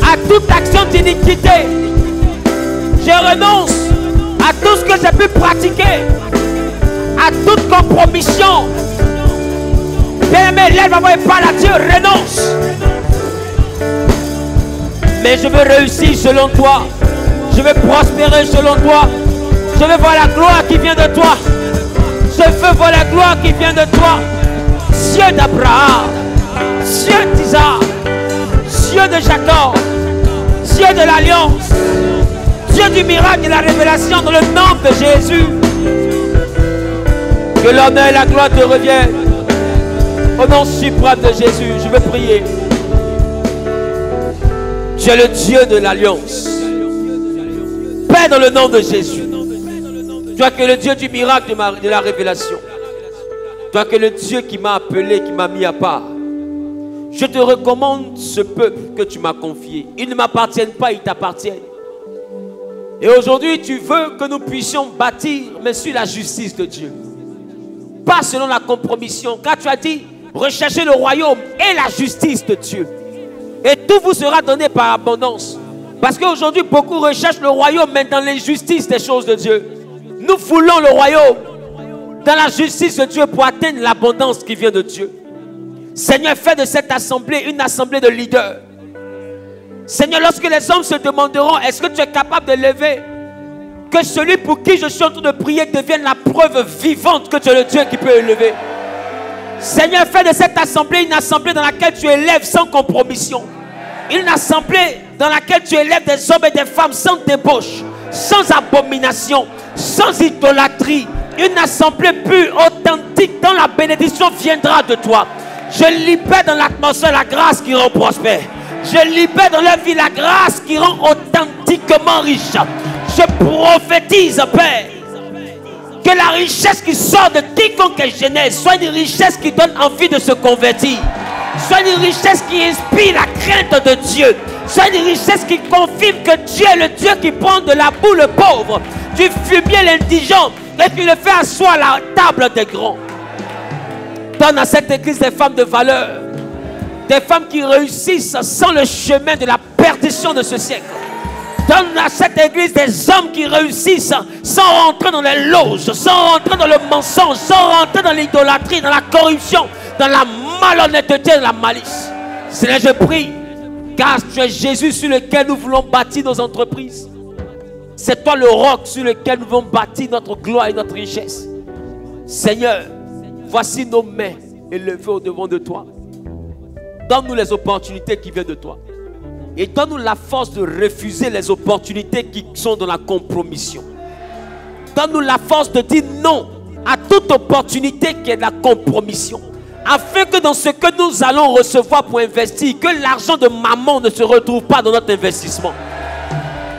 Speaker 3: à toute action d'iniquité. Je renonce à tout ce que j'ai pu pratiquer, à toute compromission. Bien-aimé, lève la voix et parle à Dieu, renonce. Mais je veux réussir selon toi. Je veux prospérer selon toi. Je veux voir la gloire qui vient de toi. Je veux voir la gloire qui vient de toi. Dieu d'Abraham, Dieu d'Isaac, Dieu de Jacob, Dieu de l'Alliance, Dieu du miracle et de la révélation dans le nom de Jésus. Que l'honneur et la gloire te reviennent. Au nom suprême de Jésus, je veux prier. Tu es le Dieu de l'Alliance. Père, dans le nom de Jésus. Toi que le Dieu du miracle de la révélation. Toi que le Dieu qui m'a appelé, qui m'a mis à part. Je te recommande ce peuple que tu m'as confié. Ils ne m'appartiennent pas, ils t'appartiennent. Et aujourd'hui, tu veux que nous puissions bâtir, mais sur la justice de Dieu. Pas selon la compromission. Car tu as dit, Recherchez le royaume et la justice de Dieu. Et tout vous sera donné par abondance. Parce qu'aujourd'hui, beaucoup recherchent le royaume, mais dans l'injustice des choses de Dieu. Nous voulons le royaume dans la justice de Dieu pour atteindre l'abondance qui vient de Dieu. Seigneur, fais de cette assemblée une assemblée de leaders. Seigneur, lorsque les hommes se demanderont, est-ce que tu es capable de lever, que celui pour qui je suis en train de prier devienne la preuve vivante que tu es le Dieu qui peut élever. Seigneur, fais de cette assemblée une assemblée dans laquelle tu élèves sans compromission. Une assemblée dans laquelle tu élèves des hommes et des femmes sans débauche, sans abomination, sans idolâtrie. Une assemblée pure, authentique, dont la bénédiction viendra de toi. Je libère dans l'atmosphère la grâce qui rend prospère. Je libère dans leur vie la grâce qui rend authentiquement riche. Je prophétise, Père, que la richesse qui sort de quiconque est jeunesse soit une richesse qui donne envie de se convertir. Soit une richesse qui inspire la crainte de Dieu. Soit une richesse qui confirme que Dieu est le Dieu qui prend de la boue le pauvre, du fumier l'indigent, et qui le fait asseoir à la table des grands. Donne à cette église des femmes de valeur, des femmes qui réussissent sans le chemin de la perdition de ce siècle. Donne à cette église des hommes qui réussissent sans rentrer dans les loges, sans rentrer dans le mensonge, sans rentrer dans l'idolâtrie, dans la corruption, dans la malhonnêteté, dans la malice. Seigneur, je prie, car tu es Jésus sur lequel nous voulons bâtir nos entreprises. C'est toi le roc sur lequel nous voulons bâtir notre gloire et notre richesse. Seigneur, voici nos mains élevées au-devant de toi. Donne-nous les opportunités qui viennent de toi. Et donne-nous la force de refuser les opportunités qui sont dans la compromission. Donne-nous la force de dire non à toute opportunité qui est de la compromission. Afin que dans ce que nous allons recevoir pour investir, que l'argent de maman ne se retrouve pas dans notre investissement.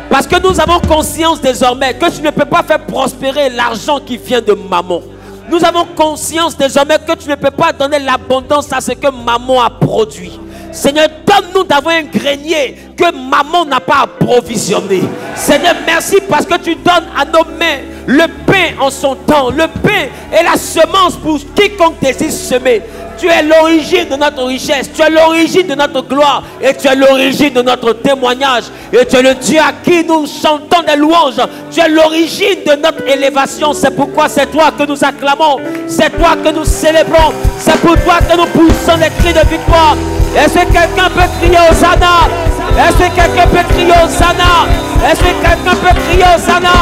Speaker 3: Parce que nous avons conscience désormais que tu ne peux pas faire prospérer l'argent qui vient de maman. Nous avons conscience désormais que tu ne peux pas donner l'abondance à ce que maman a produit. Seigneur, donne-nous d'avoir un grenier que maman n'a pas approvisionné. Seigneur, merci parce que tu donnes à nos mains le pain en son temps. Le pain est la semence pour quiconque désire semer. Tu es l'origine de notre richesse, tu es l'origine de notre gloire et tu es l'origine de notre témoignage. Et tu es le Dieu à qui nous chantons des louanges. Tu es l'origine de notre élévation. C'est pourquoi c'est toi que nous acclamons, c'est toi que nous célébrons, c'est pour toi que nous poussons des cris de victoire. Est-ce que quelqu'un peut crier Hosanna? Est-ce que quelqu'un peut crier Hosanna? Est-ce que quelqu'un peut crier Hosanna?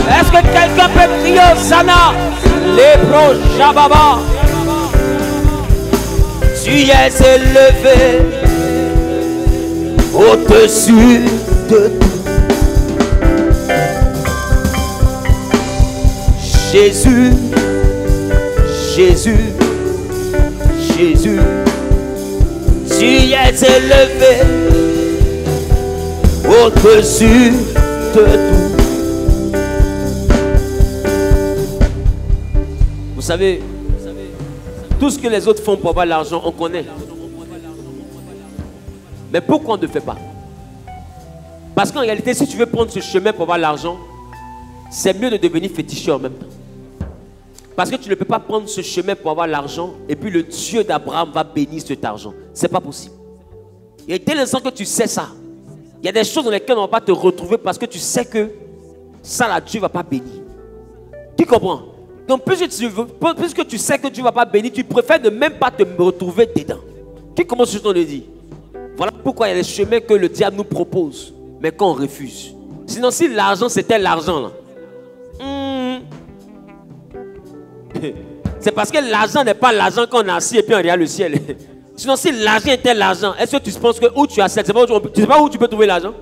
Speaker 3: Est-ce que quelqu'un peut crier Hosanna? Les proches Jababa. Tu es élevé au-dessus de tout. Jésus, Jésus, Jésus. Tu es élevé au-dessus de tout. Vous savez, tout ce que les autres font pour avoir l'argent, on connaît. Mais pourquoi on ne fait pas? Parce qu'en réalité, si tu veux prendre ce chemin pour avoir l'argent, c'est mieux de devenir féticheur en même temps. Parce que tu ne peux pas prendre ce chemin pour avoir l'argent et puis le Dieu d'Abraham va bénir cet argent. Ce n'est pas possible. Et dès l'instant que tu sais ça, il y a des choses dans lesquelles on ne va pas te retrouver parce que tu sais que ça, là, Dieu ne va pas bénir. Tu comprends? Donc, puisque tu sais que Dieu ne va pas bénir, tu préfères ne même pas te retrouver dedans. Qui commence à le dire? Voilà pourquoi il y a des chemins que le diable nous propose, mais qu'on refuse. Sinon, si l'argent, c'était l'argent, là. C'est parce que l'argent n'est pas l'argent qu'on a assis et puis on regarde le ciel. Sinon, si l'argent était l'argent, est-ce que tu penses que où tu as tu ne sais pas où tu peux trouver l'argent?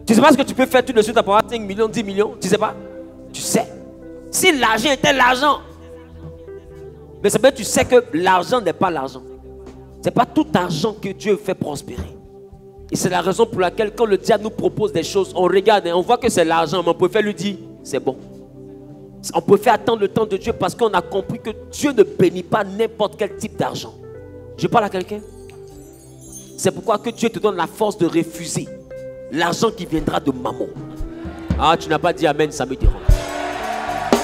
Speaker 3: Tu ne sais pas ce que tu peux faire tout de suite pour avoir 5 millions, 10 millions? Tu ne sais pas? Tu sais. Si l'argent était l'argent, mais c'est bien que tu sais que l'argent n'est pas l'argent. Ce n'est pas tout argent que Dieu fait prospérer. Et c'est la raison pour laquelle quand le diable nous propose des choses, on regarde et on voit que c'est l'argent, mais on préfère lui dire, c'est bon. On préfère attendre le temps de Dieu parce qu'on a compris que Dieu ne bénit pas n'importe quel type d'argent. Je parle à quelqu'un. C'est pourquoi que Dieu te donne la force de refuser l'argent qui viendra de maman. Ah, tu n'as pas dit amen, ça me dérange.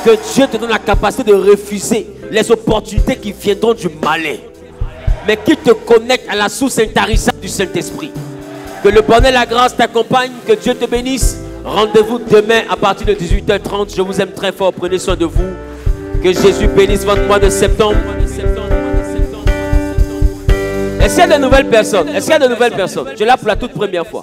Speaker 3: Que Dieu te donne la capacité de refuser les opportunités qui viendront du malin. mais qui te connecte à la source intarissable du Saint-Esprit. Que le bonheur et la grâce t'accompagnent, que Dieu te bénisse. Rendez-vous demain à partir de 18h30. Je vous aime très fort, prenez soin de vous. Que Jésus bénisse votre mois de septembre. Est-ce qu'il y a de nouvelles personnes? Est-ce qu'il y a de nouvelles personnes? Je l'ai pour la toute première fois.